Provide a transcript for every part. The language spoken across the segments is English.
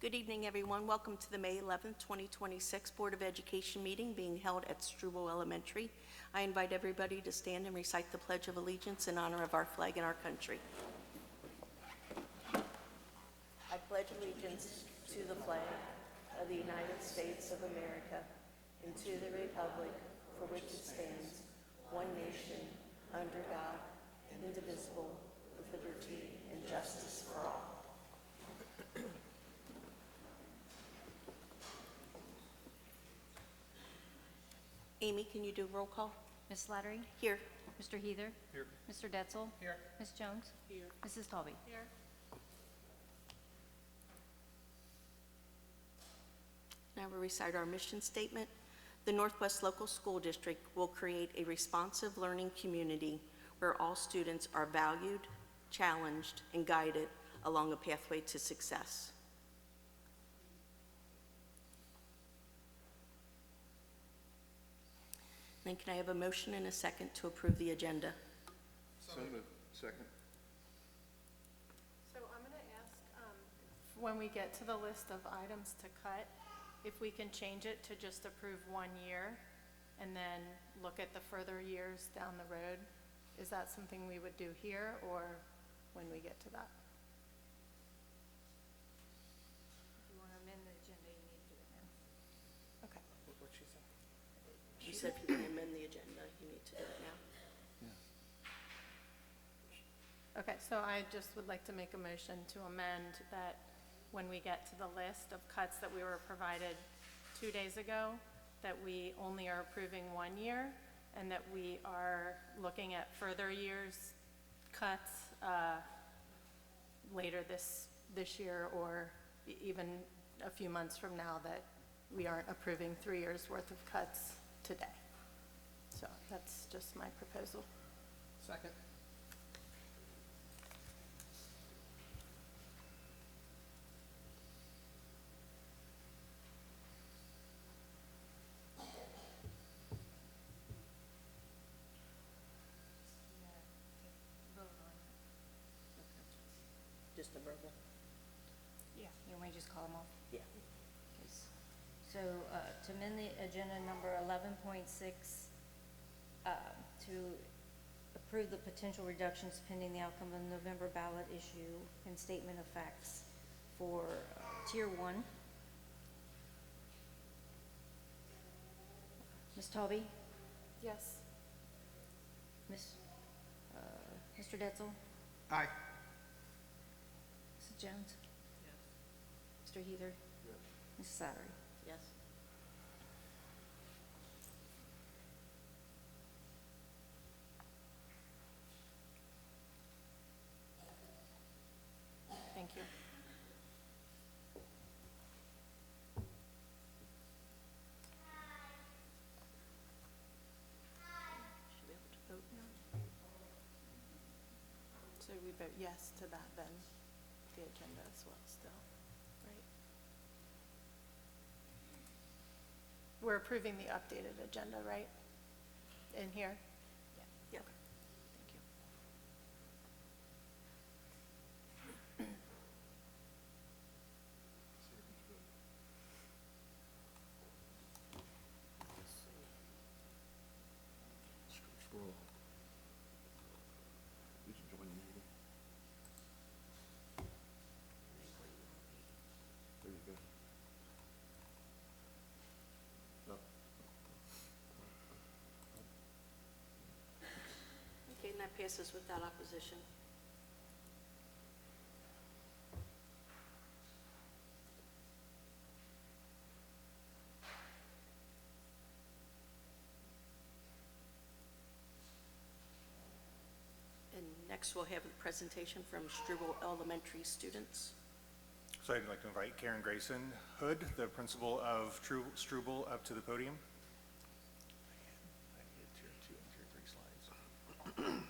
Good evening, everyone. Welcome to the May 11th, 2026 Board of Education meeting being held at Struble Elementary. I invite everybody to stand and recite the Pledge of Allegiance in honor of our flag and our country. I pledge allegiance to the flag of the United States of America and to the republic for which it stands, one nation, under God, indivisible, with liberty and justice for all. Amy, can you do roll call? Ms. Slattery? Here. Mr. Heather? Here. Mr. Detzel? Here. Ms. Jones? Here. Mrs. Talby? Here. Now we'll recite our mission statement. The Northwest Local School District will create a responsive learning community where all students are valued, challenged, and guided along a pathway to success. Then can I have a motion and a second to approve the agenda? So moved. Second. So I'm going to ask, when we get to the list of items to cut, if we can change it to just approve 1 year and then look at the further years down the road. Is that something we would do here or when we get to that? If you want to amend the agenda, you need to do it now. Okay. What'd she say? She said if you want to amend the agenda, you need to do it now. Okay, so I just would like to make a motion to amend that when we get to the list of cuts that we were provided 2 days ago, that we only are approving 1 year and that we are looking at further years cuts later this year or even a few months from now, that we aren't approving 3 years worth of cuts today. So that's just my proposal. Second. Just a verbal? Yeah. You want me to just call them off? Yeah. Yes. So to amend the agenda number 11.6, to approve the potential reductions pending the outcome of the November ballot issue and statement of facts for Tier 1. Ms. Talby? Yes. Mr. Detzel? Aye. Mrs. Jones? Yes. Mr. Heather? Yes. Mrs. Slattery? Yes. Thank you. Should be able to vote now. So we vote yes to that, then the agenda as well still, right? We're approving the updated agenda, right? In here? Yeah. Thank you. Scroll. You should join the meeting. There you go. Up. Okay, and that passes without opposition. And next we'll have a presentation from Struble Elementary students. So I'd like to invite Karen Grayson Hood, the principal of Struble, up to the podium. I need tier 2 and tier 3 slides.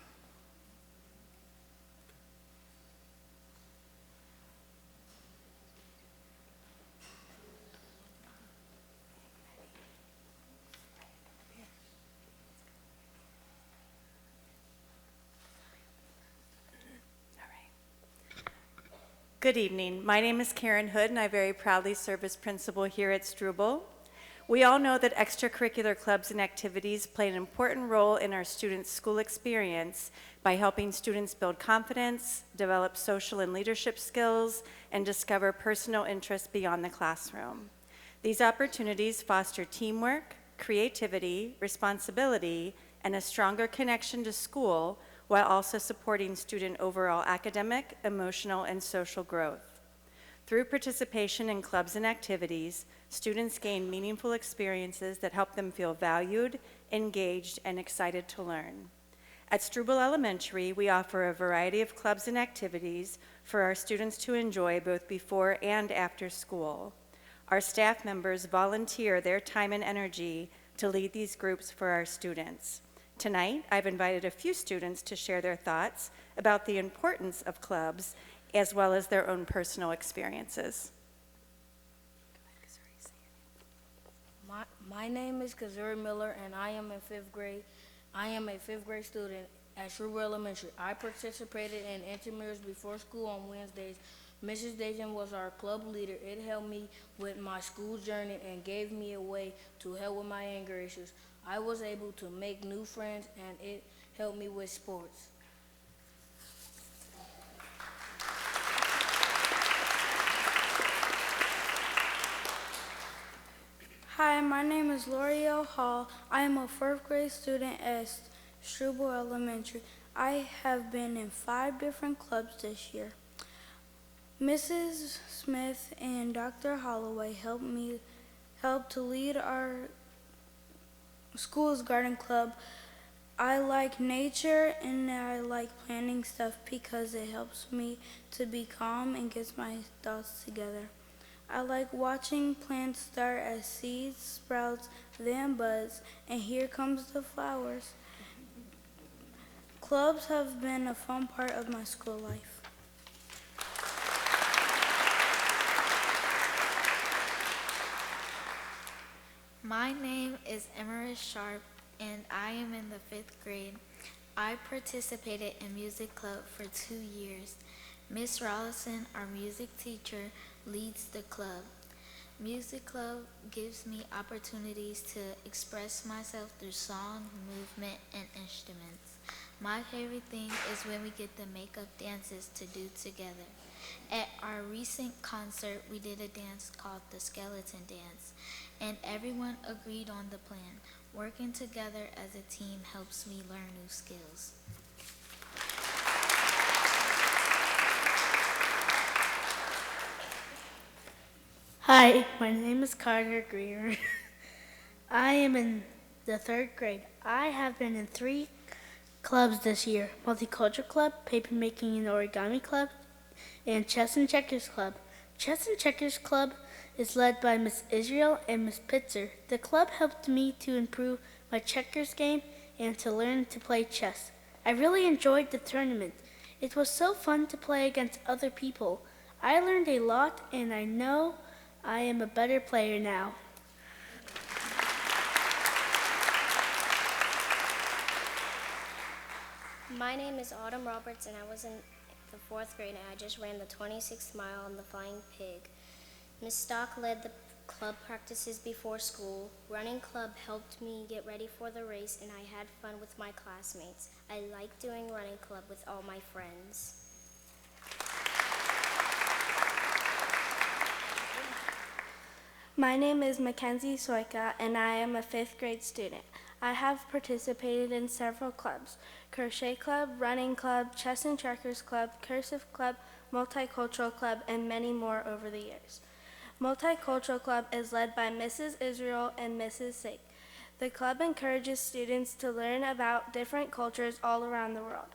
Good evening. My name is Karen Hood, and I very proudly serve as principal here at Struble. We all know that extracurricular clubs and activities play an important role in our students' school experience by helping students build confidence, develop social and leadership skills, and discover personal interests beyond the classroom. These opportunities foster teamwork, creativity, responsibility, and a stronger connection to school, while also supporting student overall academic, emotional, and social growth. Through participation in clubs and activities, students gain meaningful experiences that help them feel valued, engaged, and excited to learn. At Struble Elementary, we offer a variety of clubs and activities for our students to enjoy both before and after school. Our staff members volunteer their time and energy to lead these groups for our students. Tonight, I've invited a few students to share their thoughts about the importance of clubs as well as their own personal experiences. My name is Kazuri Miller, and I am a fifth grade student at Struble Elementary. I participated in intramurals before school on Wednesdays. Mrs. Dejan was our club leader. It helped me with my school journey and gave me a way to help with my anger issues. I was able to make new friends, and it helped me with sports. Hi, my name is L'Oreal Hall. I am a fourth grade student at Struble Elementary. I have been in 5 different clubs this year. Mrs. Smith and Dr. Holloway helped to lead our school's garden club. I like nature and I like planning stuff because it helps me to be calm and gets my thoughts together. I like watching plants start as seeds, sprouts, then buds, and here comes the flowers. Clubs have been a fun part of my school life. My name is Emeris Sharp, and I am in the 5th grade. I participated in music club for 2 years. Miss Rollison, our music teacher, leads the club. Music club gives me opportunities to express myself through song, movement, and instruments. My favorite thing is when we get the makeup dances to do together. At our recent concert, we did a dance called the Skeleton Dance, and everyone agreed on the plan. Working together as a team helps me learn new skills. Hi, my name is Carter Greer. I am in the 3rd grade. I have been in 3 clubs this year: Multicultural Club, Paper Making and Origami Club, and Chess and Checkers Club. Chess and Checkers Club is led by Miss Israel and Miss Pitzer. The club helped me to improve my checkers game and to learn to play chess. I really enjoyed the tournament. It was so fun to play against other people. I learned a lot, and I know I am a better player now. My name is Autumn Roberts, and I was in the 4th grade, and I just ran the 26th mile on the Flying Pig. Miss Stock led the club practices before school. Running club helped me get ready for the race, and I had fun with my classmates. I like doing running club with all my friends. My name is Mackenzie Soika, and I am a 5th grade student. I have participated in several clubs: Crochet Club, Running Club, Chess and Checkers Club, Cursive Club, Multicultural Club, and many more over the years. Multicultural Club is led by Mrs. Israel and Mrs. Sake. The club encourages students to learn about different cultures all around the world.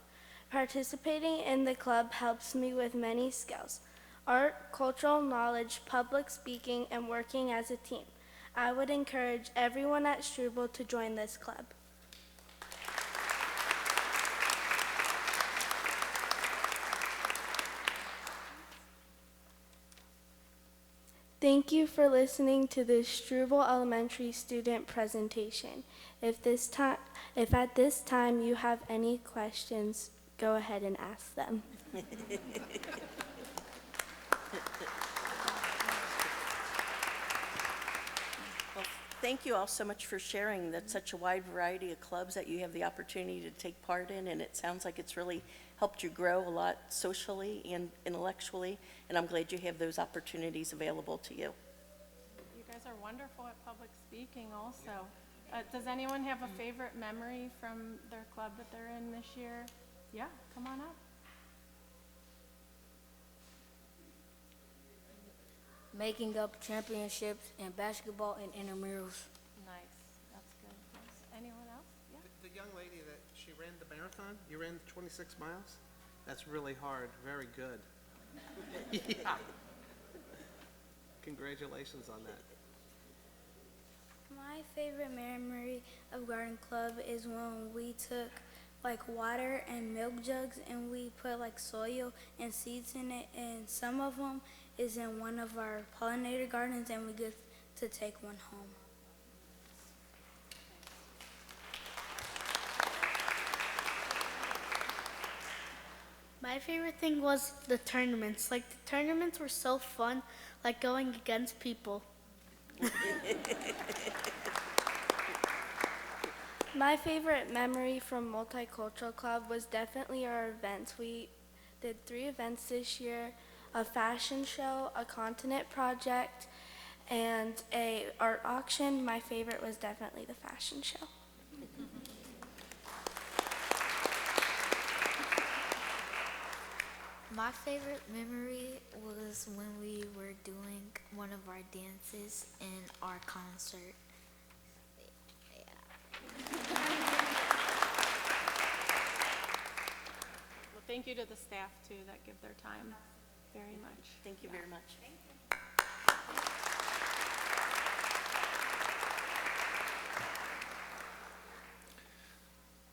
Participating in the club helps me with many skills: art, cultural knowledge, public speaking, and working as a team. I would encourage everyone at Struble to join this club. Thank you for listening to this Struble Elementary student presentation. If at this time you have any questions, go ahead and ask them. thank you all so much for sharing that such a wide variety of clubs that you have the opportunity to take part in, and it sounds like it's really helped you grow a lot socially and intellectually, and I'm glad you have those opportunities available to you. You guys are wonderful at public speaking also. Does anyone have a favorite memory from their club that they're in this year? Yeah, come on up. Making up championships in basketball and intramurals. Nice, that's good. Nice. Anyone else? Yeah. The young lady that she ran the marathon, you ran 26 miles? That's really hard, very good. Yeah. Congratulations on that. My favorite memory of garden club is when we took like water and milk jugs and we put like soil and seeds in it, and some of them is in one of our pollinator gardens and we get to take one home. My favorite thing was the tournaments. Like, the tournaments were so fun, like going against people. My favorite memory from Multicultural Club was definitely our events. We did 3 events this year: a fashion show, a continent project, and a art auction. My favorite was definitely the fashion show. My favorite memory was when we were doing one of our dances in our concert. Well, thank you to the staff too that give their time very much. Thank you very much.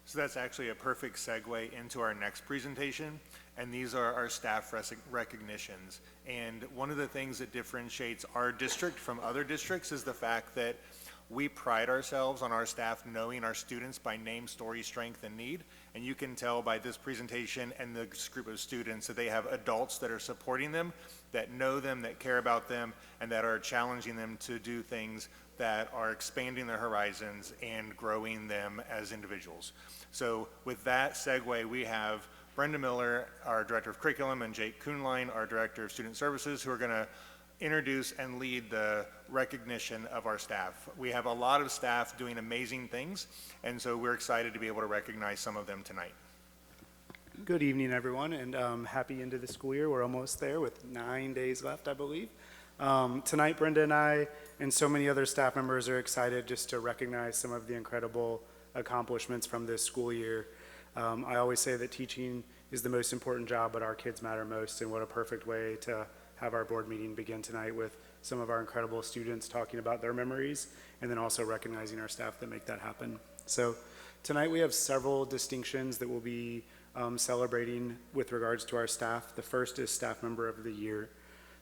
So that's actually a perfect segue into our next presentation, and these are our staff recognitions. And one of the things that differentiates our district from other districts is the fact that we pride ourselves on our staff knowing our students by name, story, strength, and need. And you can tell by this presentation and this group of students that they have adults that are supporting them, that know them, that care about them, and that are challenging them to do things that are expanding their horizons and growing them as individuals. So with that segue, we have Brenda Miller, our Director of Curriculum, and Jake Kuhnlein, our Director of Student Services, who are going to introduce and lead the recognition of our staff. We have a lot of staff doing amazing things, and so we're excited to be able to recognize some of them tonight. Good evening, everyone, and happy end of the school year. We're almost there with 9 days left, I believe. Tonight, Brenda and I and so many other staff members are excited just to recognize some of the incredible accomplishments from this school year. I always say that teaching is the most important job, but our kids matter most, and what a perfect way to have our board meeting begin tonight with some of our incredible students talking about their memories, and then also recognizing our staff that make that happen. So tonight we have several distinctions that we'll be celebrating with regards to our staff. The first is Staff Member of the Year.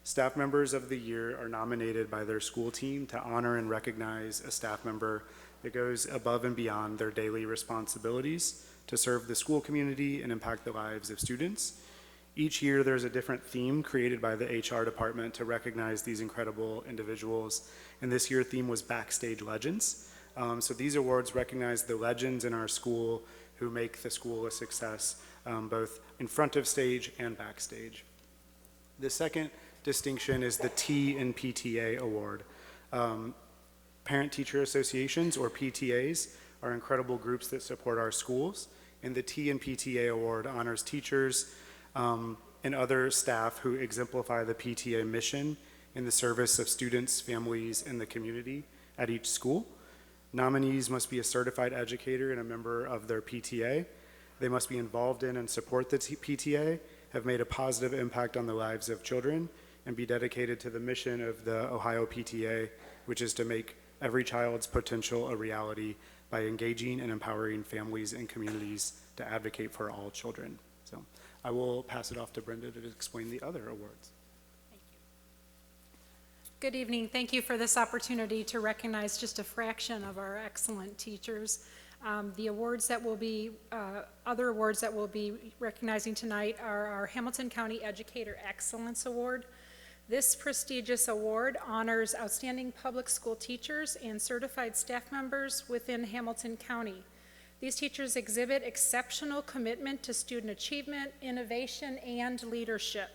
Staff Members of the Year are nominated by their school team to honor and recognize a staff member that goes above and beyond their daily responsibilities to serve the school community and impact the lives of students. Each year there's a different theme created by the HR department to recognize these incredible individuals, and this year's theme was Backstage Legends. So these awards recognize the legends in our school who make the school a success, both in front of stage and backstage. The second distinction is the T and PTA award. Parent-teacher associations, or PTAs, are incredible groups that support our schools, and the T and PTA award honors teachers and other staff who exemplify the PTA mission in the service of students, families, and the community at each school. Nominees must be a certified educator and a member of their PTA. They must be involved in and support the PTA, have made a positive impact on the lives of children, and be dedicated to the mission of the Ohio PTA, which is to make every child's potential a reality by engaging and empowering families and communities to advocate for all children. So I will pass it off to Brenda to explain the other awards. Good evening. Thank you for this opportunity to recognize just a fraction of our excellent teachers. The awards that will be, other awards that we'll be recognizing tonight are our Hamilton County Educator Excellence Award. This prestigious award honors outstanding public school teachers and certified staff members within Hamilton County. These teachers exhibit exceptional commitment to student achievement, innovation, and leadership.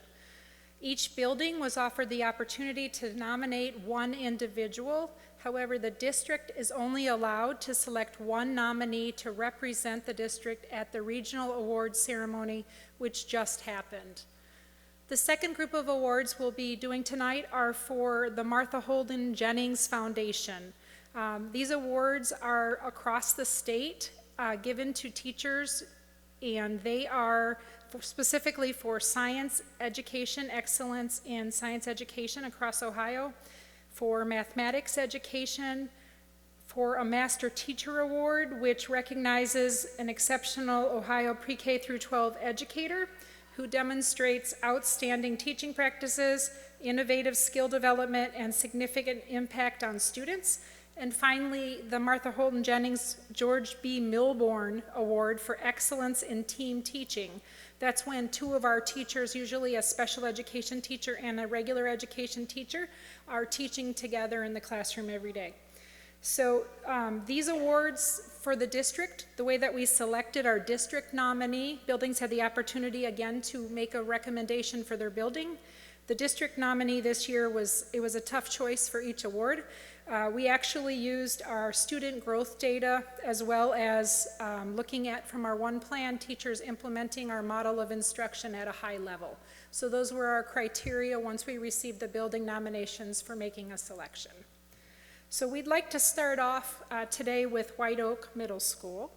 Each building was offered the opportunity to nominate one individual. However, the district is only allowed to select one nominee to represent the district at the regional awards ceremony, which just happened. The second group of awards we'll be doing tonight are for the Martha Holden Jennings Foundation. These awards are across the state, given to teachers, and they are specifically for science education excellence in science education across Ohio, for mathematics education, for a Master Teacher Award, which recognizes an exceptional Ohio pre-K through 12 educator who demonstrates outstanding teaching practices, innovative skill development, and significant impact on students. And finally, the Martha Holden Jennings George B. Milborn Award for Excellence in Team Teaching. That's when two of our teachers, usually a special education teacher and a regular education teacher, are teaching together in the classroom every day. So these awards for the district, the way that we selected our district nominee, buildings had the opportunity again to make a recommendation for their building. The district nominee this year was a tough choice for each award. We actually used our student growth data as well as looking at from our one plan teachers implementing our model of instruction at a high level. So those were our criteria once we received the building nominations for making a selection. So we'd like to start off today with White Oak Middle School.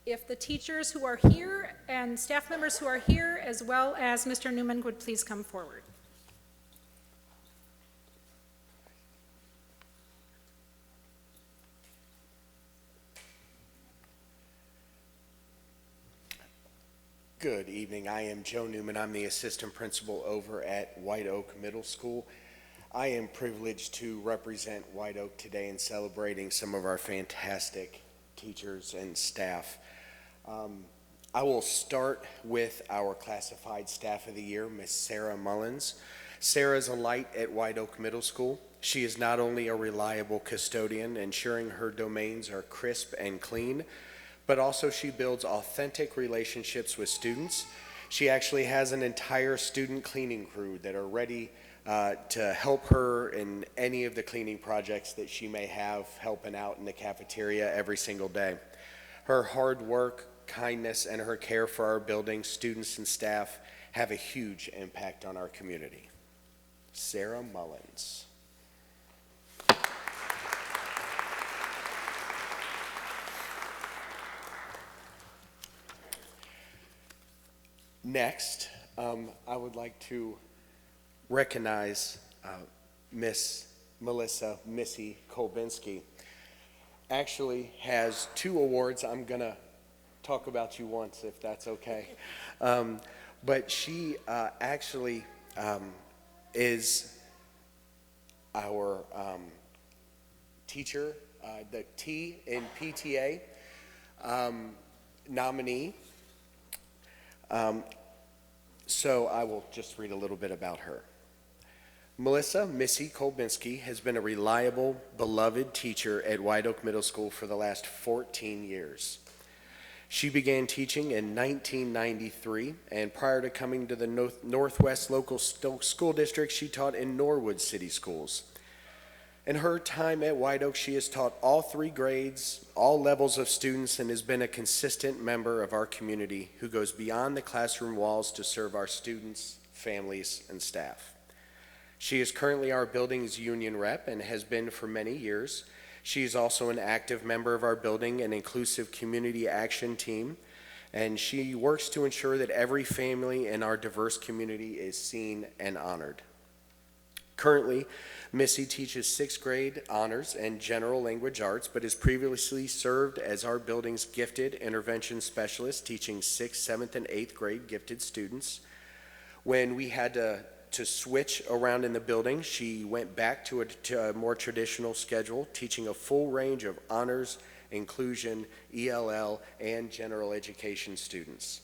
If the teachers who are here and staff members who are here, as well as Mr. Newman, would please come forward. Good evening. I am Joe Newman. I'm the assistant principal over at White Oak Middle School. I am privileged to represent White Oak today in celebrating some of our fantastic teachers and staff. I will start with our classified staff of the year, Miss Sarah Mullins. Sarah is a light at White Oak Middle School. She is not only a reliable custodian, ensuring her domains are crisp and clean, but also she builds authentic relationships with students. She actually has an entire student cleaning crew that are ready to help her in any of the cleaning projects that she may have helping out in the cafeteria every single day. Her hard work, kindness, and her care for our building, students, and staff have a huge impact on our community. Sarah Mullins. Next, I would like to recognize Miss Melissa Missy Kolbinski. Actually has 2 awards. I'm going to talk about you once, if that's okay. But she actually is our teacher, the T in PTA nominee. So I will just read a little bit about her. Melissa Missy Kolbinski has been a reliable, beloved teacher at White Oak Middle School for the last 14 years. She began teaching in 1993, and prior to coming to the Northwest Local School District, she taught in Norwood City Schools. In her time at White Oak, she has taught all 3 grades, all levels of students, and has been a consistent member of our community who goes beyond the classroom walls to serve our students, families, and staff. She is currently our building's union rep and has been for many years. She is also an active member of our building and inclusive community action team, and she works to ensure that every family in our diverse community is seen and honored. Currently, Missy teaches 6th grade honors and general language arts, but has previously served as our building's gifted intervention specialist, teaching 6th, 7th, and 8th grade gifted students. When we had to switch around in the building, she went back to a more traditional schedule, teaching a full range of honors, inclusion, ELL, and general education students.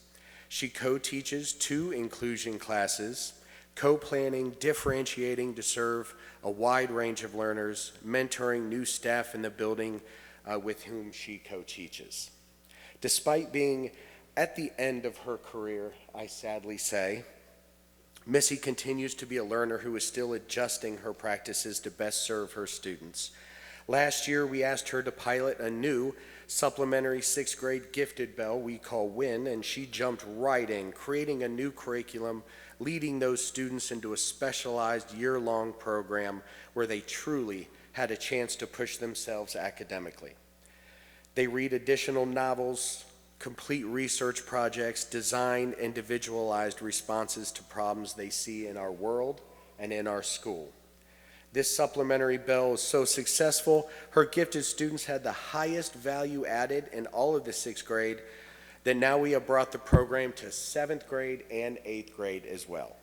She co-teaches 2 inclusion classes, co-planning, differentiating to serve a wide range of learners, mentoring new staff in the building with whom she co-teaches. Despite being at the end of her career, I sadly say, Missy continues to be a learner who is still adjusting her practices to best serve her students. Last year, we asked her to pilot a new supplementary 6th grade gifted bell we call WIN, and she jumped right in, creating a new curriculum, leading those students into a specialized year-long program where they truly had a chance to push themselves academically. They read additional novels, complete research projects, design individualized responses to problems they see in our world and in our school. This supplementary bell is so successful, her gifted students had the highest value added in all of the 6th grade, that now we have brought the program to 7th grade and 8th grade as well.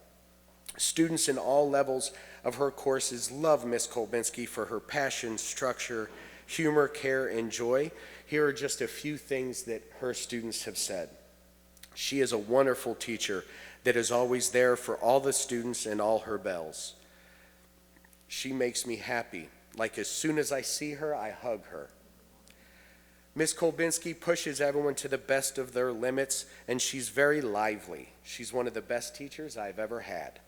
Students in all levels of her courses love Ms. Kolbinski for her passion, structure, humor, care, and joy. Here are just a few things that her students have said. She is a wonderful teacher that is always there for all the students and all her bells. She makes me happy. Like as soon as I see her, I hug her. Ms. Kolbinski pushes everyone to the best of their limits, and she's very lively. She's one of the best teachers I've ever had.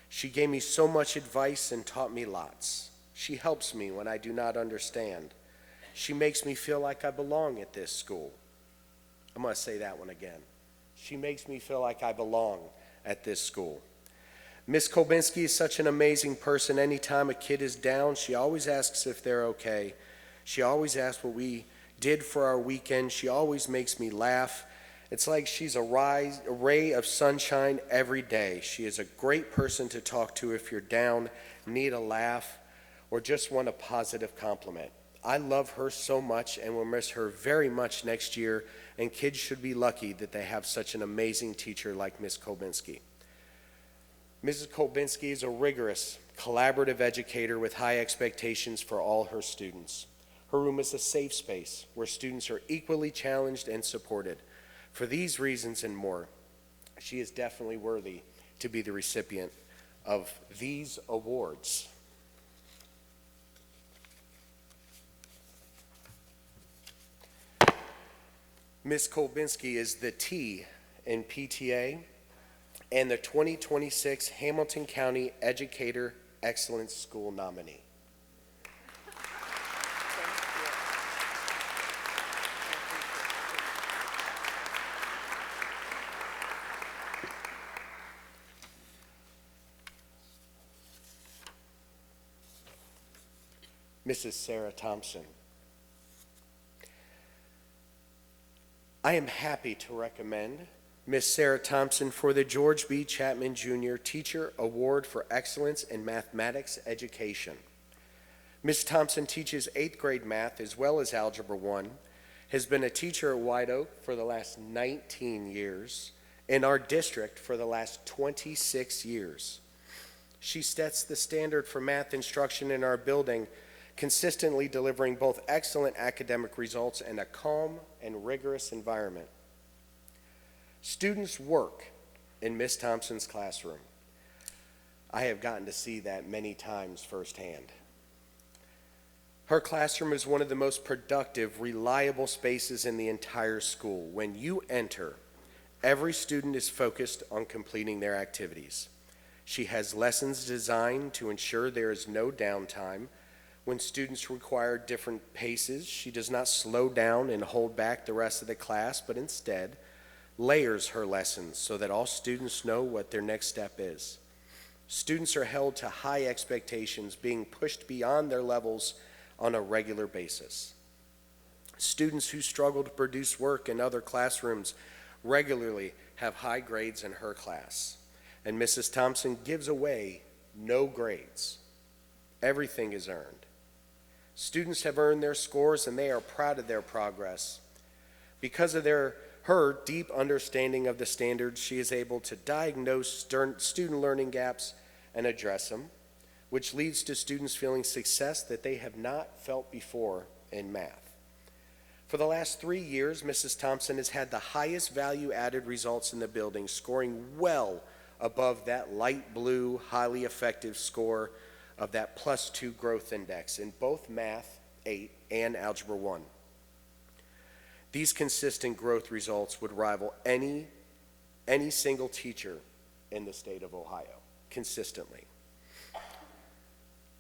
She gave me so much advice and taught me lots. She helps me when I do not understand. She makes me feel like I belong at this school. I'm going to say that one again. She makes me feel like I belong at this school. Ms. Kolbinski is such an amazing person. Anytime a kid is down, she always asks if they're okay. She always asks what we did for our weekend. She always makes me laugh. It's like she's a ray of sunshine every day. She is a great person to talk to if you're down, need a laugh, or just want a positive compliment. I love her so much and will miss her very much next year, and kids should be lucky that they have such an amazing teacher like Ms. Kolbinski. Mrs. Kolbinski is a rigorous, collaborative educator with high expectations for all her students. Her room is a safe space where students are equally challenged and supported. For these reasons and more, she is definitely worthy to be the recipient of these awards. Ms. Kolbinski is the T in PTA and the 2026 Hamilton County Educator Excellence School nominee. Mrs. Sarah Thompson. I am happy to recommend Ms. Sarah Thompson for the George B. Chapman Jr. Teacher Award for Excellence in Mathematics Education. Ms. Thompson teaches 8th grade math as well as Algebra 1, has been a teacher at White Oak for the last 19 years, in our district for the last 26 years. She sets the standard for math instruction in our building, consistently delivering both excellent academic results and a calm and rigorous environment. Students work in Ms. Thompson's classroom. I have gotten to see that many times firsthand. Her classroom is one of the most productive, reliable spaces in the entire school. When you enter, every student is focused on completing their activities. She has lessons designed to ensure there is no downtime. When students require different paces, she does not slow down and hold back the rest of the class, but instead layers her lessons so that all students know what their next step is. Students are held to high expectations, being pushed beyond their levels on a regular basis. Students who struggle to produce work in other classrooms regularly have high grades in her class, and Mrs. Thompson gives away no grades. Everything is earned. Students have earned their scores and they are proud of their progress. Because of her deep understanding of the standards, she is able to diagnose student learning gaps and address them, which leads to students feeling success that they have not felt before in math. For the last 3 years, Mrs. Thompson has had the highest value-added results in the building, scoring well above that light blue, highly effective score of that +2 growth index in both Math 8 and Algebra 1. These consistent growth results would rival any single teacher in the state of Ohio, consistently.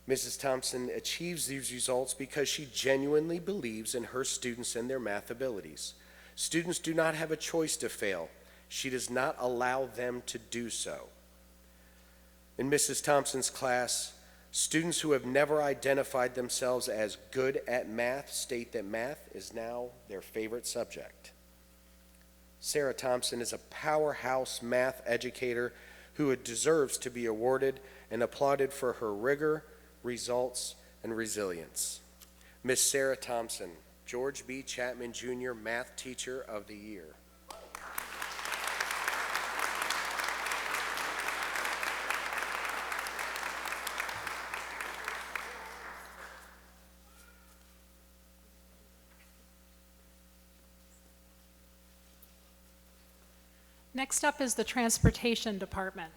Mrs. Thompson achieves these results because she genuinely believes in her students and their math abilities. Students do not have a choice to fail. She does not allow them to do so. In Mrs. Thompson's class, students who have never identified themselves as good at math state that math is now their favorite subject. Sarah Thompson is a powerhouse math educator who deserves to be awarded and applauded for her rigor, results, and resilience. Miss Sarah Thompson, George B. Chapman Jr. Math Teacher of the Year. Next up is the Transportation Department.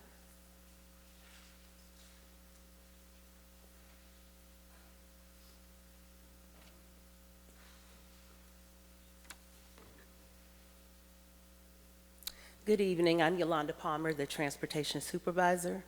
Good evening. I'm Yolanda Palmer, the Transportation Supervisor.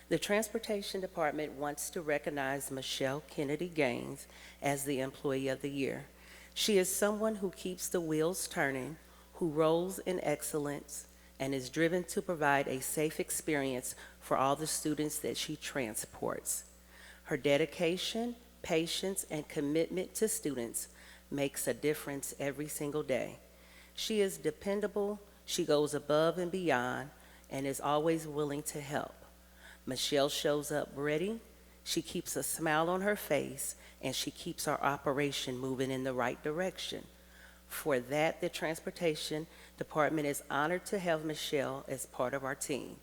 The Transportation Department wants to recognize Michelle Kennedy Gaines as the Employee of the Year. She is someone who keeps the wheels turning, who rolls in excellence, and is driven to provide a safe experience for all the students that she transports. Her dedication, patience, and commitment to students makes a difference every single day. She is dependable, she goes above and beyond, and is always willing to help. Michelle shows up ready, she keeps a smile on her face, and she keeps our operation moving in the right direction. For that, the Transportation Department is honored to have Michelle as part of our team.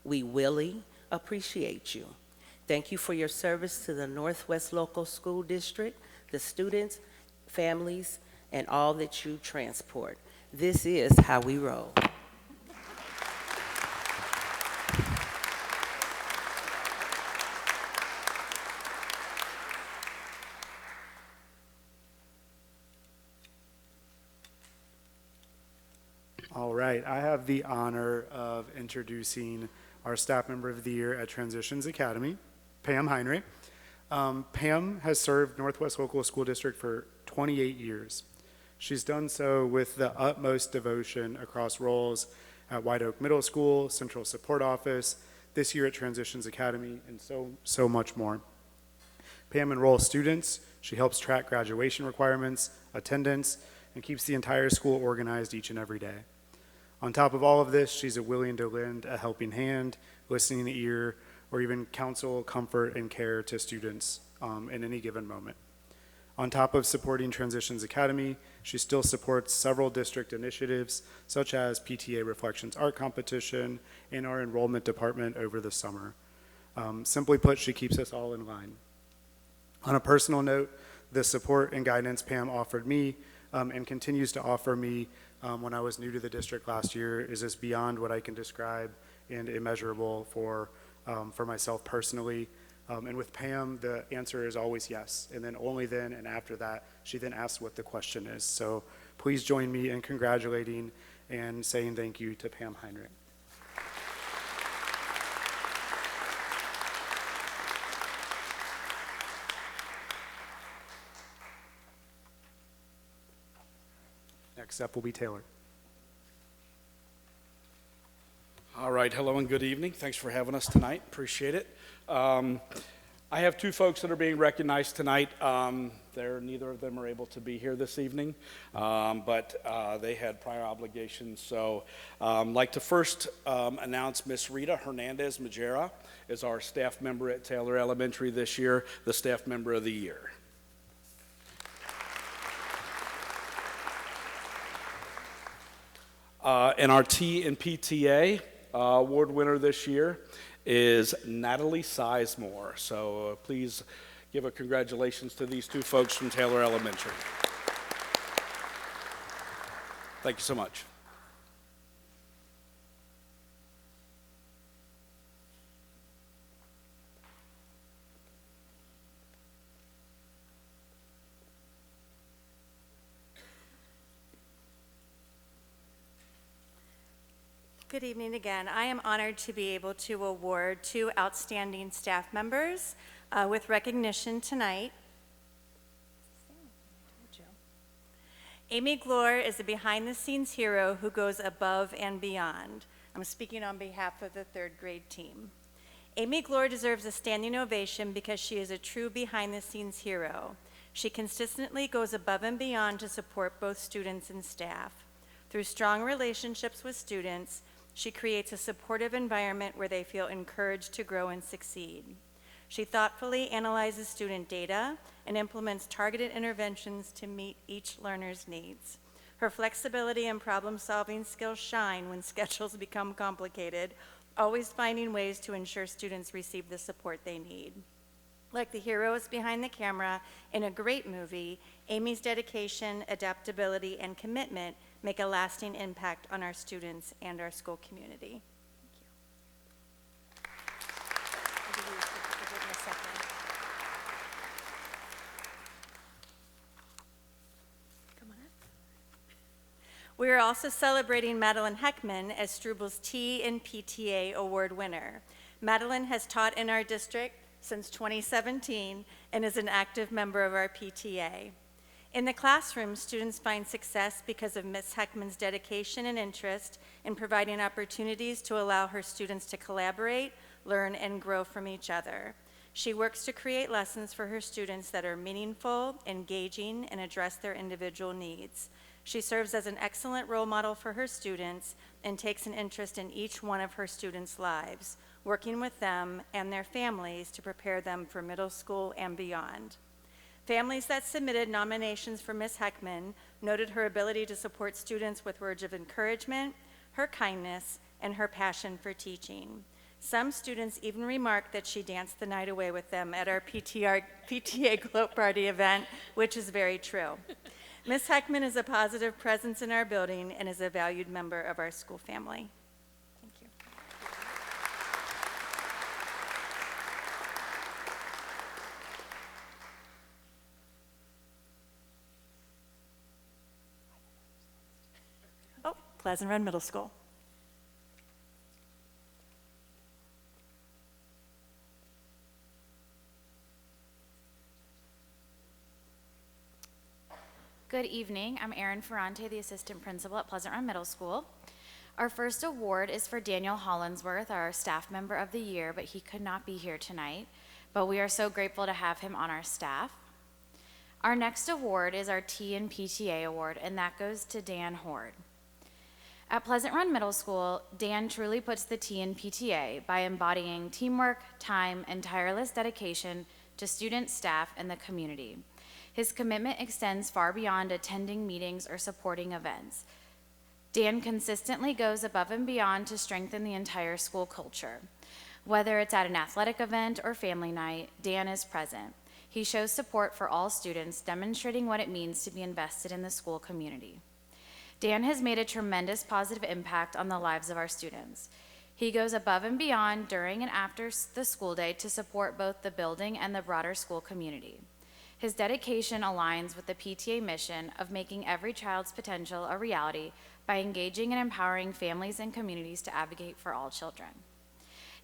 We really appreciate you. Thank you for your service to the Northwest Local School District, the students, families, and all that you transport. This is how we roll. All right, I have the honor of introducing our Staff Member of the Year at Transitions Academy, Pam Heinrich. Pam has served Northwest Local School District for 28 years. She's done so with the utmost devotion across roles at White Oak Middle School, Central Support Office, this year at Transitions Academy, and so much more. Pam enrolls students, she helps track graduation requirements, attendance, and keeps the entire school organized each and every day. On top of all of this, she's willing to lend a helping hand, listening ear, or even counsel, comfort, and care to students in any given moment. On top of supporting Transitions Academy, she still supports several district initiatives, such as PTA Reflections Art Competition and our enrollment department over the summer. Simply put, she keeps us all in line. On a personal note, the support and guidance Pam offered me and continues to offer me when I was new to the district last year is just beyond what I can describe and immeasurable for myself personally. And with Pam, the answer is always yes. And then only then and after that, she then asks what the question is. So please join me in congratulating and saying thank you to Pam Heinrich. Next up will be Taylor. All right, hello and good evening. Thanks for having us tonight. Appreciate it. I have two folks that are being recognized tonight. Neither of them are able to be here this evening, but they had prior obligations. So I'd like to first announce Miss Rita Hernandez Majera is our staff member at Taylor Elementary this year, the Staff Member of the Year. And our T and PTA award winner this year is Natalie Sizemore. So please give a congratulations to these two folks from Taylor Elementary. Thank you so much. Good evening again. I am honored to be able to award 2 outstanding staff members with recognition tonight. Amy Glore is a behind-the-scenes hero who goes above and beyond. I'm speaking on behalf of the 3rd grade team. Amy Glore deserves a standing ovation because she is a true behind-the-scenes hero. She consistently goes above and beyond to support both students and staff. Through strong relationships with students, she creates a supportive environment where they feel encouraged to grow and succeed. She thoughtfully analyzes student data and implements targeted interventions to meet each learner's needs. Her flexibility and problem-solving skills shine when schedules become complicated, always finding ways to ensure students receive the support they need. Like the heroes behind the camera in a great movie, Amy's dedication, adaptability, and commitment make a lasting impact on our students and our school community. We are also celebrating Madeline Heckman as Strubal's T and PTA Award winner. Madeline has taught in our district since 2017 and is an active member of our PTA. In the classroom, students find success because of Ms. Heckman's dedication and interest in providing opportunities to allow her students to collaborate, learn, and grow from each other. She works to create lessons for her students that are meaningful, engaging, and address their individual needs. She serves as an excellent role model for her students and takes an interest in each one of her students' lives, working with them and their families to prepare them for middle school and beyond. Families that submitted nominations for Ms. Heckman noted her ability to support students with words of encouragement, her kindness, and her passion for teaching. Some students even remarked that she danced the night away with them at our PTA Gloat Party event, which is very true. Ms. Heckman is a positive presence in our building and is a valued member of our school family. Thank you. Oh, Pleasant Run Middle School. Good evening. I'm Erin Ferrante, the assistant principal at Pleasant Run Middle School. Our first award is for Daniel Hollinsworth, our staff member of the year, but he could not be here tonight. But we are so grateful to have him on our staff. Our next award is our T and PTA award, and that goes to Dan Horde. At Pleasant Run Middle School, Dan truly puts the T in PTA by embodying teamwork, time, and tireless dedication to students, staff, and the community. His commitment extends far beyond attending meetings or supporting events. Dan consistently goes above and beyond to strengthen the entire school culture. Whether it's at an athletic event or family night, Dan is present. He shows support for all students, demonstrating what it means to be invested in the school community. Dan has made a tremendous positive impact on the lives of our students. He goes above and beyond during and after the school day to support both the building and the broader school community. His dedication aligns with the PTA mission of making every child's potential a reality by engaging and empowering families and communities to advocate for all children.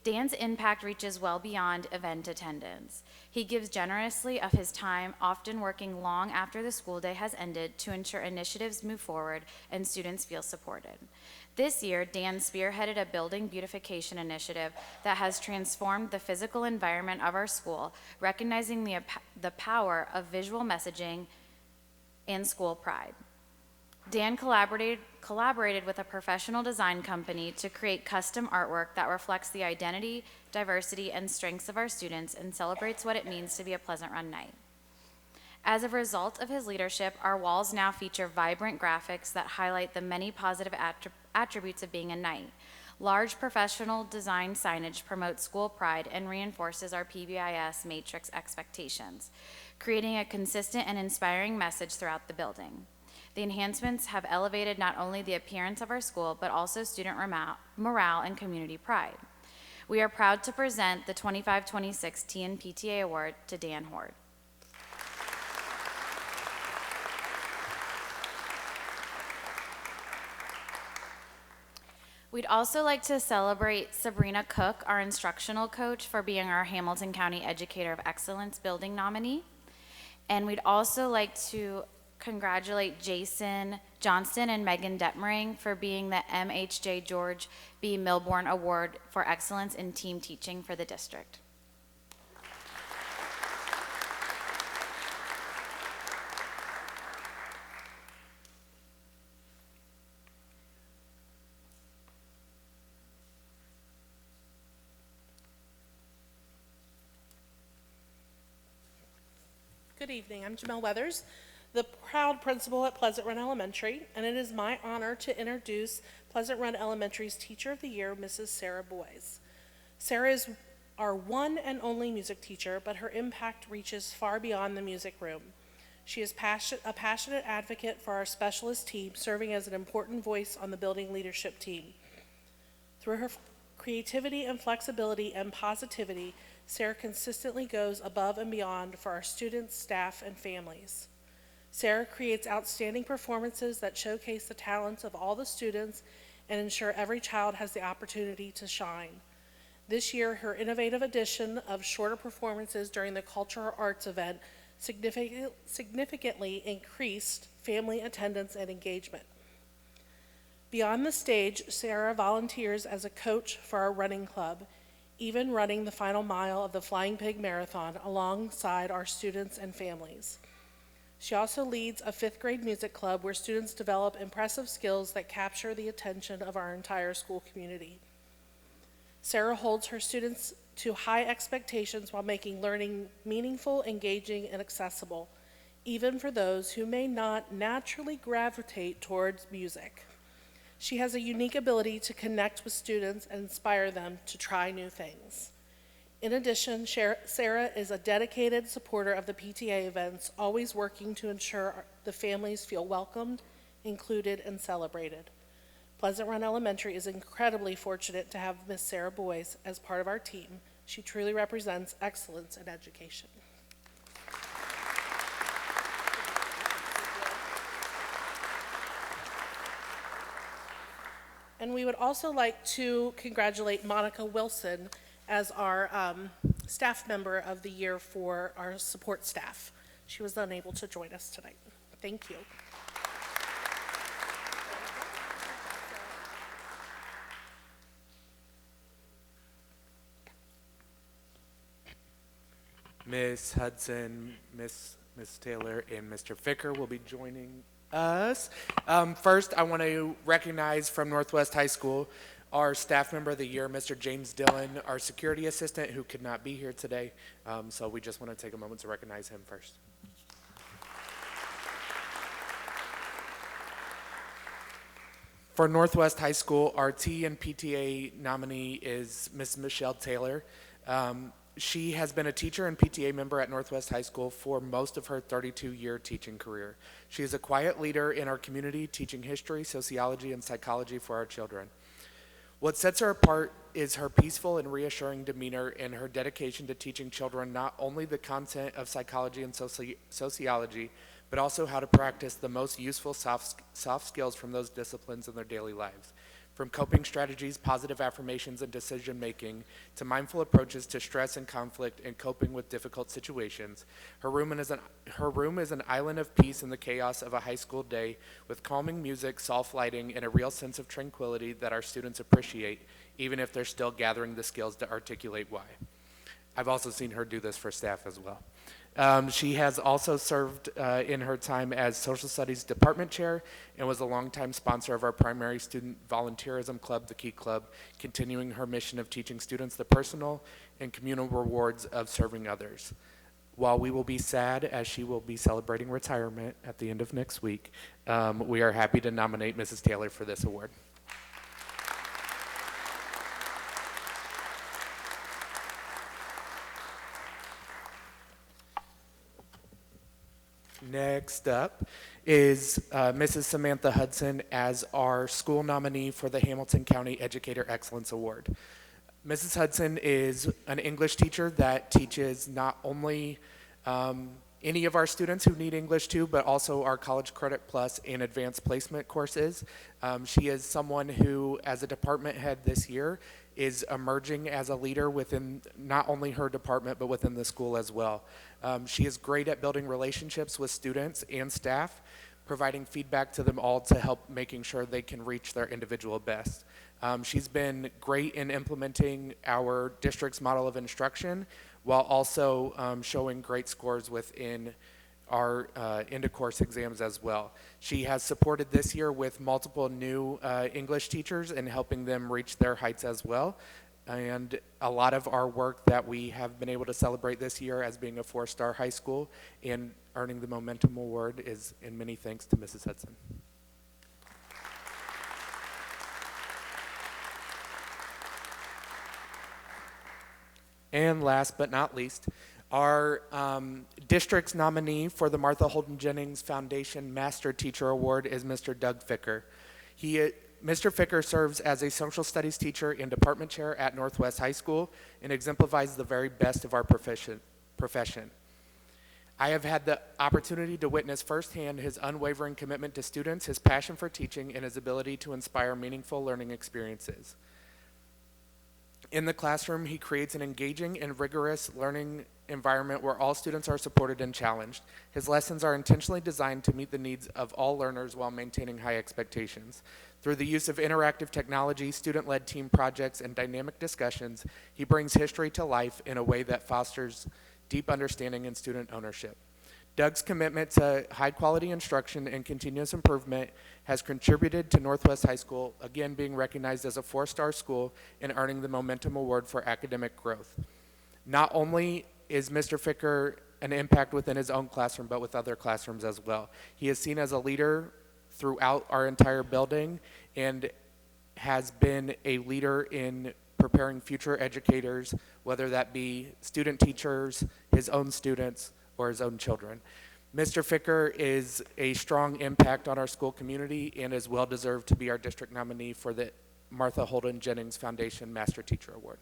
Dan's impact reaches well beyond event attendance. He gives generously of his time, often working long after the school day has ended to ensure initiatives move forward and students feel supported. This year, Dan spearheaded a building beautification initiative that has transformed the physical environment of our school, recognizing the power of visual messaging and school pride. Dan collaborated with a professional design company to create custom artwork that reflects the identity, diversity, and strengths of our students and celebrates what it means to be a Pleasant Run night. As a result of his leadership, our walls now feature vibrant graphics that highlight the many positive attributes of being a knight. Large professional design signage promotes school pride and reinforces our PBIS matrix expectations, creating a consistent and inspiring message throughout the building. The enhancements have elevated not only the appearance of our school, but also student morale and community pride. We are proud to present the 25-26 T and PTA Award to Dan Horde. We'd also like to celebrate Sabrina Cook, our instructional coach, for being our Hamilton County Educator of Excellence Building nominee. And we'd also like to congratulate Jason Johnston and Megan Detmering for being the MHJ George B. Milborn Award for Excellence in Team Teaching for the district. Good evening. I'm Jamel Weathers, the proud principal at Pleasant Run Elementary, and it is my honor to introduce Pleasant Run Elementary's Teacher of the Year, Mrs. Sarah Boyes. Sarah is our one and only music teacher, but her impact reaches far beyond the music room. She is a passionate advocate for our specialist team, serving as an important voice on the building leadership team. Through her creativity and flexibility and positivity, Sarah consistently goes above and beyond for our students, staff, and families. Sarah creates outstanding performances that showcase the talents of all the students and ensure every child has the opportunity to shine. This year, her innovative addition of shorter performances during the cultural arts event significantly increased family attendance and engagement. Beyond the stage, Sarah volunteers as a coach for our running club, even running the final mile of the Flying Pig Marathon alongside our students and families. She also leads a 5th grade music club where students develop impressive skills that capture the attention of our entire school community. Sarah holds her students to high expectations while making learning meaningful, engaging, and accessible, even for those who may not naturally gravitate towards music. She has a unique ability to connect with students and inspire them to try new things. In addition, Sarah is a dedicated supporter of the PTA events, always working to ensure the families feel welcomed, included, and celebrated. Pleasant Run Elementary is incredibly fortunate to have Miss Sarah Boyes as part of our team. She truly represents excellence in education. And we would also like to congratulate Monica Wilson as our staff member of the year for our support staff. She was unable to join us tonight. Thank you. Ms. Hudson, Ms. Taylor, and Mr. Ficker will be joining us. First, I want to recognize from Northwest High School our staff member of the year, Mr. James Dillon, our security assistant who could not be here today. So we just want to take a moment to recognize him first. For Northwest High School, our T and PTA nominee is Ms. Michelle Taylor. She has been a teacher and PTA member at Northwest High School for most of her 32-year teaching career. She is a quiet leader in our community, teaching history, sociology, and psychology for our children. What sets her apart is her peaceful and reassuring demeanor and her dedication to teaching children not only the content of psychology and sociology, but also how to practice the most useful soft skills from those disciplines in their daily lives. From coping strategies, positive affirmations, and decision-making, to mindful approaches to stress and conflict and coping with difficult situations, her room is an island of peace in the chaos of a high school day, with calming music, soft lighting, and a real sense of tranquility that our students appreciate, even if they're still gathering the skills to articulate why. I've also seen her do this for staff as well. She has also served in her time as Social Studies Department Chair and was a longtime sponsor of our primary student volunteerism club, the Key Club, continuing her mission of teaching students the personal and communal rewards of serving others. While we will be sad as she will be celebrating retirement at the end of next week, we are happy to nominate Mrs. Taylor for this award. Next up is Mrs. Samantha Hudson as our school nominee for the Hamilton County Educator Excellence Award. Mrs. Hudson is an English teacher that teaches not only any of our students who need English too, but also our College Credit Plus and Advanced Placement courses. She is someone who, as a department head this year, is emerging as a leader within not only her department, but within the school as well. She is great at building relationships with students and staff, providing feedback to them all to help making sure they can reach their individual best. She's been great in implementing our district's model of instruction while also showing great scores within our end-of-course exams as well. She has supported this year with multiple new English teachers and helping them reach their heights as well. And a lot of our work that we have been able to celebrate this year as being a 4-star high school and earning the Momentum Award is in many thanks to Mrs. Hudson. And last but not least, our district's nominee for the Martha Holden Jennings Foundation Master Teacher Award is Mr. Doug Ficker. Mr. Ficker serves as a social studies teacher and department chair at Northwest High School and exemplifies the very best of our profession. I have had the opportunity to witness firsthand his unwavering commitment to students, his passion for teaching, and his ability to inspire meaningful learning experiences. In the classroom, he creates an engaging and rigorous learning environment where all students are supported and challenged. His lessons are intentionally designed to meet the needs of all learners while maintaining high expectations. Through the use of interactive technology, student-led team projects, and dynamic discussions, he brings history to life in a way that fosters deep understanding and student ownership. Doug's commitment to high-quality instruction and continuous improvement has contributed to Northwest High School, again being recognized as a 4-star school and earning the Momentum Award for academic growth. Not only is Mr. Ficker an impact within his own classroom, but with other classrooms as well. He is seen as a leader throughout our entire building and has been a leader in preparing future educators, whether that be student teachers, his own students, or his own children. Mr. Ficker is a strong impact on our school community and is well deserved to be our district nominee for the Martha Holden Jennings Foundation Master Teacher Award.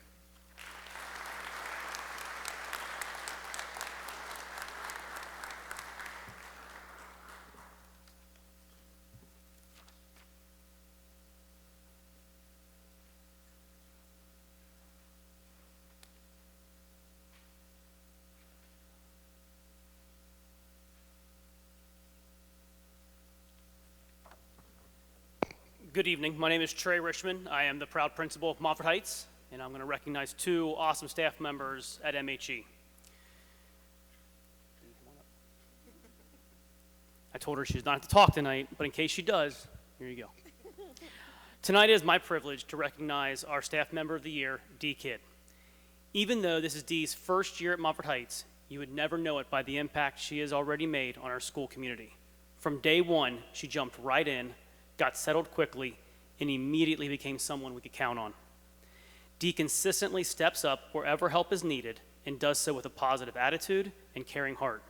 Good evening. My name is Trey Richmond. I am the proud principal of Moffett Heights, and I'm going to recognize 2 awesome staff members at MHE. I told her she does not have to talk tonight, but in case she does, here you go. Tonight it is my privilege to recognize our staff member of the year, Dee Kidd. Even though this is Dee's first year at Moffett Heights, you would never know it by the impact she has already made on our school community. From day one, she jumped right in, got settled quickly, and immediately became someone we could count on. Dee consistently steps up wherever help is needed and does so with a positive attitude and caring heart.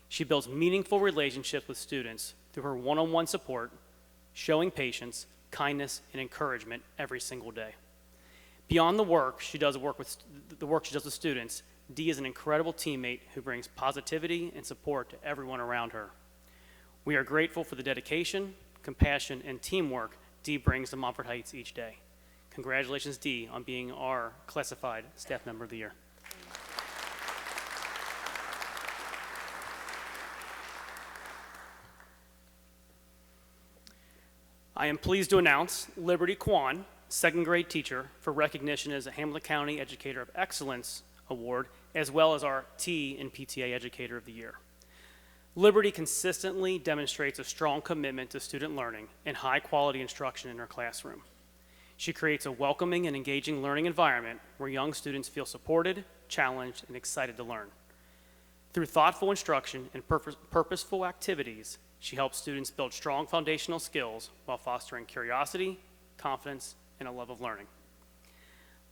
She builds meaningful relationships with students through her one-on-one support, showing patience, kindness, and encouragement every single day. Beyond the work she does with students, Dee is an incredible teammate who brings positivity and support to everyone around her. We are grateful for the dedication, compassion, and teamwork Dee brings to Moffett Heights each day. Congratulations, Dee, on being our classified staff member of the year. I am pleased to announce Liberty Kwan, 2nd grade teacher, for recognition as a Hamilton County Educator of Excellence Award, as well as our T and PTA Educator of the Year. Liberty consistently demonstrates a strong commitment to student learning and high-quality instruction in her classroom. She creates a welcoming and engaging learning environment where young students feel supported, challenged, and excited to learn. Through thoughtful instruction and purposeful activities, she helps students build strong foundational skills while fostering curiosity, confidence, and a love of learning.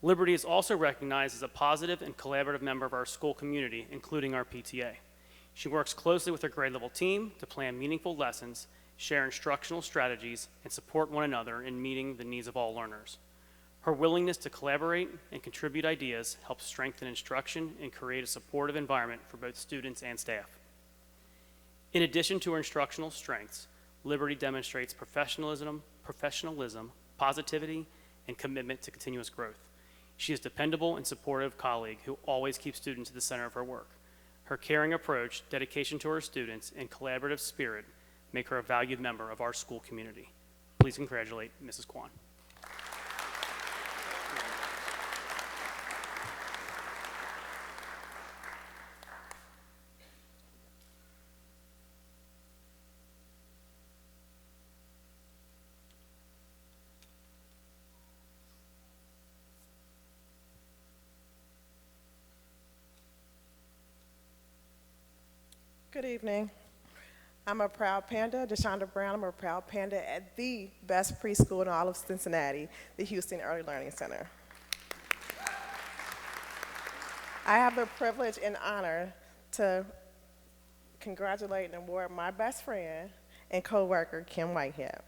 Liberty is also recognized as a positive and collaborative member of our school community, including our PTA. She works closely with her grade level team to plan meaningful lessons, share instructional strategies, and support one another in meeting the needs of all learners. Her willingness to collaborate and contribute ideas helps strengthen instruction and create a supportive environment for both students and staff. In addition to her instructional strengths, Liberty demonstrates professionalism, positivity, and commitment to continuous growth. She is a dependable and supportive colleague who always keeps students at the center of her work. Her caring approach, dedication to her students, and collaborative spirit make her a valued member of our school community. Please congratulate Mrs. Kwan. Good evening. I'm a proud Panda, Deshonda Brown. I'm a proud Panda at the best preschool in all of Cincinnati, the Houston Early Learning Center. I have the privilege and honor to congratulate and award my best friend and co-worker, Kim Whitehead.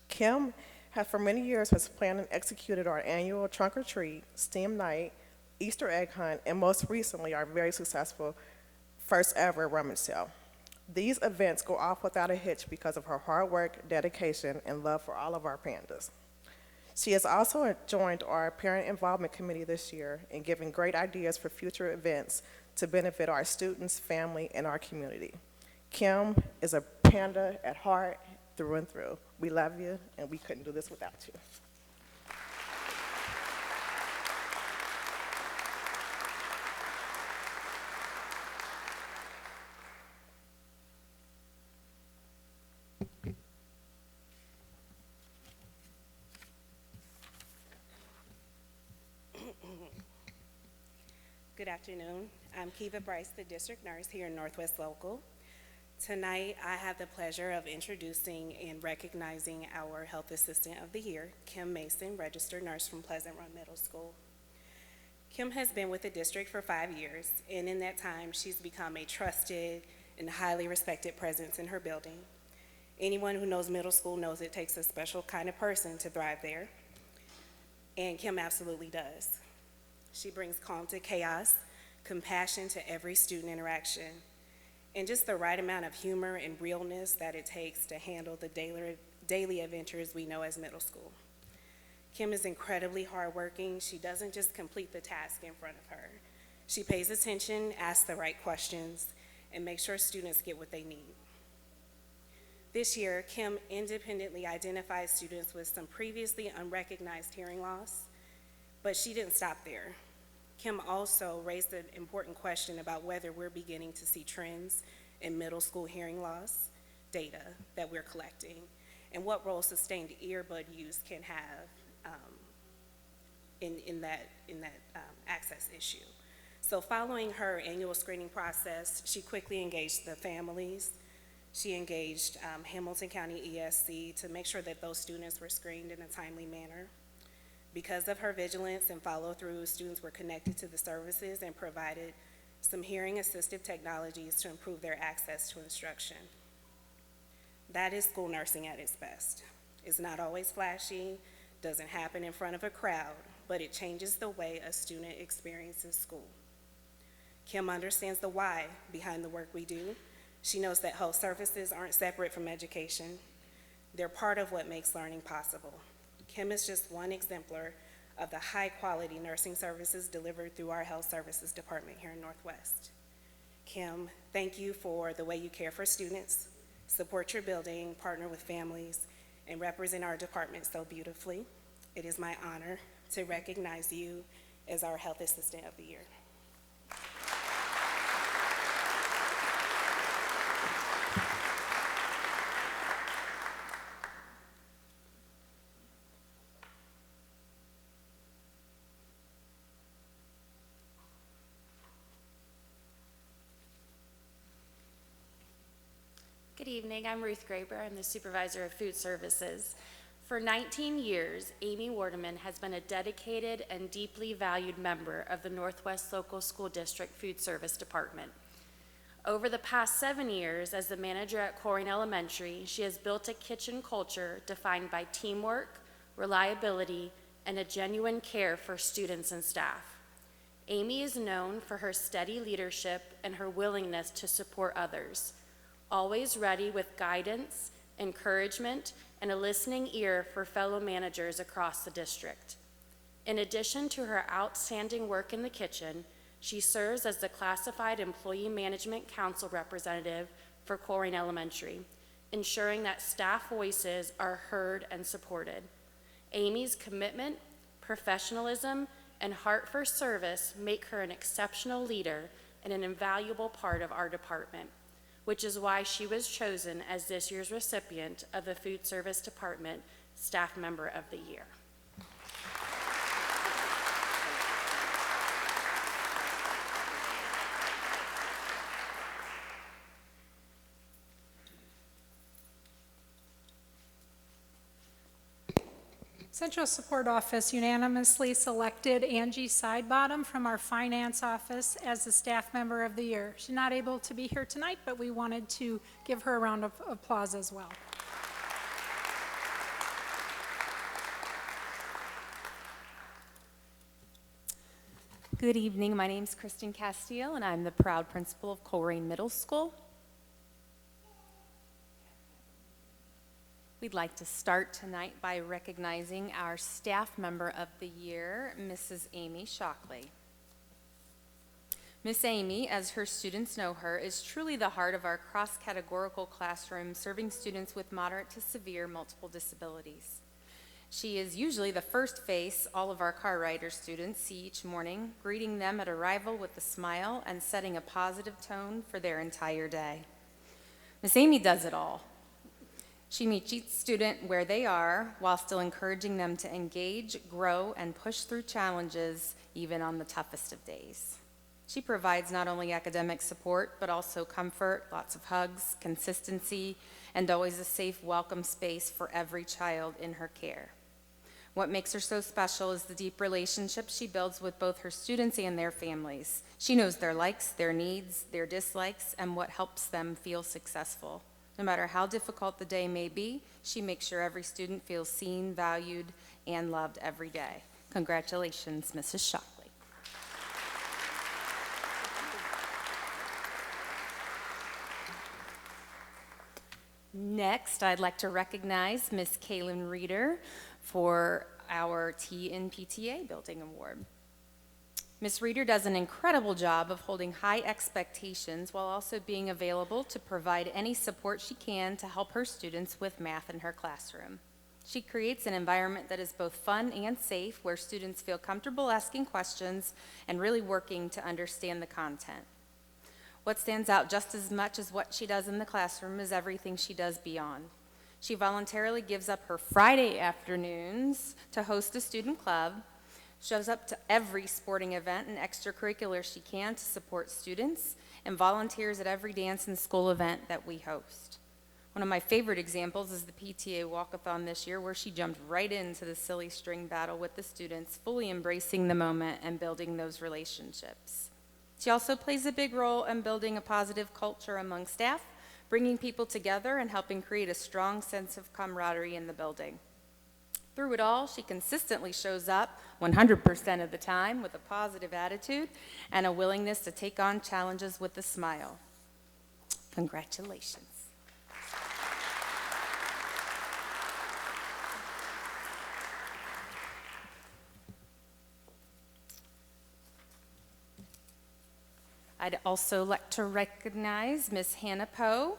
Kim has for many years planned and executed our annual trunk or treat, STEM night, Easter egg hunt, and most recently our very successful first ever rummage sale. These events go off without a hitch because of her hard work, dedication, and love for all of our pandas. She has also joined our Parent Involvement Committee this year in giving great ideas for future events to benefit our students, family, and our community. Kim is a panda at heart, through and through. We love you, and we couldn't do this without you. Good afternoon. I'm Kiva Bryce, the district nurse here in Northwest Local. Tonight, I have the pleasure of introducing and recognizing our Health Assistant of the Year, Kim Mason, registered nurse from Pleasant Run Middle School. Kim has been with the district for 5 years, and in that time, she's become a trusted and highly respected presence in her building. Anyone who knows middle school knows it takes a special kind of person to thrive there, and Kim absolutely does. She brings calm to chaos, compassion to every student interaction, and just the right amount of humor and realness that it takes to handle the daily adventures we know as middle school. Kim is incredibly hardworking. She doesn't just complete the task in front of her. She pays attention, asks the right questions, and makes sure students get what they need. This year, Kim independently identified students with some previously unrecognized hearing loss, but she didn't stop there. Kim also raised an important question about whether we're beginning to see trends in middle school hearing loss data that we're collecting, and what role sustained earbud use can have in that access issue. So following her annual screening process, she quickly engaged the families. She engaged Hamilton County ESC to make sure that those students were screened in a timely manner. Because of her vigilance and follow-through, students were connected to the services and provided some hearing assistive technologies to improve their access to instruction. That is school nursing at its best. It's not always flashy, doesn't happen in front of a crowd, but it changes the way a student experiences school. Kim understands the why behind the work we do. She knows that health services aren't separate from education. They're part of what makes learning possible. Kim is just one exemplar of the high-quality nursing services delivered through our health services department here in Northwest. Kim, thank you for the way you care for students, support your building, partner with families, and represent our department so beautifully. It is my honor to recognize you as our Health Assistant of the Year. Good evening, I'm Ruth Graber. I'm the Supervisor of Food Services. For 19 years, Amy Wardeman has been a dedicated and deeply valued member of the Northwest Local School District Food Service Department. Over the past 7 years as the manager at Corwin Elementary, she has built a kitchen culture defined by teamwork, reliability, and a genuine care for students and staff. Amy is known for her steady leadership and her willingness to support others. always ready with guidance, encouragement, and a listening ear for fellow managers across the district. In addition to her outstanding work in the kitchen, she serves as the Classified Employee Management Council representative for Colerain Elementary, ensuring that staff voices are heard and supported. Amy's commitment, professionalism, and heart for service make her an exceptional leader and an invaluable part of our department, which is why she was chosen as this year's recipient of the Food Service Department Staff Member of the Year. Central Support Office unanimously selected Angie Sidebottom from our Finance Office as the Staff Member of the Year. She's not able to be here tonight, but we wanted to give her a round of applause as well. Good evening. My name is Kristen Castile, and I'm the proud principal of Colerain Middle School. We'd like to start tonight by recognizing our Staff Member of the Year, Mrs. Amy Shockley. Miss Amy, as her students know her, is truly the heart of our cross-categorical classroom, serving students with moderate to severe multiple disabilities. She is usually the first face all of our car rider students see each morning, greeting them at arrival with a smile and setting a positive tone for their entire day. Miss Amy does it all. She meets each student where they are while still encouraging them to engage, grow, and push through challenges even on the toughest of days. She provides not only academic support, but also comfort, lots of hugs, consistency, and always a safe, welcome space for every child in her care. What makes her so special is the deep relationships she builds with both her students and their families. She knows their likes, their needs, their dislikes, and what helps them feel successful. No matter how difficult the day may be, she makes sure every student feels seen, valued, and loved every day. Congratulations, Mrs. Shockley. Next, I'd like to recognize Miss Kaylin Reeder for our TNPTA Building Award. Ms. Reeder does an incredible job of holding high expectations while also being available to provide any support she can to help her students with math in her classroom. She creates an environment that is both fun and safe, where students feel comfortable asking questions and really working to understand the content. What stands out just as much as what she does in the classroom is everything she does beyond. She voluntarily gives up her Friday afternoons to host a student club, shows up to every sporting event and extracurricular she can to support students, and volunteers at every dance and school event that we host. One of my favorite examples is the PTA Walkathon this year, where she jumped right into the silly string battle with the students, fully embracing the moment and building those relationships. She also plays a big role in building a positive culture among staff, bringing people together and helping create a strong sense of camaraderie in the building. Through it all, she consistently shows up 100% of the time with a positive attitude and a willingness to take on challenges with a smile. Congratulations. I'd also like to recognize Ms. Hannah Poe,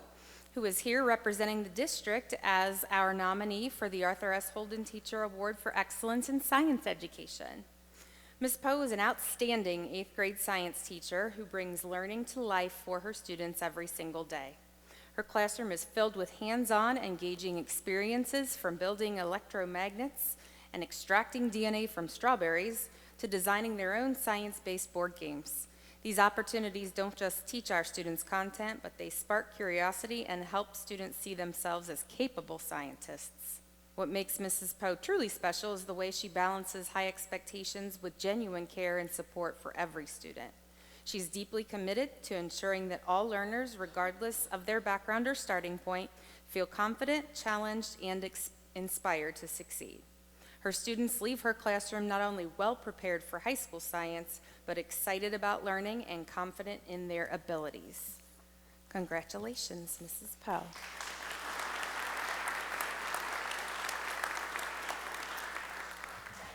who is here representing the district as our nominee for the Arthur S. Holden Teacher Award for Excellence in Science Education. Ms. Poe is an outstanding 8th grade science teacher who brings learning to life for her students every single day. Her classroom is filled with hands-on, engaging experiences, from building electromagnets and extracting DNA from strawberries to designing their own science-based board games. These opportunities don't just teach our students content, but they spark curiosity and help students see themselves as capable scientists. What makes Mrs. Poe truly special is the way she balances high expectations with genuine care and support for every student. She's deeply committed to ensuring that all learners, regardless of their background or starting point, feel confident, challenged, and inspired to succeed. Her students leave her classroom not only well prepared for high school science, but excited about learning and confident in their abilities. Congratulations, Mrs. Poe.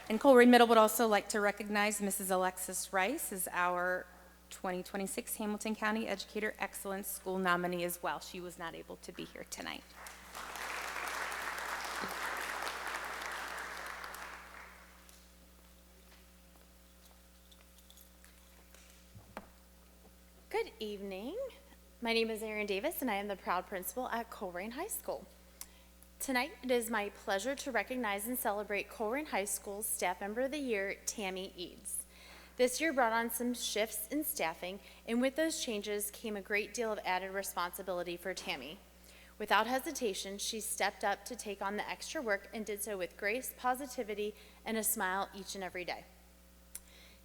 And Colerain Middle would also like to recognize Mrs. Alexis Rice as our 2026 Hamilton County Educator Excellence School nominee as well. She was not able to be here tonight. Good evening. My name is Erin Davis, and I am the proud principal at Colerain High School. Tonight, it is my pleasure to recognize and celebrate Colerain High School's Staff Member of the Year, Tammy Eads. This year brought on some shifts in staffing, and with those changes came a great deal of added responsibility for Tammy. Without hesitation, she stepped up to take on the extra work and did so with grace, positivity, and a smile each and every day.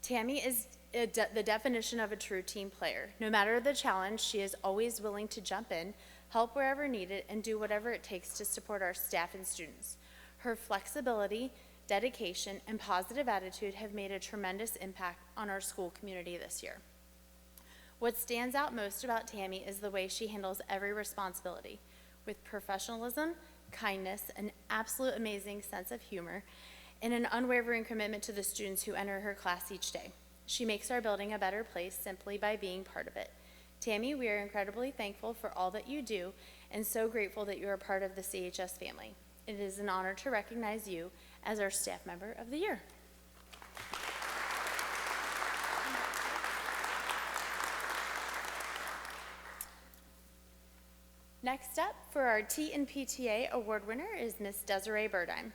Tammy is the definition of a true team player. No matter the challenge, she is always willing to jump in, help wherever needed, and do whatever it takes to support our staff and students. Her flexibility, dedication, and positive attitude have made a tremendous impact on our school community this year. What stands out most about Tammy is the way she handles every responsibility with professionalism, kindness, an absolute amazing sense of humor, and an unwavering commitment to the students who enter her class each day. She makes our building a better place simply by being part of it. Tammy, we are incredibly thankful for all that you do and so grateful that you are part of the CHS family. It is an honor to recognize you as our Staff Member of the Year. Next up, for our T and PTA award winner is Miss Desiree Burdine.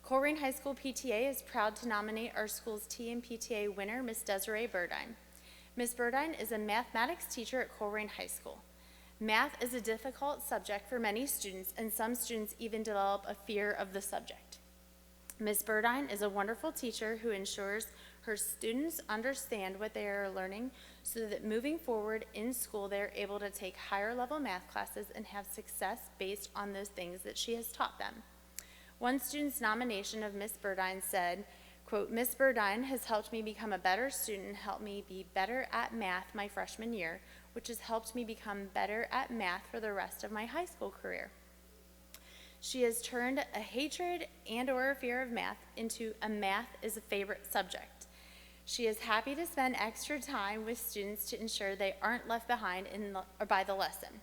Colerain High School PTA is proud to nominate our school's T and PTA winner, Miss Desiree Burdine. Ms. Burdine is a mathematics teacher at Colerain High School. Math is a difficult subject for many students, and some students even develop a fear of the subject. Ms. Burdine is a wonderful teacher who ensures her students understand what they are learning so that moving forward in school they're able to take higher level math classes and have success based on those things that she has taught them. One student's nomination of Ms. Burdine said, quote, "Ms. Burdine has helped me become a better student and helped me be better at math my freshman year, which has helped me become better at math for the rest of my high school career. She has turned a hatred and or a fear of math into a math is a favorite subject. She is happy to spend extra time with students to ensure they aren't left behind by the lesson.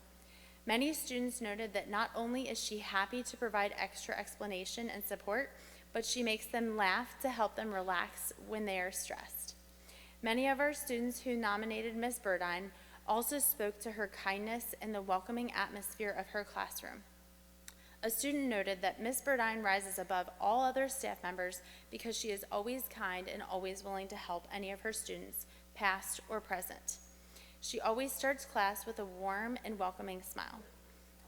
Many students noted that not only is she happy to provide extra explanation and support, but she makes them laugh to help them relax when they are stressed. Many of our students who nominated Ms. Burdine also spoke to her kindness and the welcoming atmosphere of her classroom. A student noted that Ms. Burdine rises above all other staff members because she is always kind and always willing to help any of her students, past or present. She always starts class with a warm and welcoming smile.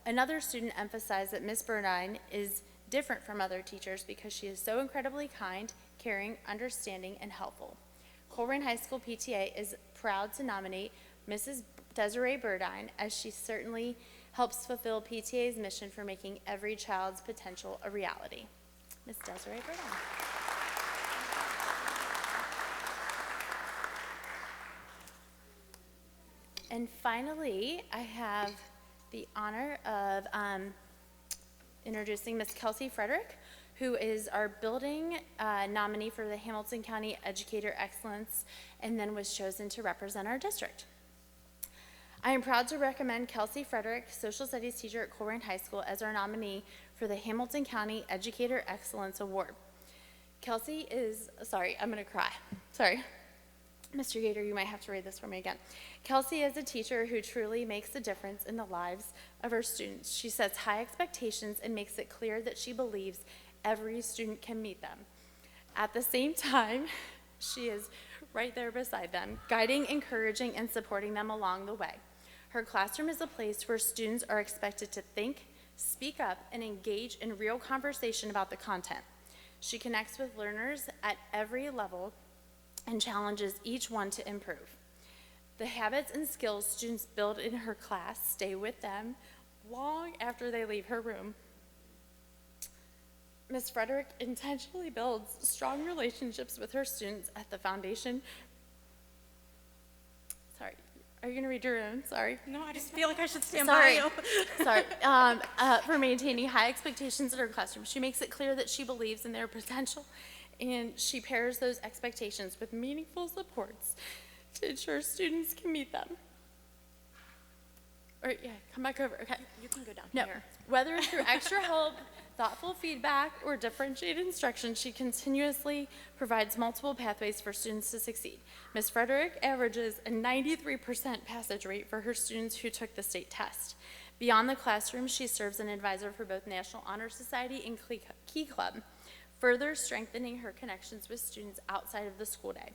Another student emphasized that Ms. Burdine is different from other teachers because she is so incredibly kind, caring, understanding, and helpful. Colerain High School PTA is proud to nominate Mrs. Desiree Burdine, as she certainly helps fulfill PTA's mission for making every child's potential a reality. Ms. Desiree Burdine. And finally, I have the honor of introducing Ms. Kelsey Frederick, who is our building nominee for the Hamilton County Educator Excellence and then was chosen to represent our district. I am proud to recommend Kelsey Frederick, social studies teacher at Colerain High School, as our nominee for the Hamilton County Educator Excellence Award. Kelsey is, sorry, I'm gonna cry, sorry. Mr. Gator, you might have to read this for me again. Kelsey is a teacher who truly makes a difference in the lives of her students. She sets high expectations and makes it clear that she believes every student can meet them. At the same time, she is right there beside them, guiding, encouraging, and supporting them along the way. Her classroom is a place where students are expected to think, speak up, and engage in real conversation about the content. She connects with learners at every level and challenges each one to improve. The habits and skills students build in her class stay with them long after they leave her room. Ms. Frederick intentionally builds strong relationships with her students at the foundation. Sorry, Are you going to read your own? Sorry. No, I just feel like I should stand Sorry. by you. Sorry. For maintaining high expectations in her classroom. She makes it clear that she believes in their potential, and she pairs those expectations with meaningful supports to ensure students can meet them. Or, yeah, come back over. Okay. You can go down No. here. Whether it's through extra help, thoughtful feedback, or differentiated instruction, she continuously provides multiple pathways for students to succeed. Ms. Frederick averages a 93% passage rate for her students who took the state test. Beyond the classroom, she serves as an advisor for both National Honor Society and Key Club, further strengthening her connections with students outside of the school day.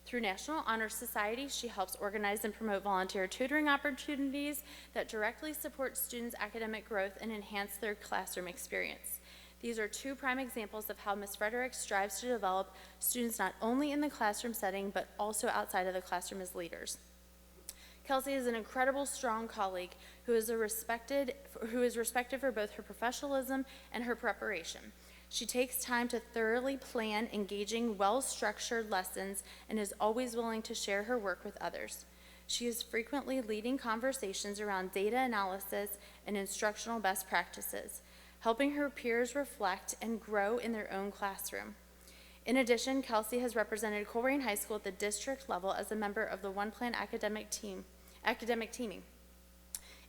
Through National Honor Society, she helps organize and promote volunteer tutoring opportunities that directly support students' academic growth and enhance their classroom experience. These are two prime examples of how Ms. Frederick strives to develop students not only in the classroom setting, but also outside of the classroom as leaders. Kelsey is an incredible, strong colleague who is respected for both her professionalism and her preparation. She takes time to thoroughly plan engaging, well-structured lessons and is always willing to share her work with others. She is frequently leading conversations around data analysis and instructional best practices, helping her peers reflect and grow in their own classroom. In addition, Kelsey has represented Colerain High School at the district level as a member of the One Plan academic teaming.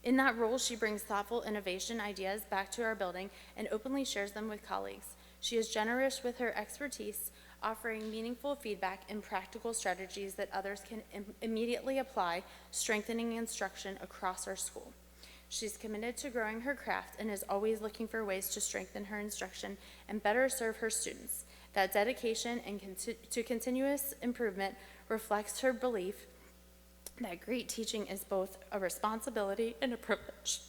In that role, she brings thoughtful innovation ideas back to our building and openly shares them with colleagues. She is generous with her expertise, offering meaningful feedback and practical strategies that others can immediately apply, strengthening instruction across our school. She's committed to growing her craft and is always looking for ways to strengthen her instruction and better serve her students. That dedication to continuous improvement reflects her belief that great teaching is both a responsibility and a privilege.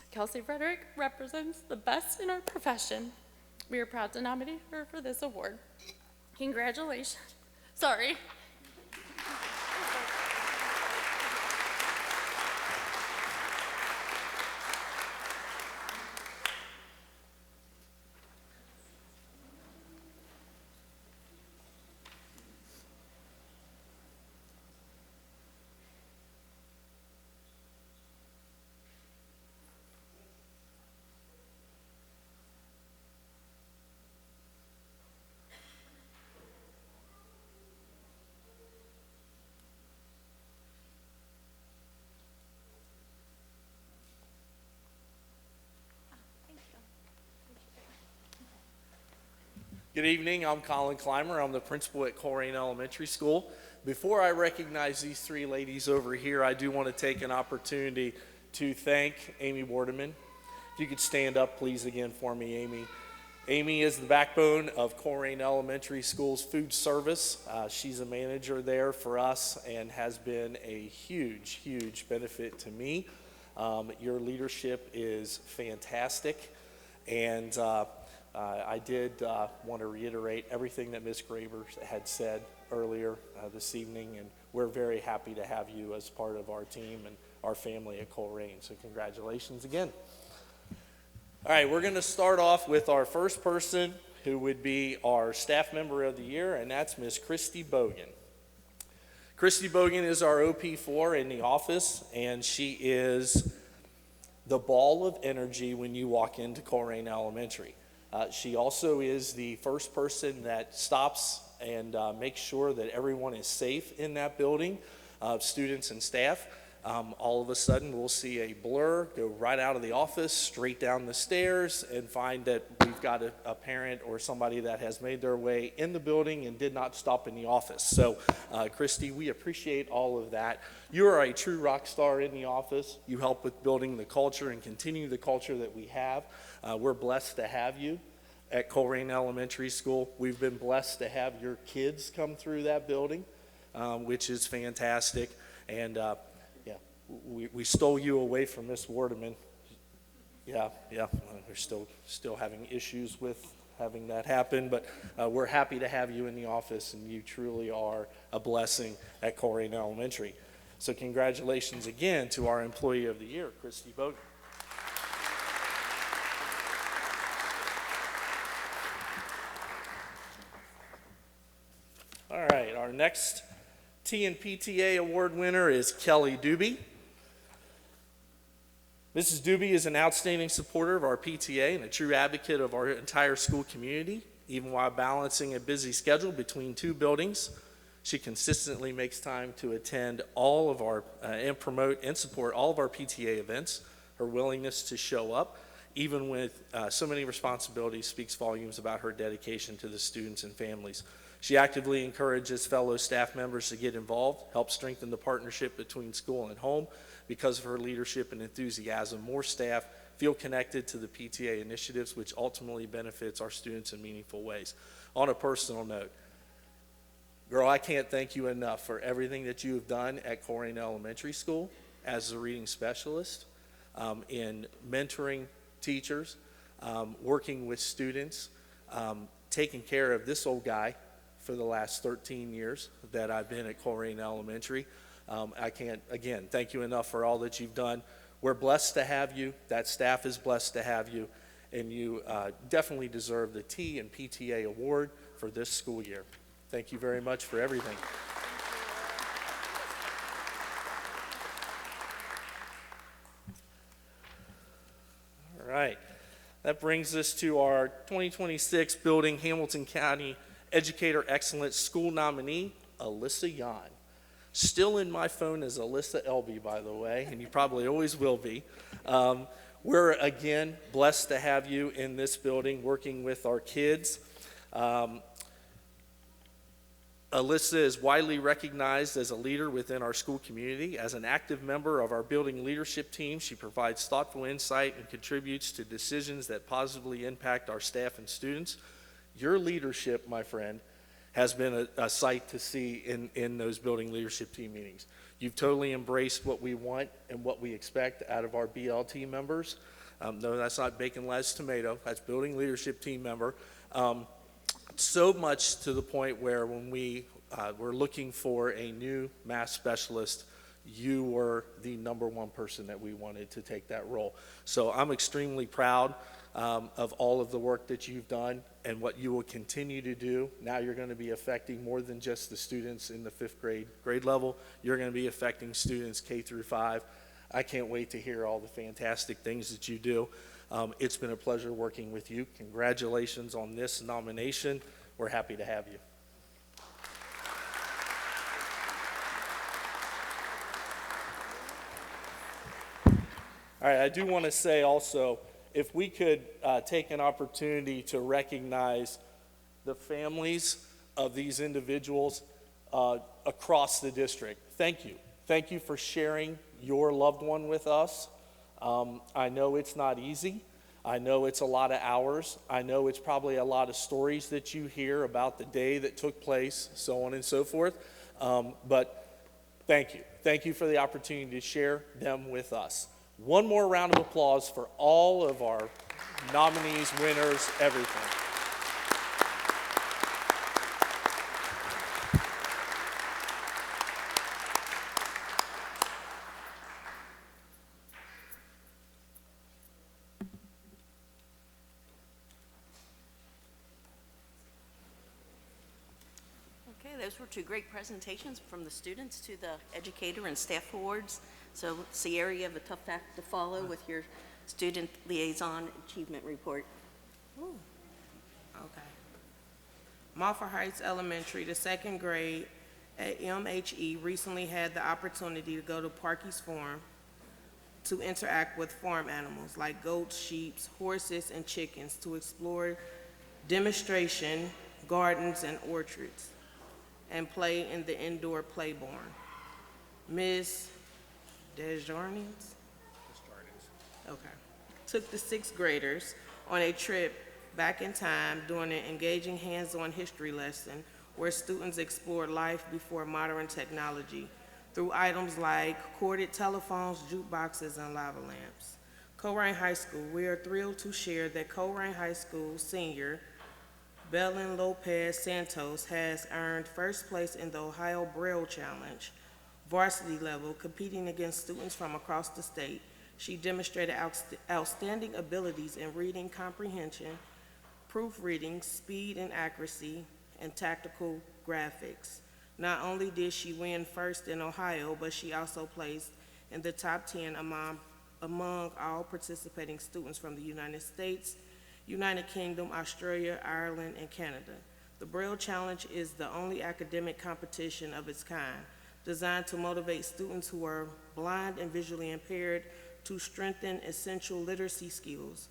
Kelsey Frederick represents the best in our profession. We are proud to nominate her for this award. Congratulations. Sorry. Good evening, I'm Colin Clymer. I'm the principal at Colerain Elementary School. Before I recognize these three ladies over here, I do want to take an opportunity to thank Amy Waterman. If you could stand up, please, again for me, Amy. Amy is the backbone of Colerain Elementary School's food service. She's a manager there for us and has been a huge, huge benefit to me. Your leadership is fantastic, and I did want to reiterate everything that Ms. Graber had said earlier this evening, and we're very happy to have you as part of our team and our family at Colerain, so congratulations again. All right, we're going to start off with our first person who would be our staff member of the year, and that's Ms. Christy Bogan. Christy Bogan is our OP4 in the office, and she is the ball of energy when you walk into Colerain Elementary. She also is the first person that stops and makes sure that everyone is safe in that building, students and staff. All of a sudden, we'll see a blur go right out of the office, straight down the stairs, and find that we've got a parent or somebody that has made their way in the building and did not stop in the office. So, Christy, we appreciate all of that. You are a true rock star in the office. You help with building the culture and continue the culture that we have. We're blessed to have you at Colerain Elementary School. We've been blessed to have your kids come through that building, which is fantastic. And we stole you away from Miss Waterman. Yeah, we're still having issues with having that happen, but we're happy to have you in the office, and you truly are a blessing at Colerain Elementary. So congratulations again to our Employee of the Year, Christy Bogan. All right, our next TNPTA Award winner is Kelly Doobie. Mrs. Doobie is an outstanding supporter of our PTA and a true advocate of our entire school community. Even while balancing a busy schedule between two buildings, she consistently makes time to attend all of our and promote and support all of our PTA events. Her willingness to show up, even with so many responsibilities, speaks volumes about her dedication to the students and families. She actively encourages fellow staff members to get involved, help strengthen the partnership between school and home. Because of her leadership and enthusiasm, more staff feel connected to the PTA initiatives, which ultimately benefits our students in meaningful ways. On a personal note, girl, I can't thank you enough for everything that you have done at Colerain Elementary School as a reading specialist, in mentoring teachers, working with students, taking care of this old guy for the last 13 years that I've been at Colerain Elementary. I can't, again, thank you enough for all that you've done. We're blessed to have you. That staff is blessed to have you. And you definitely deserve the T and PTA award for this school year. Thank you very much for everything. All right. That brings us to our 2026 Building Hamilton County Educator Excellence School nominee, Alyssa Yan. Still in my phone is Alyssa Elby, by the way, and you probably always will be. We're, again, blessed to have you in this building working with our kids. Alyssa is widely recognized as a leader within our school community. As an active member of our building leadership team, she provides thoughtful insight and contributes to decisions that positively impact our staff and students. Your leadership, my friend, has been a sight to see in those building leadership team meetings. You've totally embraced what we want and what we expect out of our BLT members. No, that's not bacon, lettuce, tomato. That's building leadership team member. So much to the point where when we were looking for a new math specialist, you were the #1 person that we wanted to take that role. So I'm extremely proud of all of the work that you've done and what you will continue to do. Now you're going to be affecting more than just the students in the 5th grade level. You're going to be affecting students K through 5. I can't wait to hear all the fantastic things that you do. It's been a pleasure working with you. Congratulations on this nomination. We're happy to have you. All right, I do want to say also, if we could take an opportunity to recognize the families of these individuals across the district. Thank you. Thank you for sharing your loved one with us. I know it's not easy. I know it's a lot of hours. I know it's probably a lot of stories that you hear about the day that took place, so on and so forth. But thank you. Thank you for the opportunity to share them with us. One more round of applause for all of our nominees, winners, everything. Okay, those were two great presentations from the students to the educator and staff awards. So, Sierra, you have a tough act to follow with your student liaison achievement report. Ooh. Okay. Malfa Heights Elementary, the 2nd grade at MHE recently had the opportunity to go to Parkey's Farm to interact with farm animals like goats, sheep, horses, and chickens to explore demonstration gardens and orchards and play in the indoor play barn. Ms. Desjardins? Okay. Took the 6th graders on a trip back in time during an engaging hands-on history lesson where students explored life before modern technology through items like corded telephones, jukeboxes, and lava lamps. Colerain High School, we are thrilled to share that Colerain High School senior Belen Lopez Santos has earned 1st place in the Ohio Braille Challenge varsity level, competing against students from across the state. She demonstrated outstanding abilities in reading comprehension, proofreading, speed and accuracy, and tactical graphics. Not only did she win first in Ohio, but she also placed in the top 10 among all participating students from the United States, United Kingdom, Australia, Ireland, and Canada. The Braille Challenge is the only academic competition of its kind, designed to motivate students who are blind and visually impaired to strengthen essential literacy skills.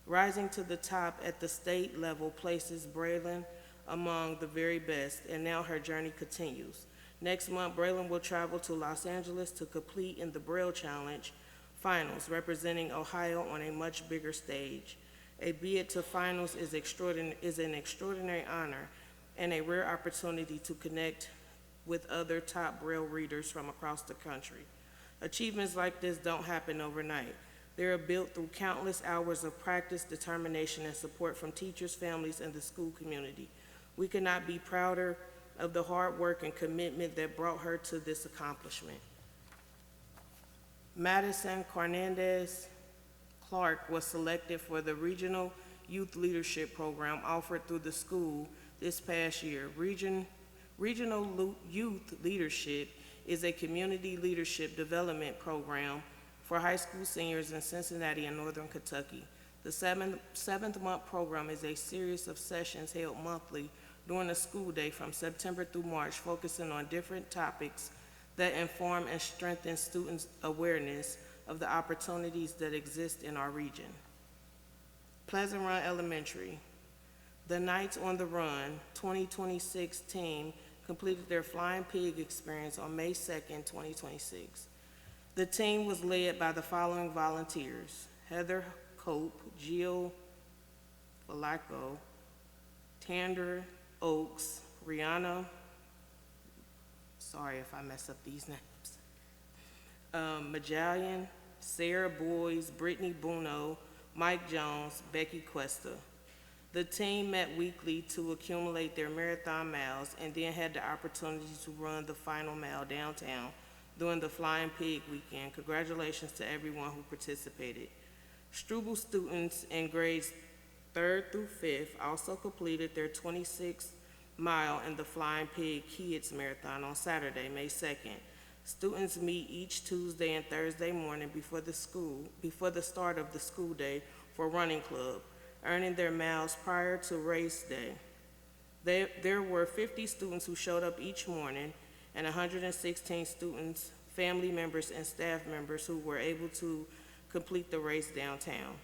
Rising to the top at the state level places Braylon among the very best, and now her journey continues. Next month, Braylon will travel to Los Angeles to compete in the Braille Challenge finals, representing Ohio on a much bigger stage. A bid to finals is an extraordinary honor and a rare opportunity to connect with other top Braille readers from across the country. Achievements like this don't happen overnight. They are built through countless hours of practice, determination, and support from teachers, families, and the school community. We could not be prouder of the hard work and commitment that brought her to this accomplishment. Madison Cornandez Clark was selected for the Regional Youth Leadership Program offered through the school this past year. Regional Youth Leadership is a community leadership development program for high school seniors in Cincinnati and Northern Kentucky. The seventh month program is a series of sessions held monthly during the school day from September through March, focusing on different topics that inform and strengthen students' awareness of the opportunities that exist in our region. Pleasant Run Elementary. The Knights on the Run 2026 team completed their Flying Pig experience on May 2nd, 2026. The team was led by the following volunteers: Heather Cope, Jill Falaco, Tander Oaks, Rihanna, sorry if I mess up these names, Majallion, Sarah Boys, Brittany Buno, Mike Jones, Becky Cuesta. The team met weekly to accumulate their marathon miles and then had the opportunity to run the final mile downtown during the Flying Pig weekend. Congratulations to everyone who participated. Struble students in grades 3rd through 5th also completed their 26th mile in the Flying Pig Kids Marathon on Saturday, May 2nd. Students meet each Tuesday and Thursday morning before the start of the school day for running club, earning their miles prior to race day. There were 50 students who showed up each morning and 116 students, family members, and staff members who were able to complete the race downtown.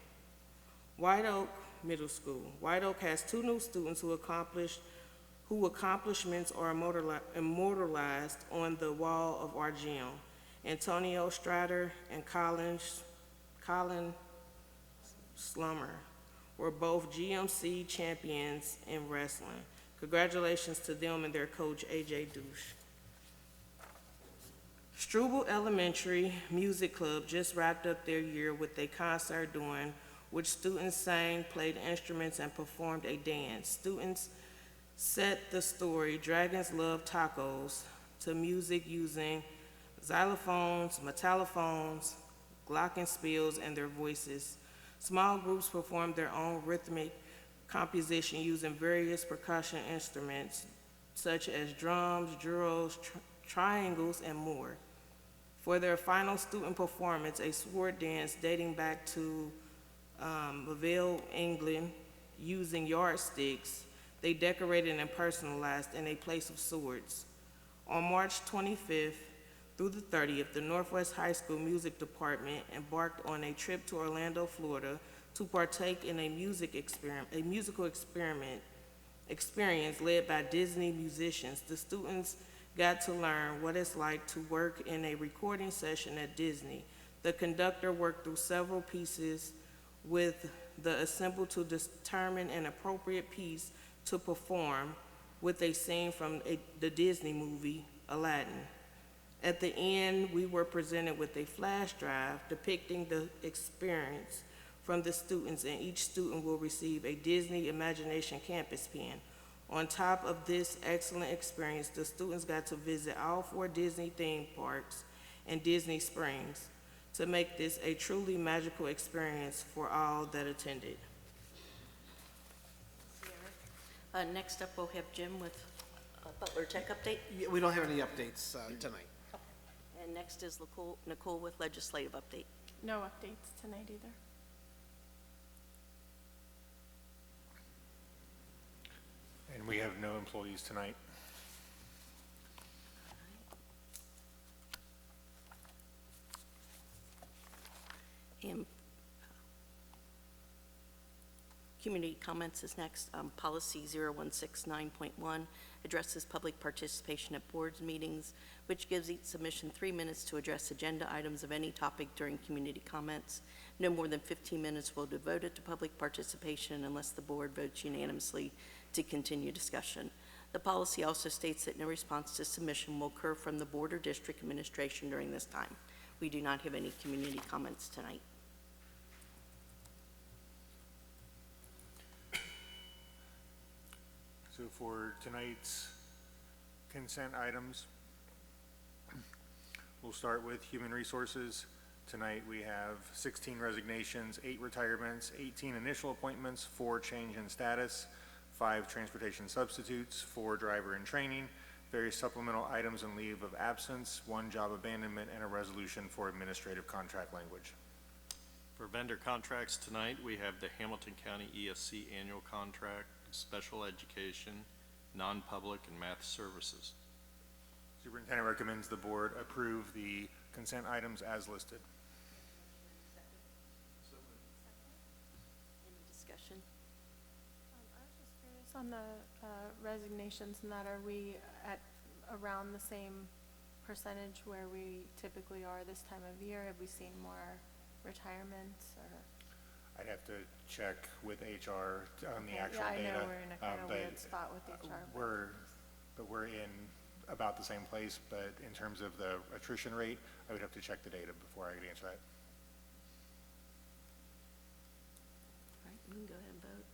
White Oak Middle School. White Oak has 2 new students who accomplishments are immortalized on the wall of our gym. Antonio Strader and Colin Slummer were both GMC champions in wrestling. Congratulations to them and their coach, AJ Douche. Struble Elementary Music Club just wrapped up their year with a concert during which students sang, played instruments, and performed a dance. Students set the story, Dragons Love Tacos, to music using xylophones, metallophones, glockenspiels, and their voices. Small groups performed their own rhythmic composition using various percussion instruments, such as drums, drills, triangles, and more. For their final student performance, a sword dance dating back to Lavelle, England, using yardsticks, they decorated and personalized in a place of swords. On March 25th through the 30th, the Northwest High School Music Department embarked on a trip to Orlando, Florida, to partake in a musical experience led by Disney musicians. The students got to learn what it's like to work in a recording session at Disney. The conductor worked through several pieces with the assemble to determine an appropriate piece to perform with a scene from the Disney movie, Aladdin. At the end, we were presented with a flash drive depicting the experience from the students, and each student will receive a Disney Imagination Campus Pen. On top of this excellent experience, the students got to visit all 4 Disney theme parks and Disney Springs to make this a truly magical experience for all that attended. Next up, we'll have Jim with Butler Tech update. Yeah, we don't have any updates tonight. And next is Nicole with legislative update. No updates tonight either. And we have no employees tonight. And community comments is next. Policy 0169.1 addresses public participation at boards meetings, which gives each submission 3 minutes to address agenda items of any topic during community comments. No more than 15 minutes will be devoted to public participation unless the board votes unanimously to continue discussion. The policy also states that no response to submission will occur from the board or district administration during this time. We do not have any community comments tonight. So for tonight's consent items, we'll start with human resources. Tonight we have 16 resignations, 8 retirements, 18 initial appointments, 4 change in status, 5 transportation substitutes, 4 driver in training, various supplemental items and leave of absence, 1 job abandonment, and a resolution for administrative contract language. For vendor contracts tonight, we have the Hamilton County ESC annual contract, special education, non-public, and math services. Superintendent recommends the board approve the consent items as listed. Any discussion? I was just curious on the resignations and that, are we at around the same percentage where we typically are this time of year? Have we seen more retirements or? I'd have to check with HR on the Okay, actual yeah, I data. know we're in a kind of but, weird spot with HR. We're in about the same place, but in terms of the attrition rate, I would have to check the data before I could answer that. All right, you can go ahead and vote.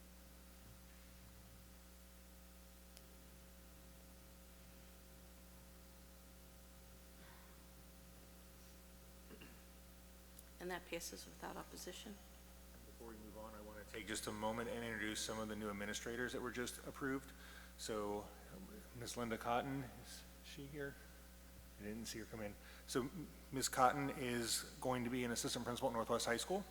And that passes without opposition. Before we move on, I want to take just a moment and introduce some of the new administrators that were just approved. So Ms. Linda Cotton, is she here? I didn't see her come in. So Ms. Cotton is going to be an assistant principal at Northwest High School.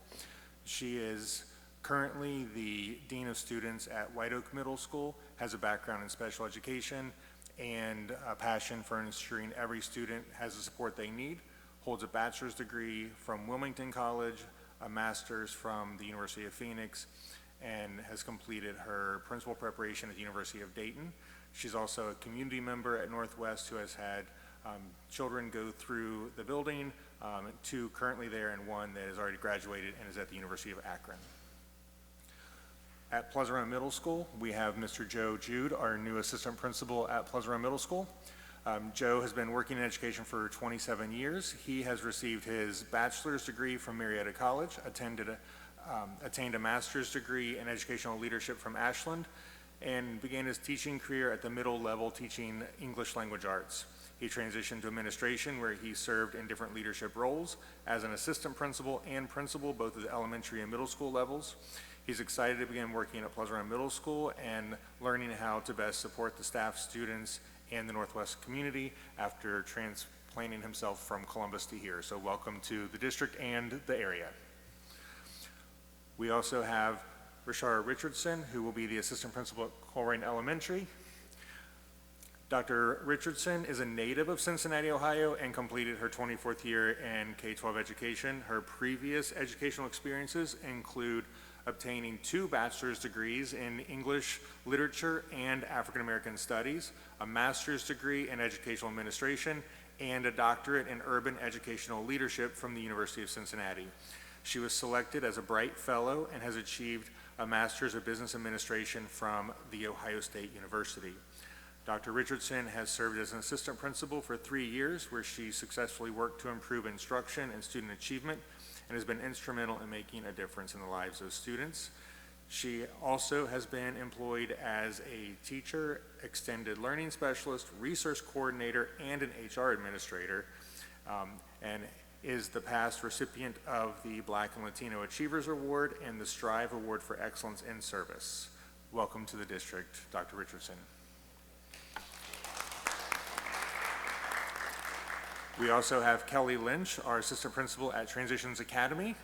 She is currently the Dean of Students at White Oak Middle School, has a background in special education and a passion for ensuring every student has the support they need, holds a bachelor's degree from Wilmington College, a master's from the University of Phoenix, and has completed her principal preparation at the University of Dayton. She's also a community member at Northwest who has had children go through the building, 2 currently there and 1 that has already graduated and is at the University of Akron. At Pleasant Run Middle School, we have Mr. Joe Jude, our new assistant principal at Pleasant Run Middle School. Joe has been working in education for 27 years. He has received his bachelor's degree from Marietta College, attained a master's degree in educational leadership from Ashland, and began his teaching career at the middle level teaching English language arts. He transitioned to administration where he served in different leadership roles as an assistant principal and principal both at the elementary and middle school levels. He's excited to begin working at Pleasant Run Middle School and learning how to best support the staff, students, and the Northwest community after transplanting himself from Columbus to here. So welcome to the district and the area. We also have Rashara Richardson, who will be the assistant principal at Colerain Elementary. Dr. Richardson is a native of Cincinnati, Ohio, and completed her 24th year in K-12 education. Her previous educational experiences include obtaining 2 bachelor's degrees in English literature and African American studies, a master's degree in educational administration, and a doctorate in urban educational leadership from the University of Cincinnati. She was selected as a Bright Fellow and has achieved a master's of business administration from The Ohio State University. Dr. Richardson has served as an assistant principal for 3 years, where she successfully worked to improve instruction and student achievement and has been instrumental in making a difference in the lives of students. She also has been employed as a teacher, extended learning specialist, resource coordinator, and an HR administrator, and is the past recipient of the Black and Latino Achievers Award and the Strive Award for Excellence in Service. Welcome to the district, Dr. Richardson. We also have Kelly Lynch, our assistant principal at Transitions Academy.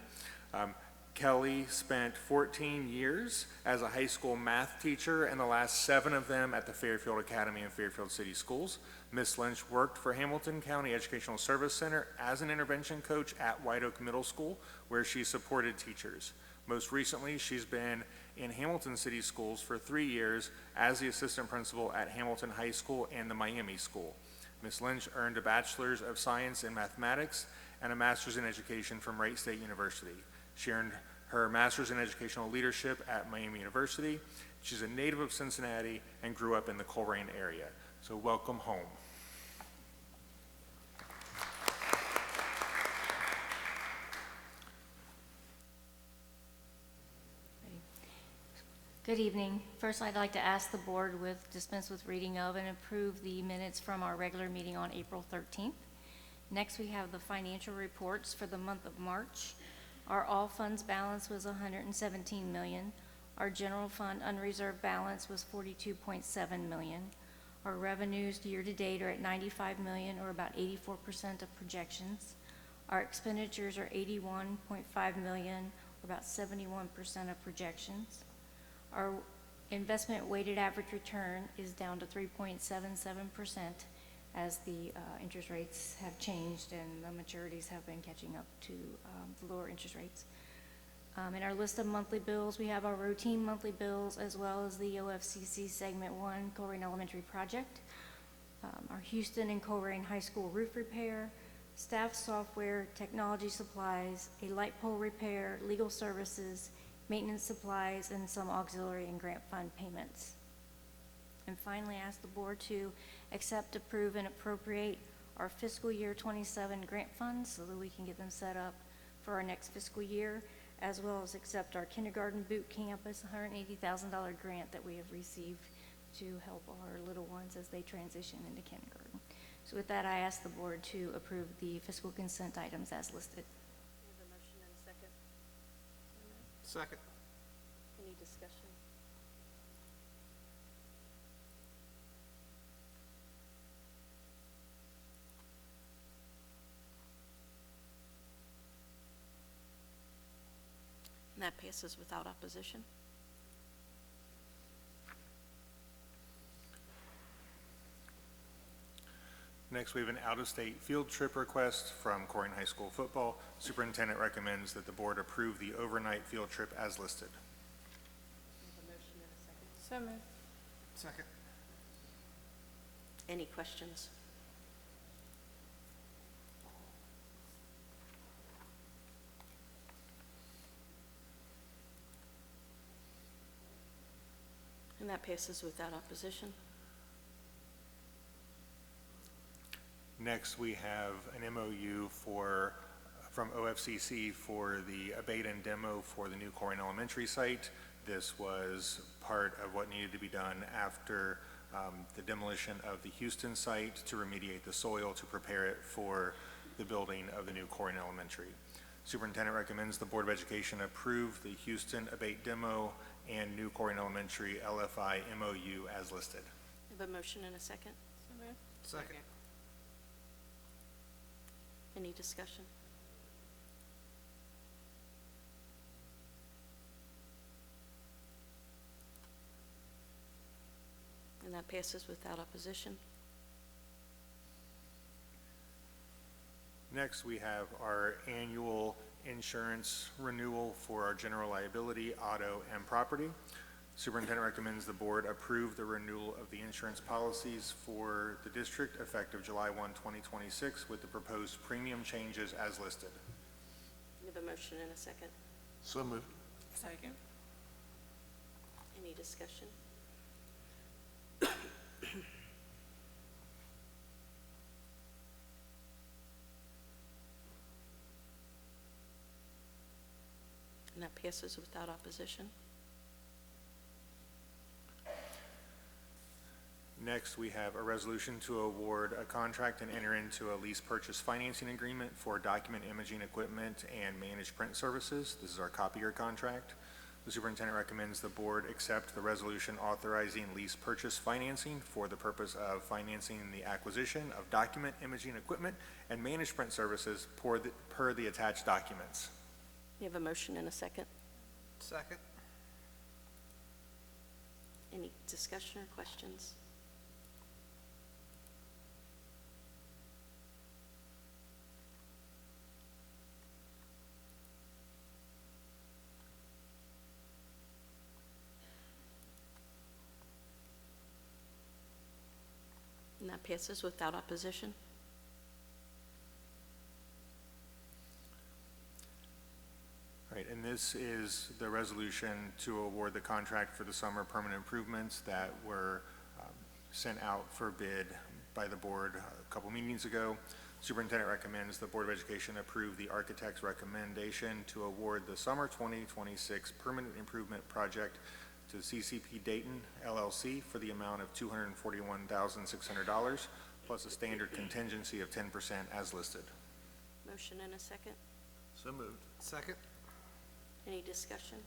Kelly spent 14 years as a high school math teacher, and the last 7 of them at the Fairfield Academy and Fairfield City Schools. Ms. Lynch worked for Hamilton County Educational Service Center as an intervention coach at White Oak Middle School, where she supported teachers. Most recently, she's been in Hamilton City Schools for 3 years as the assistant principal at Hamilton High School and the Miami School. Ms. Lynch earned a Bachelor's of Science in Mathematics and a Master's in Education from Wright State University. She earned her Master's in Educational Leadership at Miami University. She's a native of Cincinnati and grew up in the Colerain area. So welcome home. Good evening. First, I'd like to ask the board with dispense with reading of and approve the minutes from our regular meeting on April 13th. Next, we have the financial reports for the month of March. Our all funds balance was $117 million. Our general fund unreserved balance was $42.7 million. Our revenues year-to-date are at $95 million, or about 84% of projections. Our expenditures are $81.5 million, or about 71% of projections. Our investment weighted average return is down to 3.77% as the interest rates have changed and the maturities have been catching up to the lower interest rates. In our list of monthly bills, we have our routine monthly bills as well as the OFCC Segment 1 Colerain Elementary Project, our Houston and Colerain High School roof repair, staff software, technology supplies, a light pole repair, legal services, maintenance supplies, and some auxiliary and grant fund payments. And finally, ask the board to accept, approve, and appropriate our fiscal year 27 grant funds so that we can get them set up for our next fiscal year, as well as accept our kindergarten boot campus $180,000 grant that we have received to help our little ones as they transition into kindergarten. So with that, I ask the board to approve the fiscal consent items as listed. Second. Any discussion? And that passes without opposition. Next, we have an out-of-state field trip request from Colerain High School football. Superintendent recommends that the board approve the overnight field trip as listed. So moved. Second. Any questions? And that passes without opposition. Next, we have an MOU from OFCC for the abate and demo for the new Colerain Elementary site. This was part of what needed to be done after the demolition of the Houston site to remediate the soil to prepare it for the building of the new Colerain Elementary. Superintendent recommends the Board of Education approve the Houston abate demo and new Colerain Elementary LFI MOU as listed. I have a motion and a second. So moved. Second. Any discussion? And that passes without opposition. Next, we have our annual insurance renewal for our general liability, auto, and property. Superintendent recommends the board approve the renewal of the insurance policies for the district effective July 1, 2026 with the proposed premium changes as listed. I have a motion and a second. So moved. Second. Any discussion? And that passes without opposition. Next, we have a resolution to award a contract and enter into a lease purchase financing agreement for document imaging equipment and managed print services. This is our copier contract. The superintendent recommends the board accept the resolution authorizing lease purchase financing for the purpose of financing the acquisition of document imaging equipment and management services per the attached documents. You have a motion and a second. Second. Any discussion or questions? And that passes without opposition. Right, and this is the resolution to award the contract for the summer permanent improvements that were sent out for bid by the board a couple meetings ago. Superintendent recommends the Board of Education approve the architect's recommendation to award the summer 2026 permanent improvement project to CCP Dayton LLC for the amount of $241,600 plus a standard contingency of 10% as listed. Motion and a second. So moved. Second. Any discussion?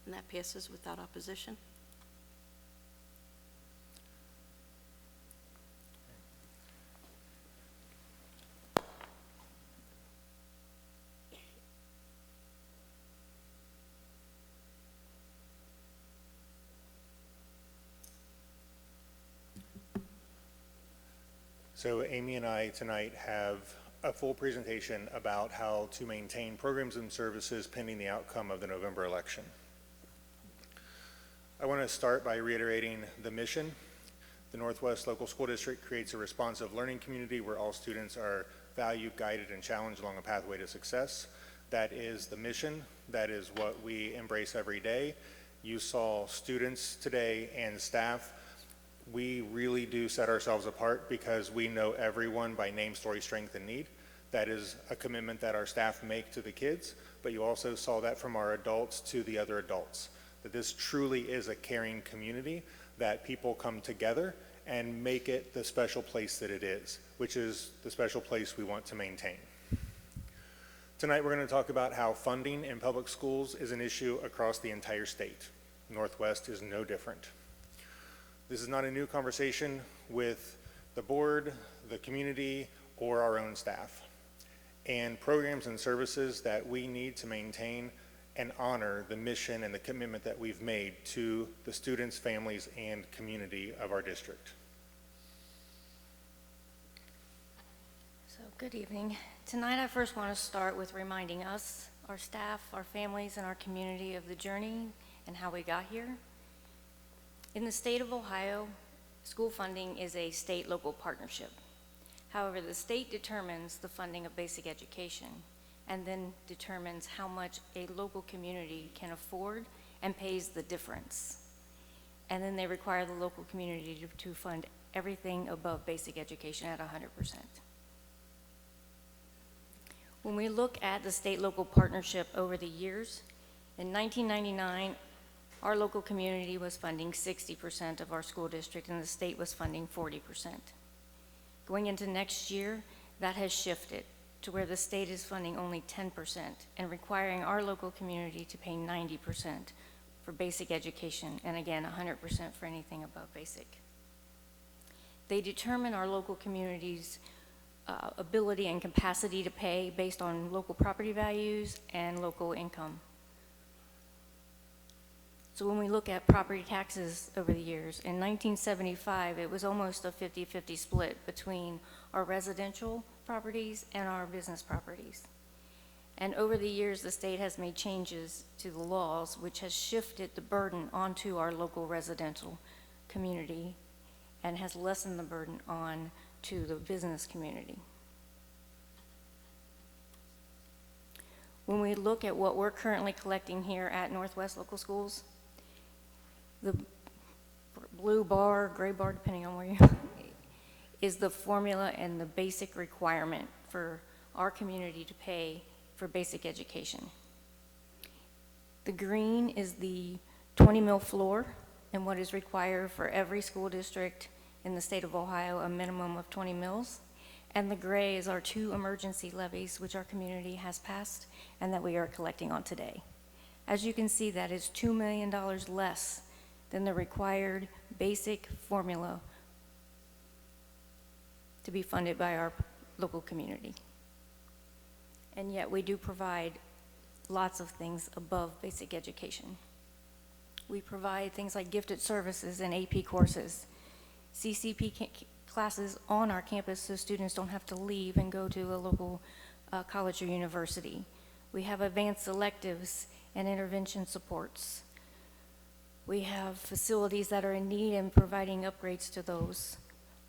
And that passes without opposition. So Amy and I tonight have a full presentation about how to maintain programs and services pending the outcome of the November election. I want to start by reiterating the mission. The Northwest Local School District creates a responsive learning community where all students are valued, guided, and challenged along a pathway to success. That is the mission. That is what we embrace every day. You saw students today and staff. We really do set ourselves apart because we know everyone by name, story, strength, and need. That is a commitment that our staff make to the kids, but you also saw that from our adults to the other adults, that this truly is a caring community, that people come together and make it the special place that it is, which is the special place we want to maintain. Tonight we're going to talk about how funding in public schools is an issue across the entire state. Northwest is no different. This is not a new conversation with the board, the community, or our own staff. And programs and services that we need to maintain and honor the mission and the commitment that we've made to the students, families, and community of our district. So, good evening. Tonight I first want to start with reminding us, our staff, our families, and our community of the journey and how we got here. In the state of Ohio, school funding is a state-local partnership. However, the state determines the funding of basic education and then determines how much a local community can afford and pays the difference. And then they require the local community to fund everything above basic education at 100%. When we look at the state-local partnership over the years, in 1999, our local community was funding 60% of our school district and the state was funding 40%. Going into next year, that has shifted to where the state is funding only 10% and requiring our local community to pay 90% for basic education, and again, 100% for anything above basic. They determine our local community's ability and capacity to pay based on local property values and local income. So when we look at property taxes over the years, in 1975, it was almost a 50-50 split between our residential properties and our business properties. And over the years, the state has made changes to the laws, which has shifted the burden onto our local residential community and has lessened the burden on to the business community. When we look at what we're currently collecting here at Northwest Local Schools, the blue bar, gray bar, depending on where you is the formula and the basic requirement for our community to pay for basic education. The green is the 20 mil floor, and what is required for every school district in the state of Ohio, a minimum of 20 mills. And the gray is our 2 emergency levies, which our community has passed and that we are collecting on today. As you can see, that is $2 million less than the required basic formula to be funded by our local community. And yet we do provide lots of things above basic education. We provide things like gifted services and AP courses, CCP classes on our campus so students don't have to leave and go to a local college or university. We have advanced electives and intervention supports. We have facilities that are in need and providing upgrades to those.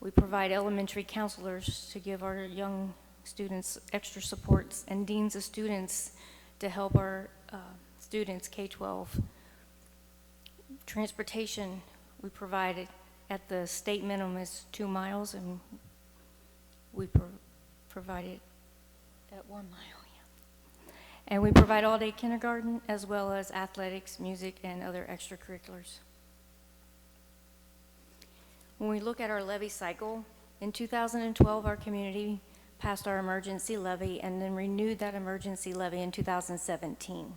We provide elementary counselors to give our young students extra supports and deans of students to help our students K-12. Transportation, we provide at the state minimum is 2 miles, and we provide it at 1 mile. Yeah. And we provide all-day kindergarten as well as athletics, music, and other extracurriculars. When we look at our levy cycle, in 2012, our community passed our emergency levy and then renewed that emergency levy in 2017.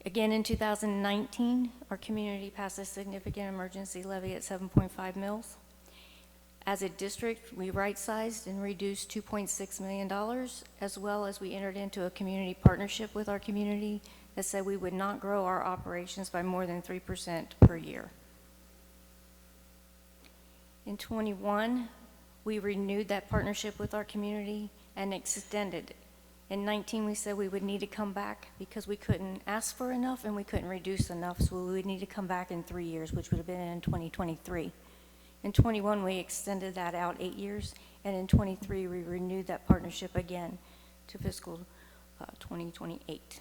Again, in 2019, our community passed a significant emergency levy at 7.5 mills. As a district, we right-sized and reduced $2.6 million, as well as we entered into a community partnership with our community that said we would not grow our operations by more than 3% per year. In 21, we renewed that partnership with our community and extended it. In 19, we said we would need to come back because we couldn't ask for enough and we couldn't reduce enough, so we would need to come back in 3 years, which would have been in 2023. In 21, we extended that out 8 years, and in 23, we renewed that partnership again to fiscal 2028.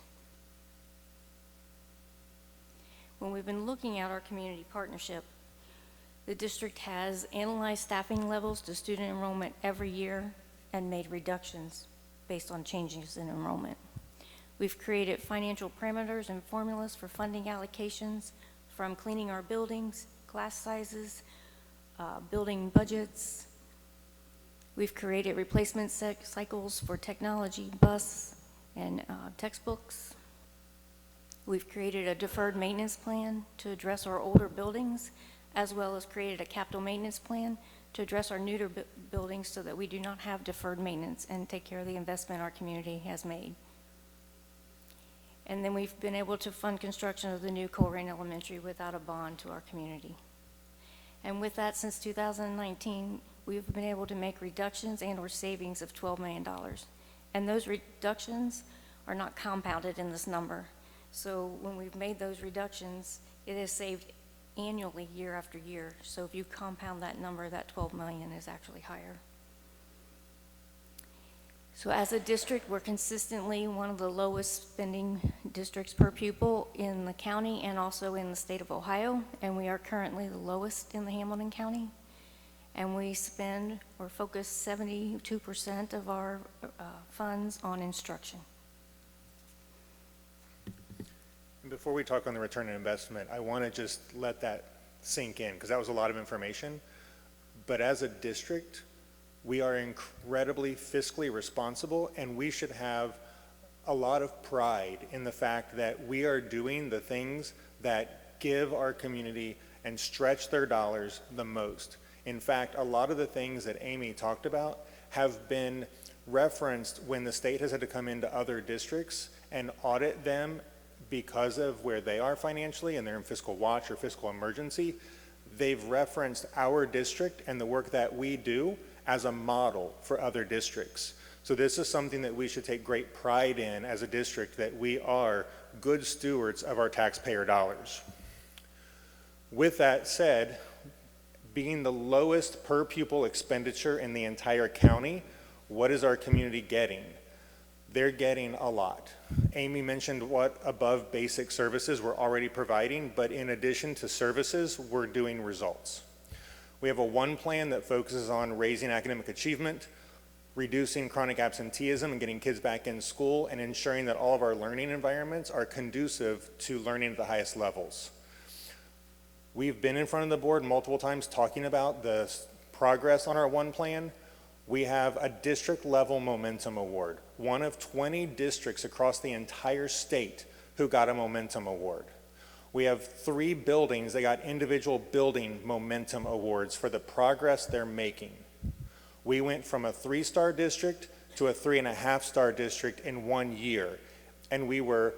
When we've been looking at our community partnership, the district has analyzed staffing levels to student enrollment every year and made reductions based on changes in enrollment. We've created financial parameters and formulas for funding allocations, from cleaning our buildings, class sizes, building budgets. We've created replacement cycles for technology, bus, and textbooks. We've created a deferred maintenance plan to address our older buildings, as well as created a capital maintenance plan to address our newer buildings so that we do not have deferred maintenance and take care of the investment our community has made. And then we've been able to fund construction of the new Colerain Elementary without a bond to our community. And with that, since 2019, we've been able to make reductions and or savings of $12 million. And those reductions are not compounded in this number. So when we've made those reductions, it has saved annually year after year. So if you compound that number, that 12 million is actually higher. So as a district, we're consistently one of the lowest spending districts per pupil in the county and also in the state of Ohio, and we are currently the lowest in the Hamilton County. And we spend or focus 72% of our funds on instruction. And before we talk on the return on investment, I want to just let that sink in because that was a lot of information. But as a district, we are incredibly fiscally responsible, and we should have a lot of pride in the fact that we are doing the things that give our community and stretch their dollars the most. In fact, a lot of the things that Amy talked about have been referenced when the state has had to come into other districts and audit them because of where they are financially and they're in fiscal watch or fiscal emergency. They've referenced our district and the work that we do as a model for other districts. So this is something that we should take great pride in as a district, that we are good stewards of our taxpayer dollars. With that said, being the lowest per pupil expenditure in the entire county, what is our community getting? They're getting a lot. Amy mentioned what above basic services we're already providing, but in addition to services, we're doing results. We have a one plan that focuses on raising academic achievement, reducing chronic absenteeism and getting kids back in school, and ensuring that all of our learning environments are conducive to learning at the highest levels. We've been in front of the board multiple times talking about the progress on our one plan. We have a district-level momentum award, one of 20 districts across the entire state who got a momentum award. We have 3 buildings that got individual building momentum awards for the progress they're making. We went from a 3-star district to a 3.5-star district in 1 year, and we were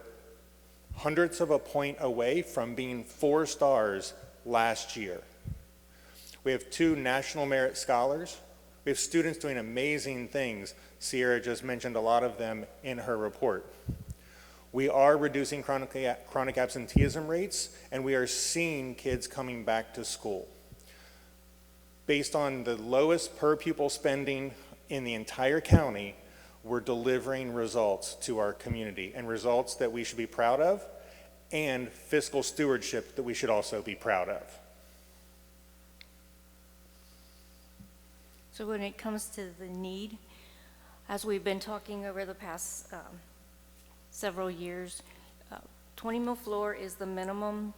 hundredths of a point away from being 4 stars last year. We have 2 National Merit Scholars. We have students doing amazing things. Sierra just mentioned a lot of them in her report. We are reducing chronic absenteeism rates, and we are seeing kids coming back to school. Based on the lowest per pupil spending in the entire county, we're delivering results to our community, and results that we should be proud of, and fiscal stewardship that we should also be proud of. So when it comes to the need, as we've been talking over the past several years, 20 mil floor is the minimum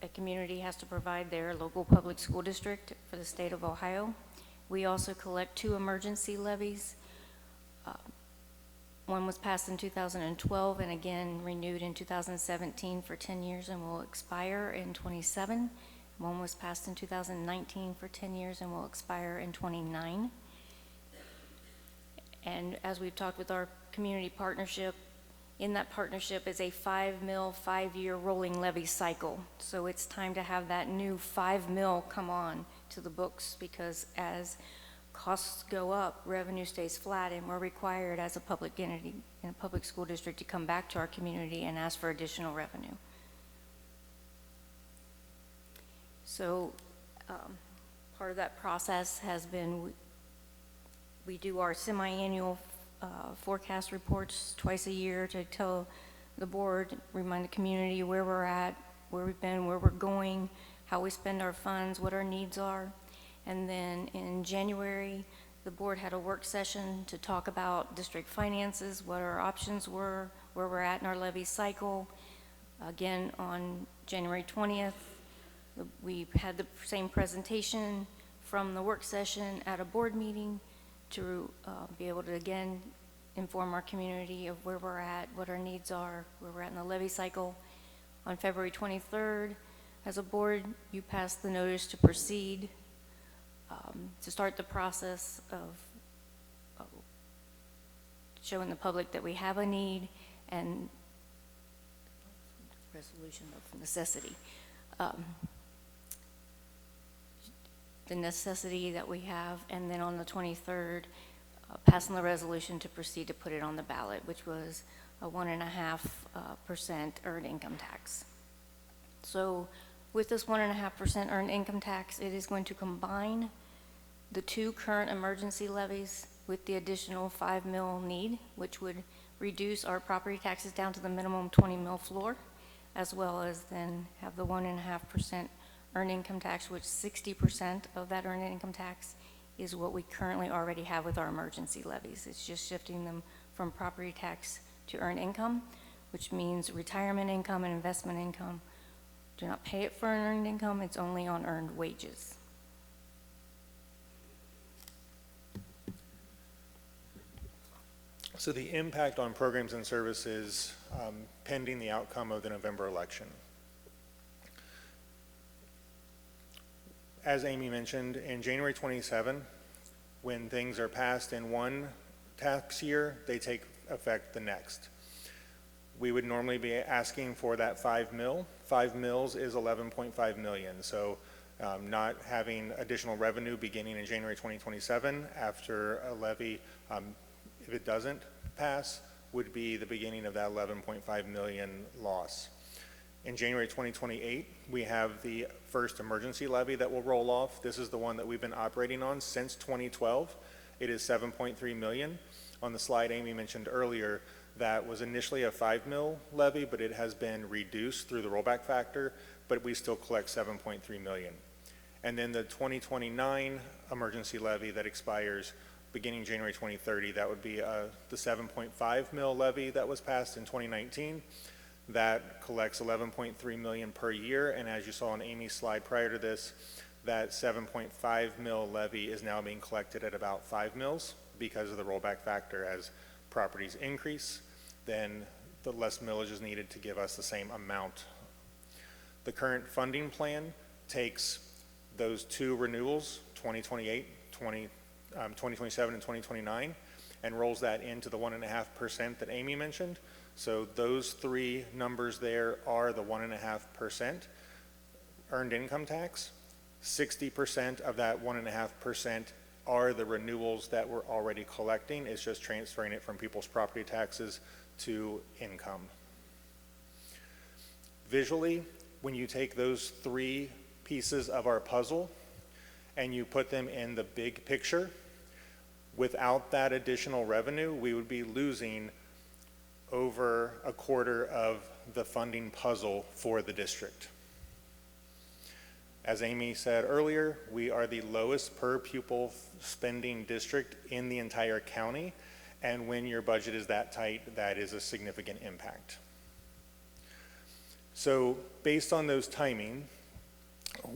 a community has to provide their local public school district for the state of Ohio. We also collect 2 emergency levies. One was passed in 2012 and again renewed in 2017 for 10 years and will expire in 27. One was passed in 2019 for 10 years and will expire in 29. And as we've talked with our community partnership, in that partnership is a 5 mil, 5-year rolling levy cycle. So it's time to have that new 5 mil come on to the books, because as costs go up, revenue stays flat, and we're required as a public entity in a public school district to come back to our community and ask for additional revenue. So part of that process has been, we do our semi-annual forecast reports twice a year to tell the board, remind the community where we're at, where we've been, where we're going, how we spend our funds, what our needs are. And then in January, the board had a work session to talk about district finances, what our options were, where we're at in our levy cycle. Again, on January 20th, we had the same presentation from the work session at a board meeting to be able to again inform our community of where we're at, what our needs are, where we're at in the levy cycle. On February 23rd, as a board, you passed the notice to proceed to start the process of showing the public that we have a need and resolution of necessity. The necessity that we have, and then on the 23rd, passing the resolution to proceed to put it on the ballot, which was a 1.5% earned income tax. So with this 1.5% earned income tax, it is going to combine the 2 current emergency levies with the additional 5 mil need, which would reduce our property taxes down to the minimum 20 mil floor, as well as then have the 1.5% earned income tax, which 60% of that earned income tax is what we currently already have with our emergency levies. It's just shifting them from property tax to earned income, which means retirement income and investment income do not pay it for earned income, it's only on earned wages. So the impact on programs and services pending the outcome of the November election. As Amy mentioned, in January 27, when things are passed in one tax year, they take effect the next. We would normally be asking for that 5 mil. 5 mils is 11.5 million. So not having additional revenue beginning in January 2027 after a levy, if it doesn't pass, would be the beginning of that 11.5 million loss. In January 2028, we have the first emergency levy that will roll off. This is the one that we've been operating on since 2012. It is 7.3 million. On the slide Amy mentioned earlier, that was initially a 5 mil levy, but it has been reduced through the rollback factor, but we still collect 7.3 million. And then the 2029 emergency levy that expires beginning January 2030, that would be the 7.5 mil levy that was passed in 2019. That collects 11.3 million per year, and as you saw on Amy's slide prior to this, that 7.5 mil levy is now being collected at about 5 mils because of the rollback factor. As properties increase, then the less millage is needed to give us the same amount. The current funding plan takes those two renewals, 2028, 2027 and 2029, and rolls that into the 1.5% that Amy mentioned. So those three numbers there are the 1.5% earned income tax. 60% of that 1.5% are the renewals that we're already collecting. It's just transferring it from people's property taxes to income. Visually, when you take those three pieces of our puzzle and you put them in the big picture, without that additional revenue, we would be losing over a quarter of the funding puzzle for the district. As Amy said earlier, we are the lowest per pupil spending district in the entire county, and when your budget is that tight, that is a significant impact. So based on those timing,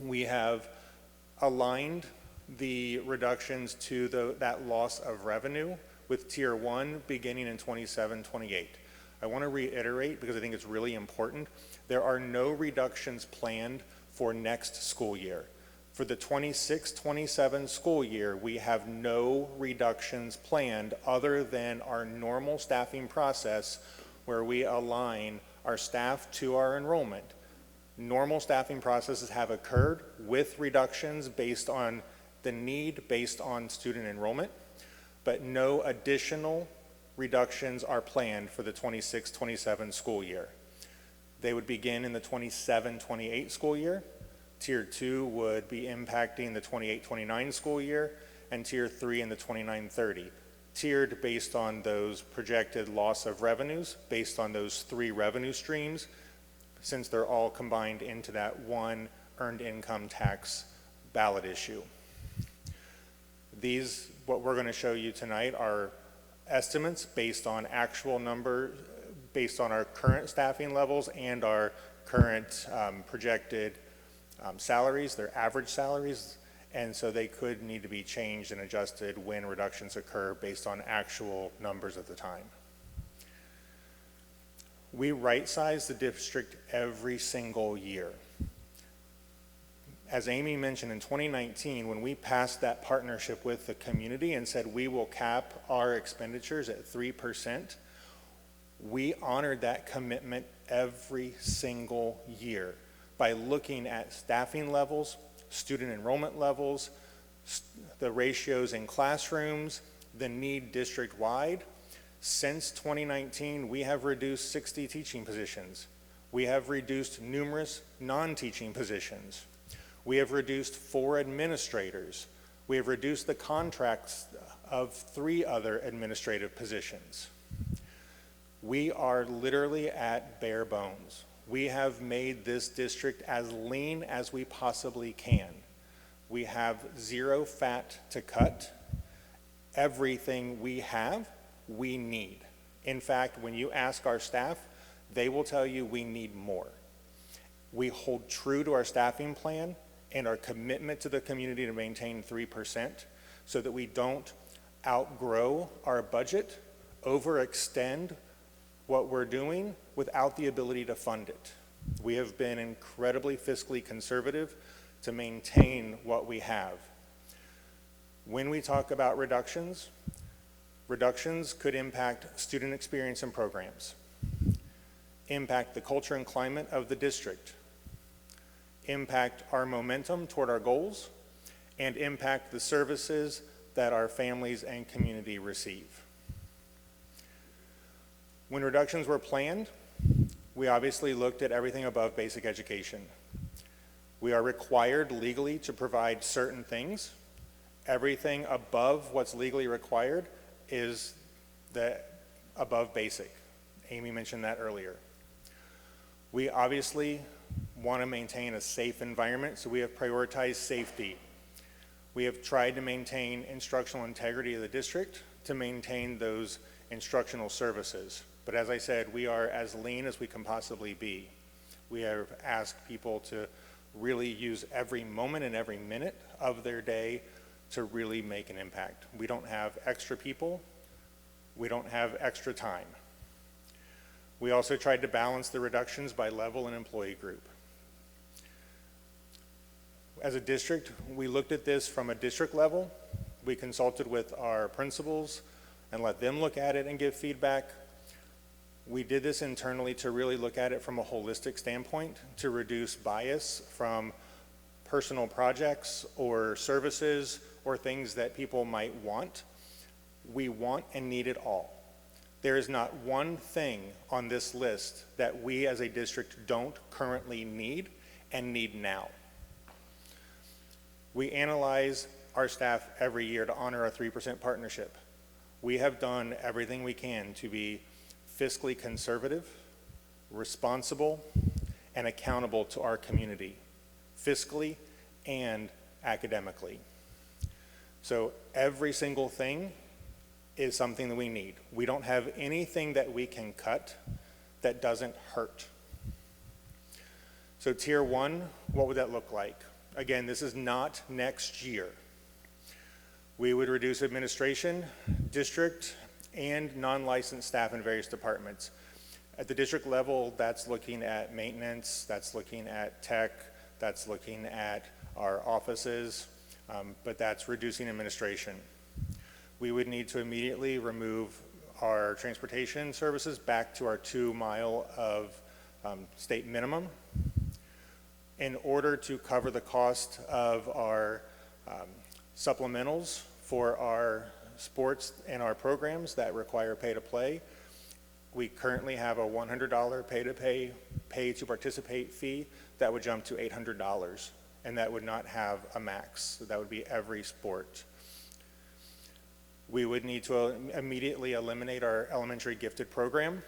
we have aligned the reductions to that loss of revenue with Tier 1 beginning in 27-28. I want to reiterate, because I think it's really important, there are no reductions planned for next school year. For the 26-27 school year, we have no reductions planned other than our normal staffing process where we align our staff to our enrollment. Normal staffing processes have occurred with reductions based on the need, based on student enrollment, but no additional reductions are planned for the 26-27 school year. They would begin in the 27-28 school year. Tier 2 would be impacting the 28-29 school year, and Tier 3 in the 29-30. Tiered based on those projected loss of revenues, based on those three revenue streams, since they're all combined into that one earned income tax ballot issue. These, what we're going to show you tonight, are estimates based on actual numbers, based on our current staffing levels and our current projected salaries, their average salaries, and so they could need to be changed and adjusted when reductions occur based on actual numbers at the time. We right-size the district every single year. As Amy mentioned, in 2019, when we passed that partnership with the community and said we will cap our expenditures at 3%, we honored that commitment every single year by looking at staffing levels, student enrollment levels, the ratios in classrooms, the need district-wide. Since 2019, we have reduced 60 teaching positions. We have reduced numerous non-teaching positions. We have reduced 4 administrators. We have reduced the contracts of 3 other administrative positions. We are literally at bare bones. We have made this district as lean as we possibly can. We have 0 fat to cut. Everything we have, we need. In fact, when you ask our staff, they will tell you we need more. We hold true to our staffing plan and our commitment to the community to maintain 3% so that we don't outgrow our budget, overextend what we're doing without the ability to fund it. We have been incredibly fiscally conservative to maintain what we have. When we talk about reductions, reductions could impact student experience and programs, impact the culture and climate of the district, impact our momentum toward our goals, and impact the services that our families and community receive. When reductions were planned, we obviously looked at everything above basic education. We are required legally to provide certain things. Everything above what's legally required is the above basic. Amy mentioned that earlier. We obviously want to maintain a safe environment, so we have prioritized safety. We have tried to maintain instructional integrity of the district to maintain those instructional services. But as I said, we are as lean as we can possibly be. We have asked people to really use every moment and every minute of their day to really make an impact. We don't have extra people. We don't have extra time. We also tried to balance the reductions by level and employee group. As a district, we looked at this from a district level. We consulted with our principals and let them look at it and give feedback. We did this internally to really look at it from a holistic standpoint to reduce bias from personal projects or services or things that people might want. We want and need it all. There is not one thing on this list that we as a district don't currently need and need now. We analyze our staff every year to honor our 3% partnership. We have done everything we can to be fiscally conservative, responsible, and accountable to our community, fiscally and academically. So every single thing is something that we need. We don't have anything that we can cut that doesn't hurt. So tier 1, what would that look like? Again, this is not next year. We would reduce administration, district, and non-licensed staff in various departments. At the district level, that's looking at maintenance, that's looking at tech, that's looking at our offices, but that's reducing administration. We would need to immediately remove our transportation services back to our 2 mile of state minimum in order to cover the cost of our supplementals for our sports and our programs that require pay to play. We currently have a $100 pay to participate fee that would jump to $800, and that would not have a max. So that would be every sport. We would need to immediately eliminate our elementary gifted program.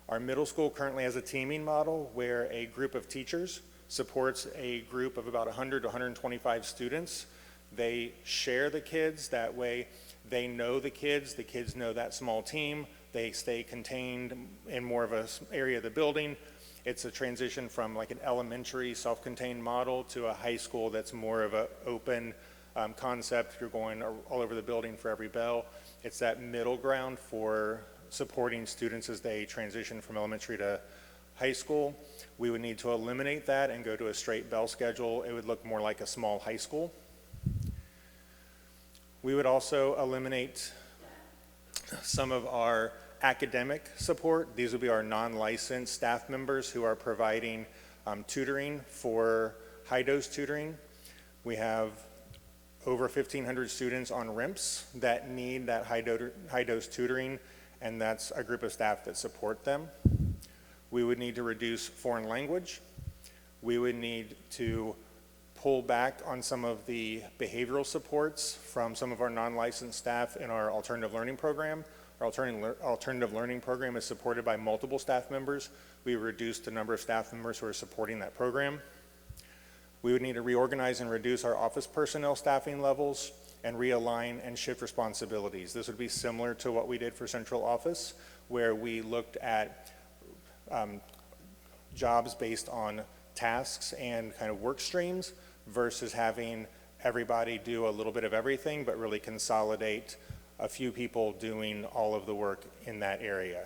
Our middle school currently has a teaming model where a group of teachers supports a group of about 100 to 125 students. They share the kids, that way they know the kids know that small team, they stay contained in more of an area of the building. It's a transition from like an elementary self-contained model to a high school that's more of an open concept. You're going all over the building for every bell. It's that middle ground for supporting students as they transition from elementary to high school. We would need to eliminate that and go to a straight bell schedule. It would look more like a small high school. We would also eliminate some of our academic support. These would be our non-licensed staff members who are providing tutoring for high-dose tutoring. We have over 1,500 students on RIMPS that need that high-dose tutoring, and that's a group of staff that support them. We would need to reduce foreign language. We would need to pull back on some of the behavioral supports from some of our non-licensed staff in our alternative learning program. Our alternative learning program is supported by multiple staff members. We reduced the number of staff members who are supporting that program. We would need to reorganize and reduce our office personnel staffing levels and realign and shift responsibilities. This would be similar to what we did for central office, where we looked at jobs based on tasks and kind of work streams versus having everybody do a little bit of everything, but really consolidate a few people doing all of the work in that area.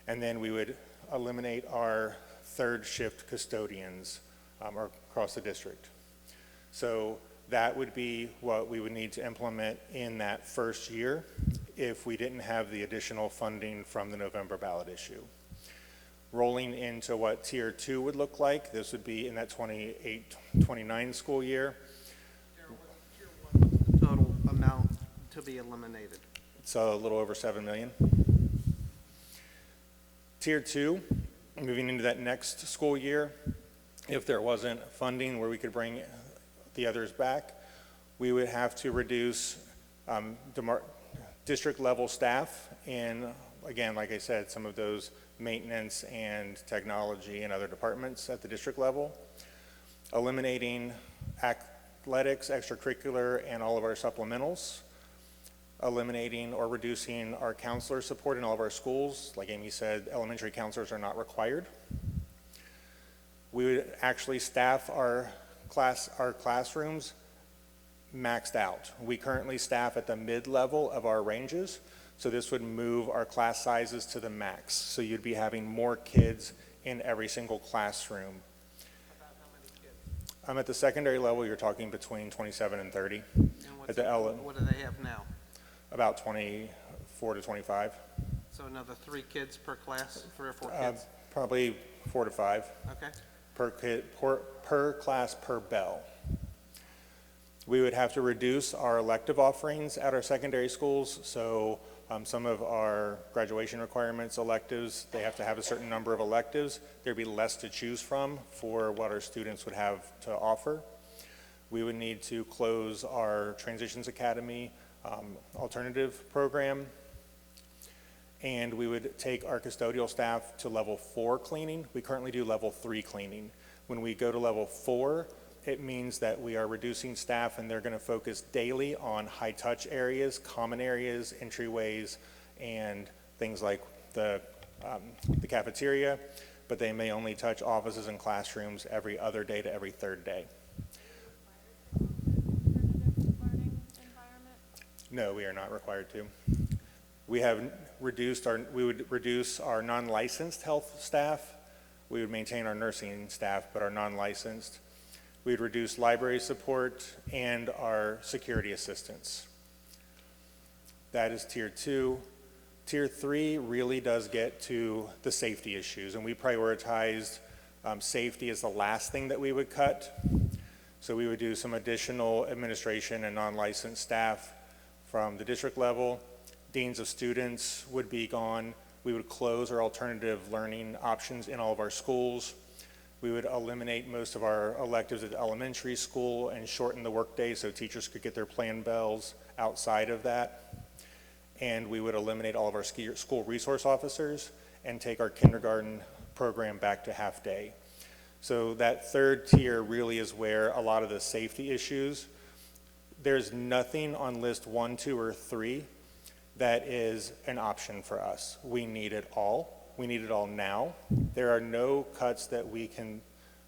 And then we would eliminate our third shift custodians across the district. So that would be what we would need to implement in that first year if we didn't have the additional funding from the November ballot issue. Rolling into what tier 2 would look like, this would be in that 28-29 school year. Total amount to be eliminated. It's a little over 7 million. Tier 2, moving into that next school year, if there wasn't funding where we could bring the others back, we would have to reduce district level staff in, again, like I said, some of those maintenance and technology and other departments at the district level, eliminating athletics, extracurricular, and all of our supplementals, eliminating or reducing our counselor support in all of our schools. Like Amy said, elementary counselors are not required. We would actually staff our classrooms maxed out. We currently staff at the mid-level of our ranges, so this would move our class sizes to the max. So you'd be having more kids in every single classroom. At the secondary level, you're talking between 27 and 30. What do they have now? About 24 to 25. So another 3 kids per class, 3 or 4 kids? Probably 4 to 5. Okay. Per kid, per class, per bell. We would have to reduce our elective offerings at our secondary schools. So some of our graduation requirements, electives, they have to have a certain number of electives. There'd be less to choose from for what our students would have to offer. We would need to close our Transitions Academy alternative program. And we would take our custodial staff to level 4 cleaning. We currently do level 3 cleaning. When we go to level 4, it means that we are reducing staff and they're going to focus daily on high-touch areas, common areas, entryways, and things like the cafeteria, but they may only touch offices and classrooms every other day to every third day. No, we are not required to. We have reduced we would reduce our non-licensed health staff. We would maintain our nursing staff, but our non-licensed. We'd reduce library support and our security assistants. That is tier 2. Tier 3 really does get to the safety issues, and we prioritized safety as the last thing that we would cut. So we would do some additional administration and non-licensed staff from the district level. Deans of students would be gone. We would close our alternative learning options in all of our schools. We would eliminate most of our electives at the elementary school and shorten the workday so teachers could get their planned bells outside of that. And we would eliminate all of our school resource officers and take our kindergarten program back to half day. So that third tier really is where a lot of the safety issues, there's nothing on list 1, 2, or 3 that is an option for us. We need it all. We need it all now. There are no cuts that we can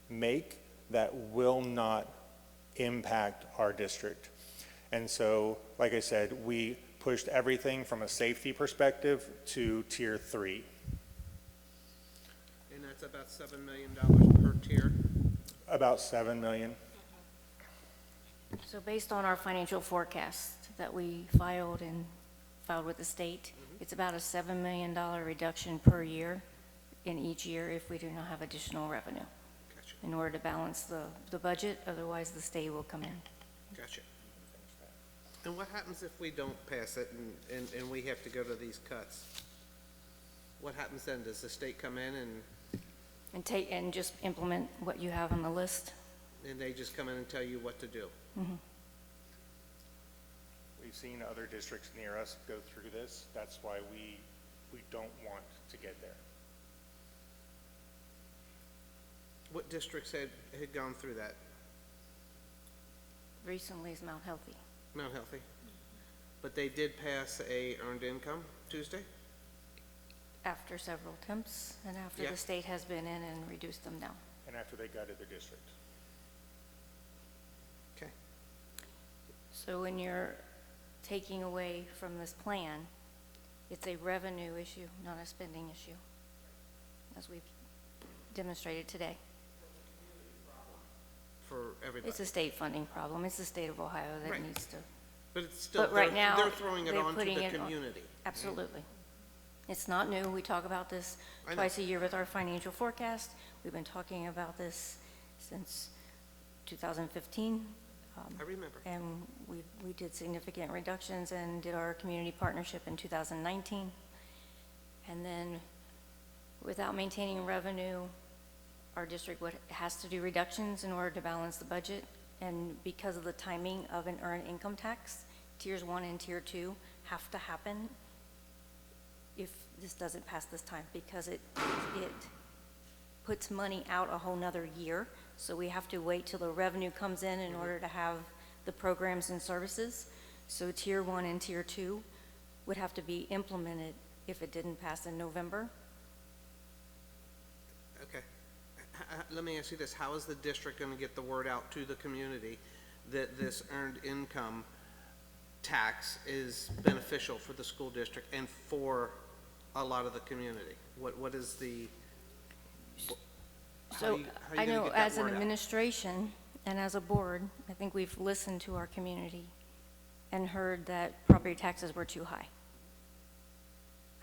make that will not impact our district. And so, like I said, we pushed everything from a safety perspective to tier 3. And that's about $7 million per tier? About $7 million. So based on our financial forecast that we filed with the state, it's about a $7 million reduction per year in each year if we do not have additional revenue. Gotcha. In order to balance the budget, otherwise the state will come in. Gotcha. And what happens if we don't pass it and we have to go to these cuts? What happens then? Does the state come in And just implement what you have on the list? and they just come in and tell you what to do? Mhm. We've seen other districts near us go through this. That's why we don't want to get there. What districts had gone through that? Recently is Mount Healthy. Mount Healthy? But they did pass a earned income Tuesday? After several attempts and after Yeah. the state has been in and reduced them down. And after they gutted their district. Okay. So when you're taking away from this plan, it's a revenue issue, not a spending issue, as we've demonstrated today. For everybody? It's a state funding problem. It's the state of Ohio that Right. needs to. But it's still, But right they're now, throwing it they're onto putting the it on- community. Absolutely. It's not new. We talk about this I know. twice a year with our financial forecast. We've been talking about this since 2015. I remember. And we did significant reductions and did our community partnership in 2019. And then without maintaining revenue, our district has to do reductions in order to balance the budget. And because of the timing of an earned income tax, tiers 1 and tier 2 have to happen if this doesn't pass this time, because it puts money out a whole nother year. So we have to wait till the revenue comes in order to have the programs and services. So Tier 1 and Tier 2 would have to be implemented if it didn't pass in November. Okay. Let me ask you this, how is the district going to get the word out to the community that this earned income tax is beneficial for the school district and for a lot of the community? What is the, how So are you I gonna know get that as an word out? administration and as a board, I think we've listened to our community and heard that property taxes were too high.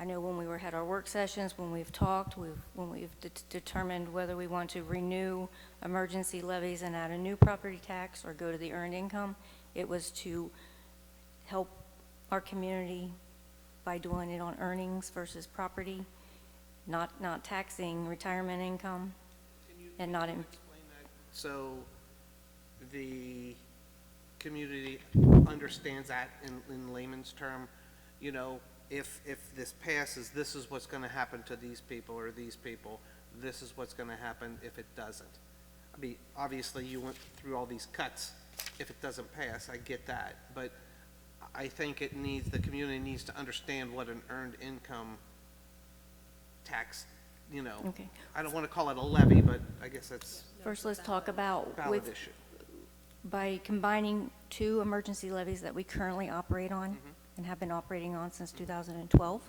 I know when we had our work sessions, when we've talked, when we've determined whether we want to renew emergency levies and add a new property tax or go to the earned income, it was to help our community by doing it on earnings versus property, not taxing retirement income, and not in. So the community understands that in layman's term, you know, if this passes, this is what's going to happen to these people or these people. This is what's going to happen if it doesn't. I mean, obviously, you went through all these cuts. If it doesn't pass, I get that. But I think the community needs to understand what an earned income tax, you know. Okay. I don't want to call it a levy, but I guess that's First, let's talk about valid issue. by combining two emergency levies that we currently operate on and have been operating on since 2012,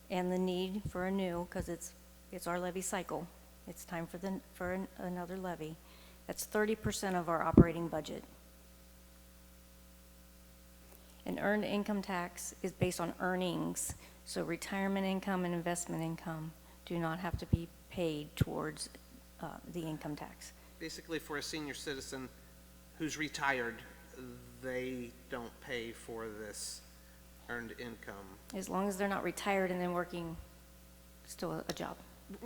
and the need for a new, because it's our levy cycle. It's time for another levy. That's 30% of our operating budget. An earned income tax is based on earnings, so retirement income and investment income do not have to be paid towards the income tax. Basically, for a senior citizen who's retired, they don't pay for this earned income. As long as they're not retired and then working still a job.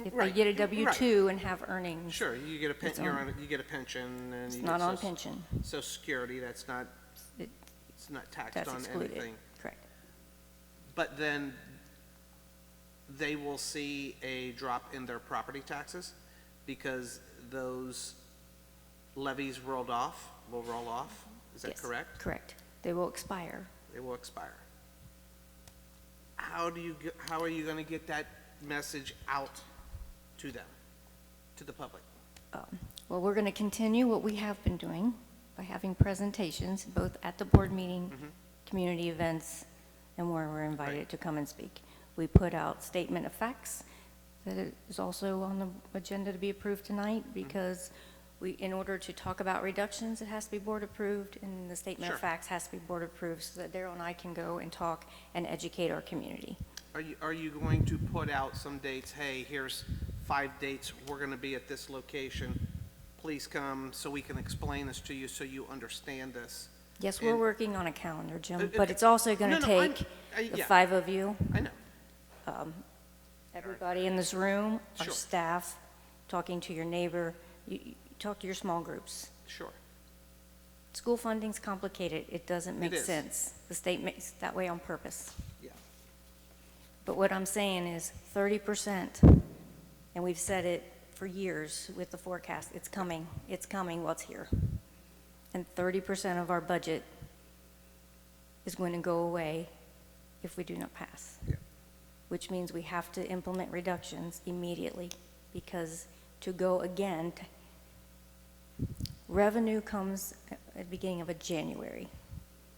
If they Right, get a W-2 and have earnings. Sure, you get it's on- you get a pension and It's you not get on pension. Social Security, it's not taxed That's on excluded, anything. correct. But then they will see a drop in their property taxes because those levies will roll off, is that Yes, correct? Correct. They will expire. They will expire. How are you going to get that message out to them, to the public? Well, we're going to continue what we have been doing by having presentations, both at the board meeting, community events, and where we're invited to come and speak. We put out statement of facts that is also on the agenda to be approved tonight because in order to talk about reductions, it has to be board approved, and the statement of Sure. facts has to be board approved so that Daryl and I can go and talk and educate our community. Are you going to put out some dates, hey, here's 5 dates, we're going to be at this location, please come so we can explain this to you so you understand this? Yes, we're working on a calendar, Jim, Uh, but it's also going to no, no, take the yeah. 5 of you. I know. Everybody in this room, our Sure. staff, talking to your neighbor, you talk to your small groups. Sure. School funding's complicated, it doesn't make is. sense. The state makes it that way on purpose. Yeah. But what I'm saying is 30%, and we've said it for years with the forecast, it's coming, well, it's here. And 30% of our budget is going to go away if we do not pass. Yeah. Which means we have to implement reductions immediately, because to go again, revenue comes at the beginning of a January.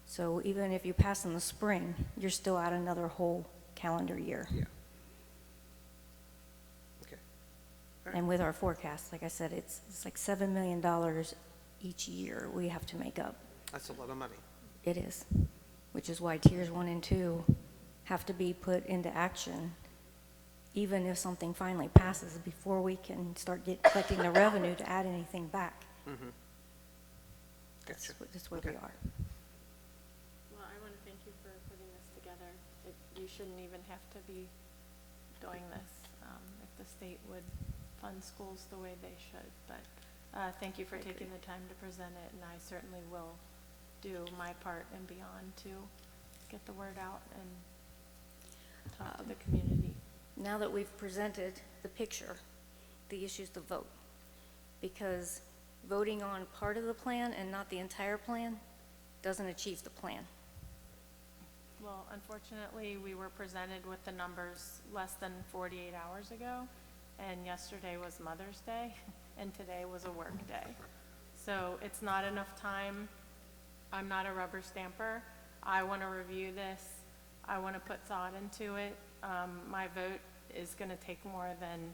So even if you pass in the spring, you're still out another whole calendar year. Yeah. Okay. And with our forecast, like I said, it's like $7 million each year we have to make up. That's a lot of money. It is, which is why tiers 1 and 2 have to be put into action, even if something finally passes, before we can start collecting the revenue to add anything back. Mm-hmm. Gotcha. That's where we are. Well, I want to thank you for putting this together. You shouldn't even have to be doing this if the state would fund schools the way they should. But thank you for taking the time to present it, and I certainly will do my part and beyond to get the word out and talk to the community. Now that we've presented the picture, the issue is the vote. Because voting on part of the plan and not the entire plan doesn't achieve the plan. Well, unfortunately, we were presented with the numbers less than 48 hours ago, and yesterday was Mother's Day, and today was a work day. So it's not enough time. I'm not a rubber stamper. I want to review this. I want to put thought into it. My vote is going to take more than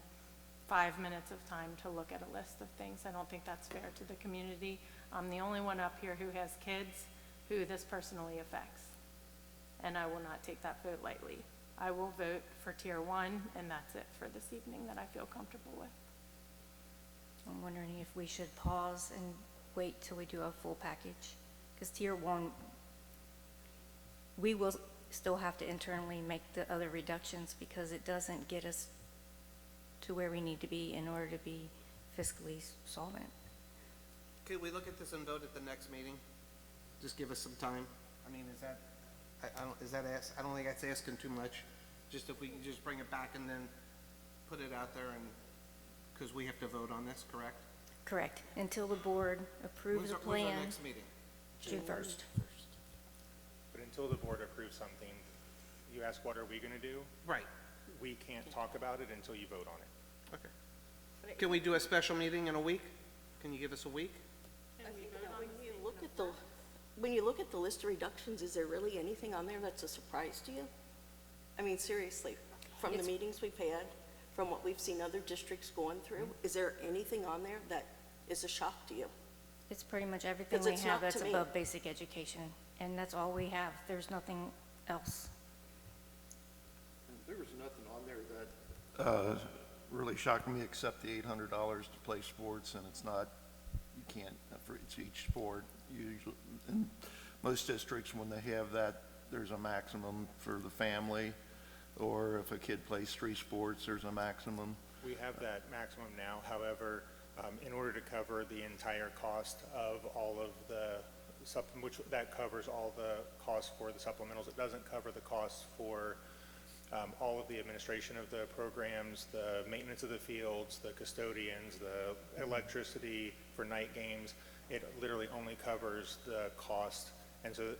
5 minutes of time to look at a list of things. I don't think that's fair to the community. I'm the only one up here who has kids who this personally affects, and I will not take that vote lightly. I will vote for Tier 1, and that's it for this evening that I feel comfortable with. I'm wondering if we should pause and wait till we do a full package. Because Tier 1, we will still have to internally make the other reductions because it doesn't get us to where we need to be in order to be fiscally solvent. Could we look at this and vote at the next meeting? Just give us some time? I mean, is that, I don't think that's asking too much. Just if we can just bring it back and then put it out there and, because we have to vote on this, correct? Correct. Until the board approves a When's plan. our next meeting? June 1st. But until the board approves something, you ask, what are we going to do? Right. We can't talk about it until you vote on it. Okay. Can we do a special meeting in a week? Can you give us a week? When you look at the list of reductions, is there really anything on there that's a surprise to you? I mean, seriously, from the meetings we've had, from what we've seen other districts going through, is there anything on there that is a shock to you? It's pretty much everything 'Cause we it's have not to that's me. above basic education, and that's all we have. There's nothing else. There was nothing on there that really shocked me except the $800 to play sports, and it's not, you can't, for each sport. Usually, in most districts, when they have that, there's a maximum for the family, or if a kid plays 3 sports, there's a maximum. We have that maximum now. However, in order to cover the entire cost of all of the which that covers all the costs for the supplementals, it doesn't cover the costs for all of the administration of the programs, the maintenance of the fields, the custodians, the electricity for night games. It literally only covers the cost, and so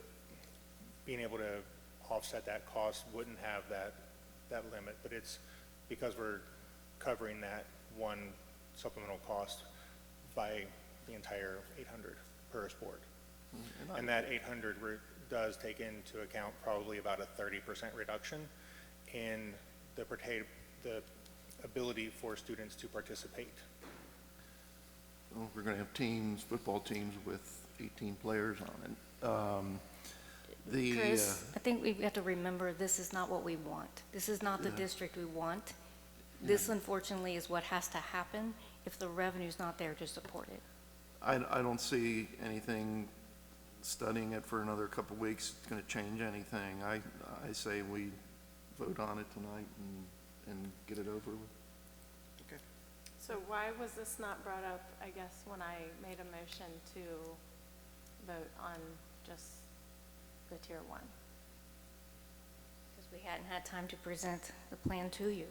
being able to offset that cost wouldn't have that limit, but it's because we're covering that one supplemental cost by the entire 800 per sport. And that 800 does take into account probably about a 30% reduction in the ability for students to participate. Well, we're going to have teams, football teams with 18 players on it. Chris, I think we have to remember this is not what we want. This is not the district we want. This unfortunately is what has to happen if the revenue's not there to support it. I don't see anything, studying it for another couple of weeks, it's going to change anything. I say we vote on it tonight and get it over with. Okay. So why was this not brought up, I guess, when I made a motion to vote on just the Tier 1? Because we hadn't had time to present the plan to you.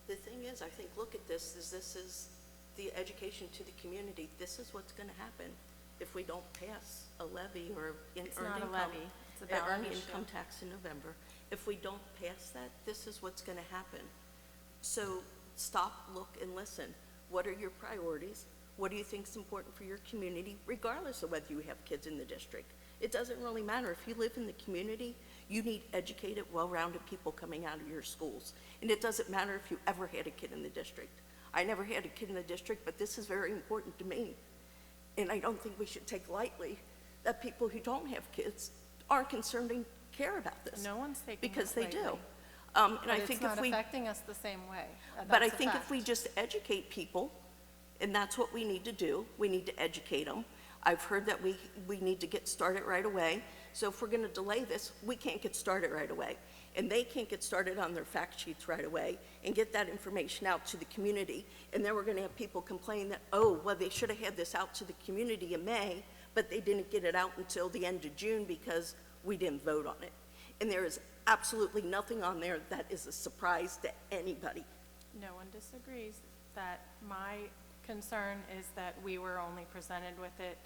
The thing is, I think, look at this is the education to the community. This is what's going to happen if we don't pass a levy or It's not a levy. It's a ballot earned issue. income tax in November. If we don't pass that, this is what's going to happen. So stop, look, and listen. What are your priorities? What do you think is important for your community, regardless of whether you have kids in the district? It doesn't really matter. If you live in the community, you need educated, well-rounded people coming out of your schools. And it doesn't matter if you ever had a kid in the district. I never had a kid in the district, but this is very important to me. And I don't think we should take lightly that people who don't have kids are concerned and care about this. No one's taking Because it they lightly. do. And But I it's think not if we, affecting us the same way. but I That's a think if fact. we just educate people, and that's what we need to do, we need to educate them. I've heard that we need to get started right away. So if we're going to delay this, we can't get started right away. And they can't get started on their fact sheets right away and get that information out to the community. And then we're going to have people complain that, oh, well, they should have had this out to the community in May, but they didn't get it out until the end of June because we didn't vote on it. And there is absolutely nothing on there that is a surprise to anybody. No one disagrees that my concern is that we were only presented with it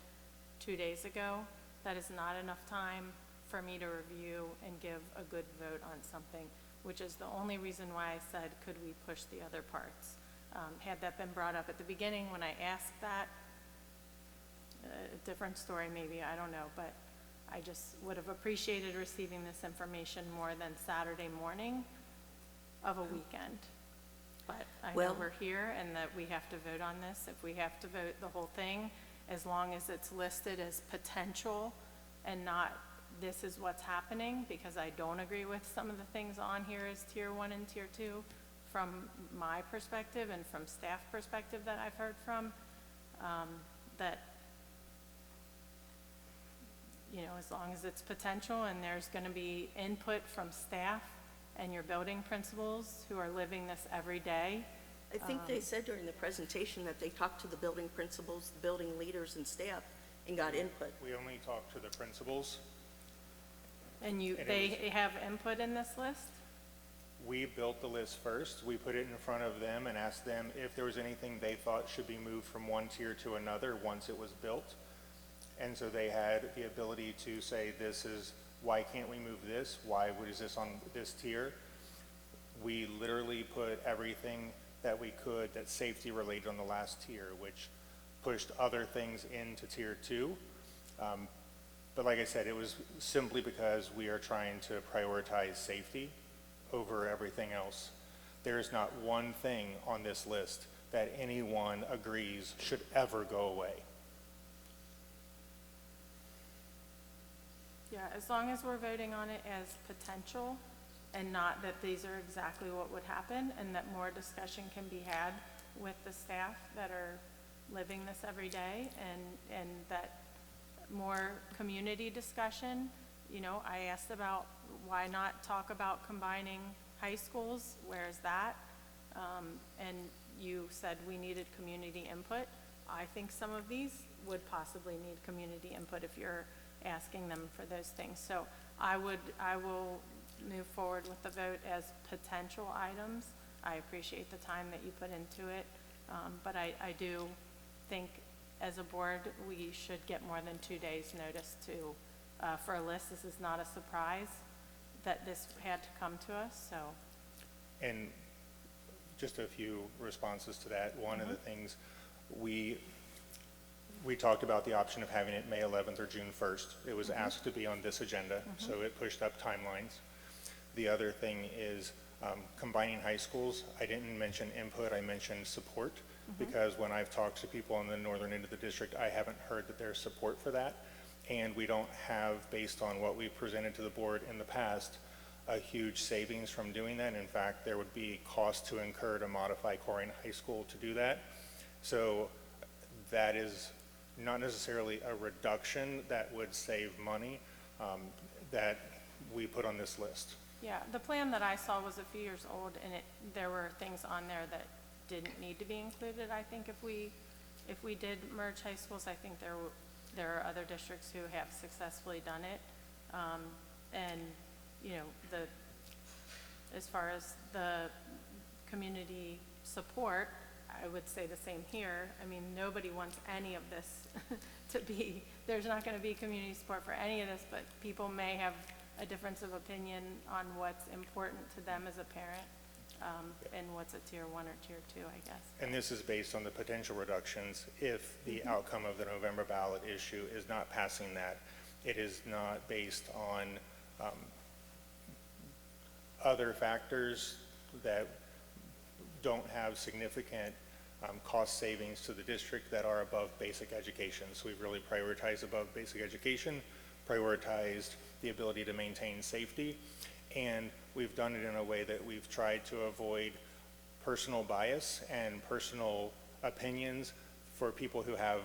2 days ago. That is not enough time for me to review and give a good vote on something, which is the only reason why I said, could we push the other parts? Had that been brought up at the beginning when I asked that, a different story maybe, I don't know, but I just would have appreciated receiving this information more than Saturday morning of a weekend. But I know Well- we're here and that we have to vote on this. If we have to vote the whole thing, as long as it's listed as potential and not this is what's happening, because I don't agree with some of the things on here as tier 1 and tier 2 from my perspective and from staff perspective that I've heard from, that, you know, as long as it's potential and there's going to be input from staff and your building principals who are living this every day. I think they said during the presentation that they talked to the building principals, the building leaders and staff and got input. We only talked to the principals. And it they have input in this list? We built the list first. We put it in front of them and asked them if there was anything they thought should be moved from one tier to another once it was built. And so they had the ability to say, this is, why can't we move this? Why is this on this tier? We literally put everything that we could that's safety related on the last tier, which pushed other things into tier 2. But like I said, it was simply because we are trying to prioritize safety over everything else. There is not one thing on this list that anyone agrees should ever go away. Yeah, as long as we're voting on it as potential and not that these are exactly what would happen, and that more discussion can be had with the staff that are living this every day, and that more community discussion. You know, I asked about why not talk about combining high schools, where's that? And you said we needed community input. I think some of these would possibly need community input if you're asking them for those things. So I will move forward with the vote as potential items. I appreciate the time that you put into it, but I do think as a board we should get more than 2 days notice to for a list. This is not a surprise that this had to come to us, so. And just a few responses to that. One of the things we talked about the option of having it May 11th or June 1st. It was asked to be on this agenda, so it pushed up timelines. The other thing is combining high schools. I didn't mention input, I mentioned support, because when I've talked to people on the northern end of the district, I haven't heard that there's support for that. And we don't have, based on what we've presented to the board in the past, a huge savings from doing that. In fact, there would be cost to incur to modify Corrigan High School to do that. So that is not necessarily a reduction that would save money that we put on this list. Yeah, the plan that I saw was a few years old, and there were things on there that didn't need to be included. I think if we did merge high schools, I think there are other districts who have successfully done it. And, you know, as far as the community support, I would say the same here. I mean, nobody wants any of this to be, there's not going to be community support for any of this, but people may have a difference of opinion on what's important to them as a parent, and what's a tier 1 or tier 2, I guess. And this is based on the potential reductions if the outcome of the November ballot issue is not passing that. It is not based on other factors that don't have significant cost savings to the district that are above basic education. So we've really prioritized above basic education, prioritized the ability to maintain safety, and we've done it in a way that we've tried to avoid personal bias and personal opinions for people who have,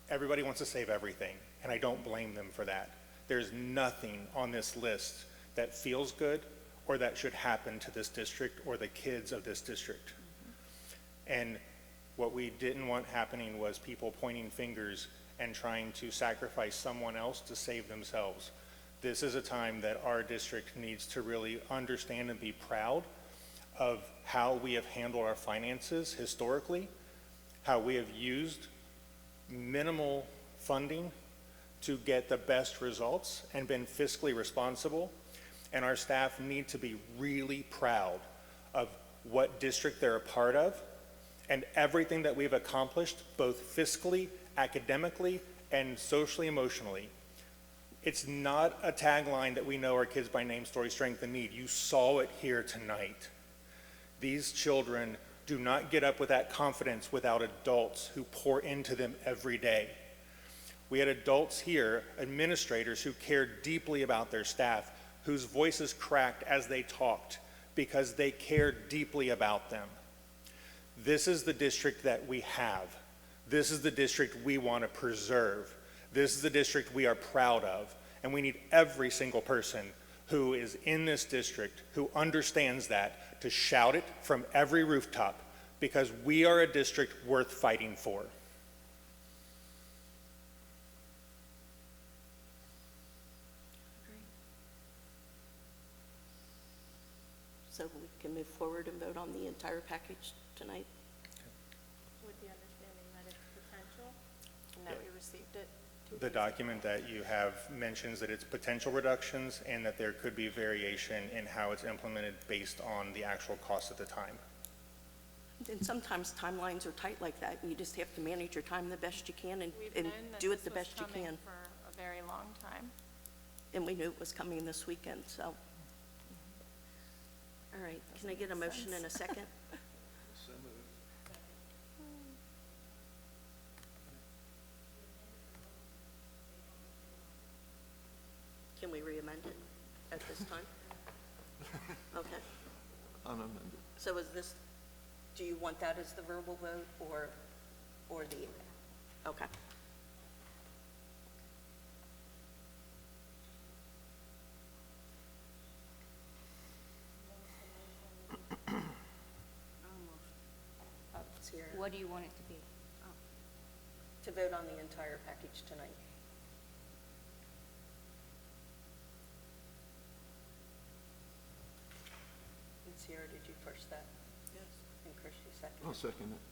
everybody wants to save everything, and I don't blame them for that. There's nothing on this list that feels good or that should happen to this district or the kids of this district. And what we didn't want happening was people pointing fingers and trying to sacrifice someone else to save themselves. This is a time that our district needs to really understand and be proud of how we have handled our finances historically, how we have used minimal funding to get the best results and been fiscally responsible. And our staff need to be really proud of what district they're a part of and everything that we've accomplished, both fiscally, academically, and socially, emotionally. It's not a tagline that we know our kids by name, story, strength, and need. You saw it here tonight. These children do not get up with that confidence without adults who pour into them every day. We had adults here, administrators, who cared deeply about their staff, whose voices cracked as they talked because they cared deeply about them. This is the district that we have. This is the district we want to preserve. This is the district we are proud of, and we need every single person who is in this district who understands that to shout it from every rooftop, because we are a district worth fighting for. So we can move forward and vote on the entire package tonight? With the understanding that it's potential and that we received it. The document that you have mentions that it's potential reductions and that there could be variation in how it's implemented based on the actual cost at the time. And sometimes timelines are tight like that, and you just have to manage your time the best you can and We've known that do it this the was best you coming can. for a very long time. And we knew it was coming this weekend, so. All right, can I get a motion in a second? Can we re-amend it at this time? Okay. Unamended. So is this, do you want that as the verbal vote or the, okay. It's here. What do you want it to be? To vote on the entire package tonight. And Sierra, did you first that? Yes. And Chris, you second? I'll second it.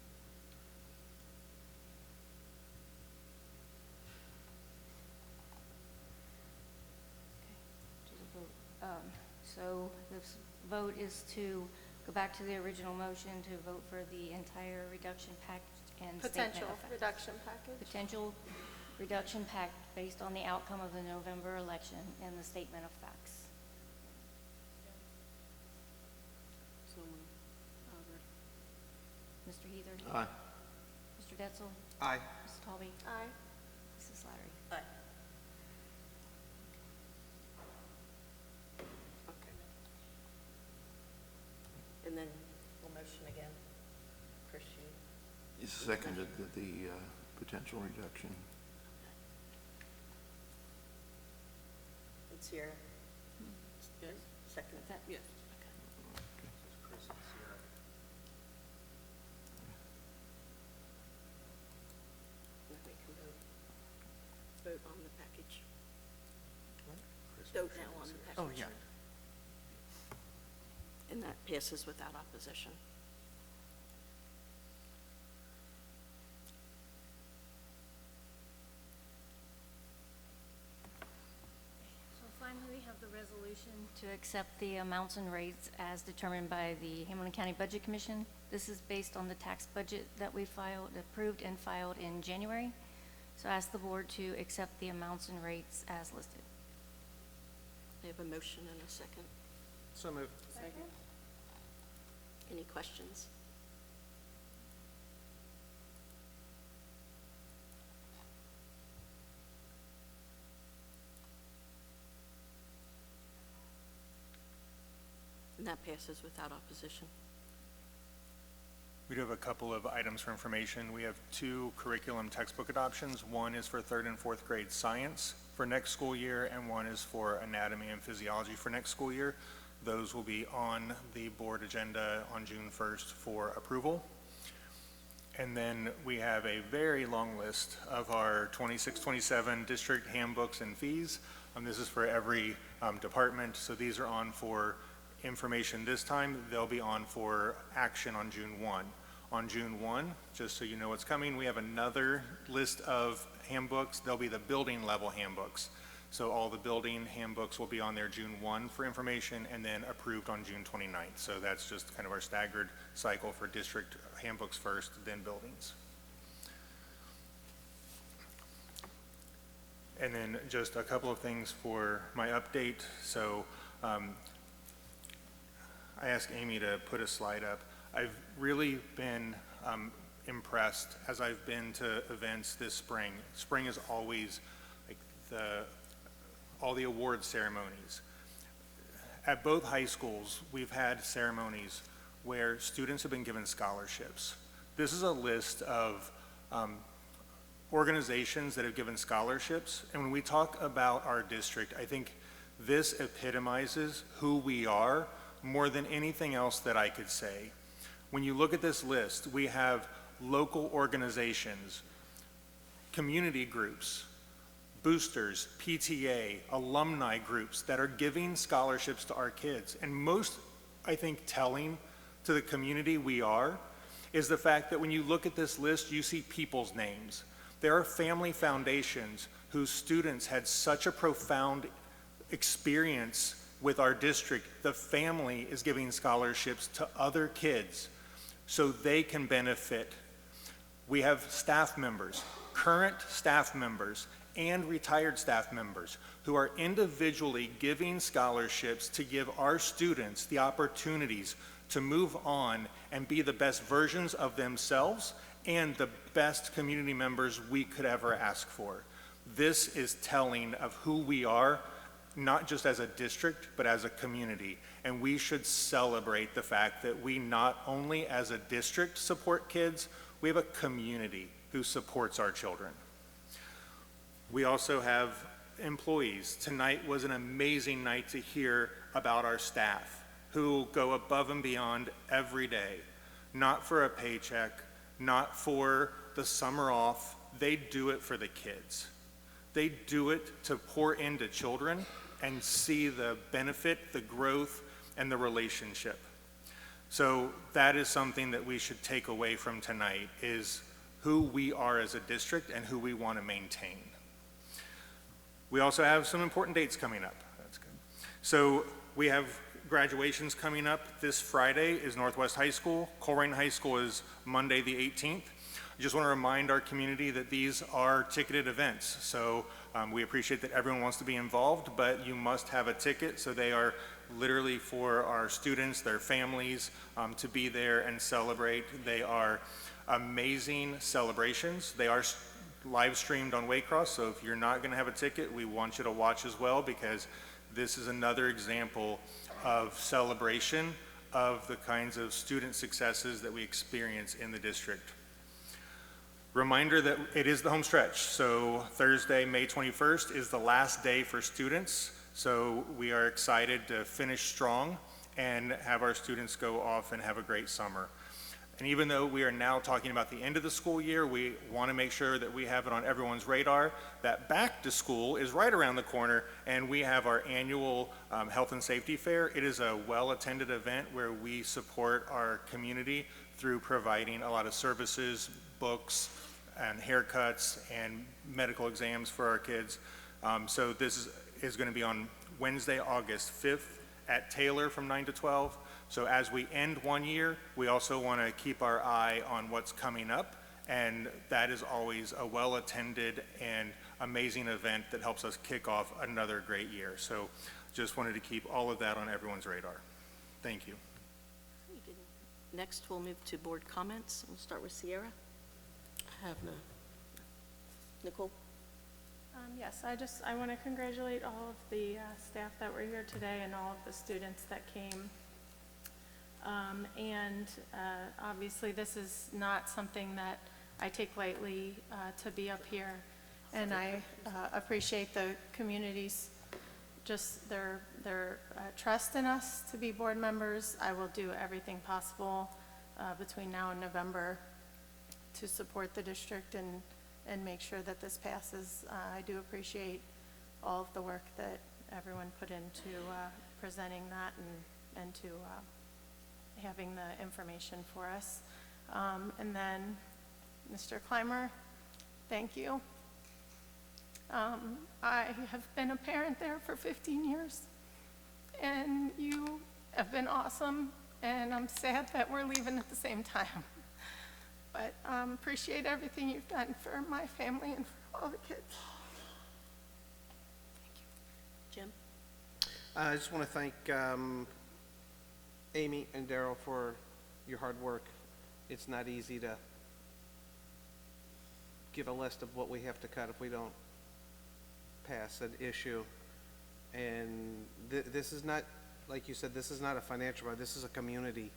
To the vote. So this vote is to go back to the original motion to vote for the entire reduction package and statement Potential of facts. reduction package. Potential reduction pact based on the outcome of the November election and the statement of facts. Mr. Heather? Aye. Mr. Detzel? Aye. Mrs. Colby? Aye. Mrs. Slattery? Aye. Okay. And then we'll motion again. Chris, you? You seconded the potential reduction. And Sierra? Yes. Second? Yes. Now we can vote on the package. Vote now on the package. Oh, yeah. And that passes without opposition. So finally, we have the resolution to accept the amounts and rates as determined by the Hamilton County Budget Commission. This is based on the tax budget that we approved and filed in January. So I ask the board to accept the amounts and rates as listed. I have a motion and a second. So moved. Second. Any questions? And that passes without opposition. We do have a couple of items for information. We have 2 curriculum textbook adoptions. One is for 3rd and 4th grade science for next school year, and one is for anatomy and physiology for next school year. Those will be on the board agenda on June 1st for approval. And then we have a very long list of our 26-27 district handbooks and fees. This is for every department, so these are on for information this time, they'll be on for action on June 1. On June 1, just so you know what's coming, we have another list of handbooks. They'll be the building level handbooks. So all the building handbooks will be on there June 1 for information and then approved on June 29th. So that's just kind of our staggered cycle for district handbooks first, then buildings. And then just a couple of things for my update. So I asked Amy to put a slide up. I've really been impressed as I've been to events this spring. Spring is always like all the award ceremonies. At both high schools, we've had ceremonies where students have been given scholarships. This is a list of organizations that have given scholarships, and when we talk about our district, I think this epitomizes who we are more than anything else that I could say. When you look at this list, we have local organizations, community groups, boosters, PTA, alumni groups that are giving scholarships to our kids. And most, I think, telling to the community we are is the fact that when you look at this list, you see people's names. There are family foundations whose students had such a profound experience with our district. The family is giving scholarships to other kids so they can benefit. We have staff members, current staff members, and retired staff members who are individually giving scholarships to give our students the opportunities to move on and be the best versions of themselves and the best community members we could ever ask for. This is telling of who we are, not just as a district, but as a community. And we should celebrate the fact that we not only as a district support kids, we have a community who supports our children. We also have employees. Tonight was an amazing night to hear about our staff who go above and beyond every day, not for a paycheck, not for the summer off. They do it for the kids. They do it to pour into children and see the benefit, the growth, and the relationship. So that is something that we should take away from tonight, is who we are as a district and who we want to maintain. We also have some important dates coming up. That's good. So we have graduations coming up. This Friday is Northwest High School. Colerain High School is Monday the 18th. I just want to remind our community that these are ticketed events. So we appreciate that everyone wants to be involved, but you must have a ticket. So they are literally for our students, their families, to be there and celebrate. They are amazing celebrations. They are live streamed on Waycross, so if you're not going to have a ticket, we want you to watch as well, because this is another example of celebration of the kinds of student successes that we experience in the district. Reminder that it is the home stretch, so Thursday, May 21st is the last day for students, so we are excited to finish strong and have our students go off and have a great summer. And even though we are now talking about the end of the school year, we want to make sure that we have it on everyone's radar that back to school is right around the corner, and we have our annual health and safety fair. It is a well-attended event where we support our community through providing a lot of services, books, and haircuts, and medical exams for our kids. So this is going to be on Wednesday, August 5th at Taylor from 9 to 12. So as we end one year, we also want to keep our eye on what's coming up, and that is always a well-attended and amazing event that helps us kick off another great year. So just wanted to keep all of that on everyone's radar. Thank you. Next, we'll move to board comments. We'll start with Sierra. I have none. Nicole? Yes, I want to congratulate all of the staff that were here today and all of the students that came. Obviously, this is not something that I take lightly to be up here, and I appreciate the community's just their trust in us to be board members. I will do everything possible between now and November to support the district and make sure that this passes. I do appreciate all of the work that everyone put into presenting that and to having the information for us. And then, Mr. Clymer, thank you. I have been a parent there for 15 years, and you have been awesome, and I'm sad that we're leaving at the same time. But appreciate everything you've done for my family and for all the kids. Jim? I just want to thank Amy and Daryl for your hard work. It's not easy to give a list of what we have to cut if we don't pass an issue. And this is not, like you said, this is not a financial, this is a community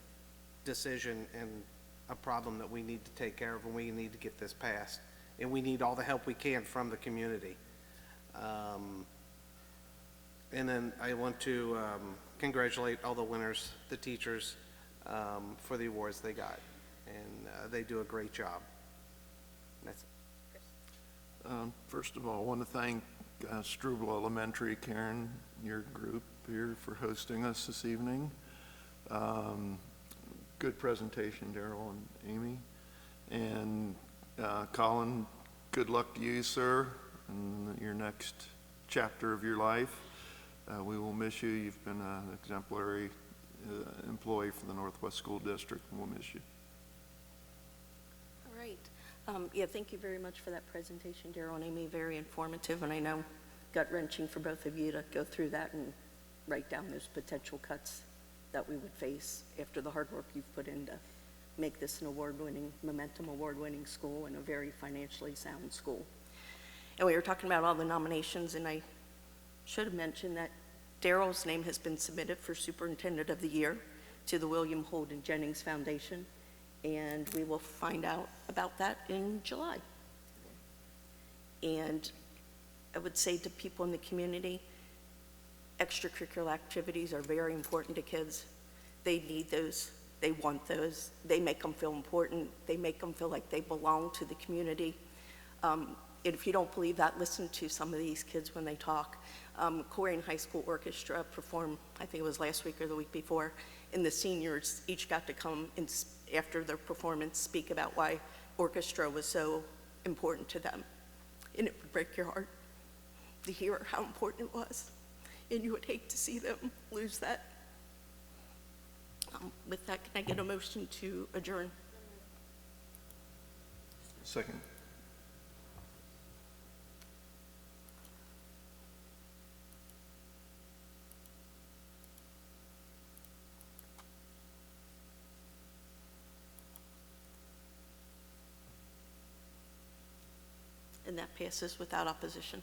decision and a problem that we need to take care of, and we need to get this passed. And we need all the help we can from the community. And then I want to congratulate all the winners, the teachers, for the awards they got. And they do a great job. That's it. First of all, I want to thank Struble Elementary, Karen, your group here for hosting us this evening. Good presentation, Daryl and Amy. And Colin, good luck to you, sir, in your next chapter of your life. We will miss you. You've been an exemplary employee for the Northwest School District, and we'll miss you. All right. Yeah, thank you very much for that presentation, Daryl and Amy. Very informative, and I know gut-wrenching for both of you to go through that and write down those potential cuts that we would face after the hard work you've put in to make this an award-winning, Momentum award-winning school and a very financially sound school. And we were talking about all the nominations, and I should have mentioned that Daryl's name has been submitted for Superintendent of the Year to the William Holden Jennings Foundation, and we will find out about that in July. And I would say to people in the community, extracurricular activities are very important to kids. They need those. They want those. They make them feel important. They make them feel like they belong to the community. If you don't believe that, listen to some of these kids when they talk. Corrigan High School Orchestra performed, I think it was last week or the week before, and the seniors each got to come and, after their performance, speak about why orchestra was so important to them. And it would break your heart to hear how important it was. And you would hate to see them lose that. With that, can I get a motion to adjourn? Second. And that passes without opposition.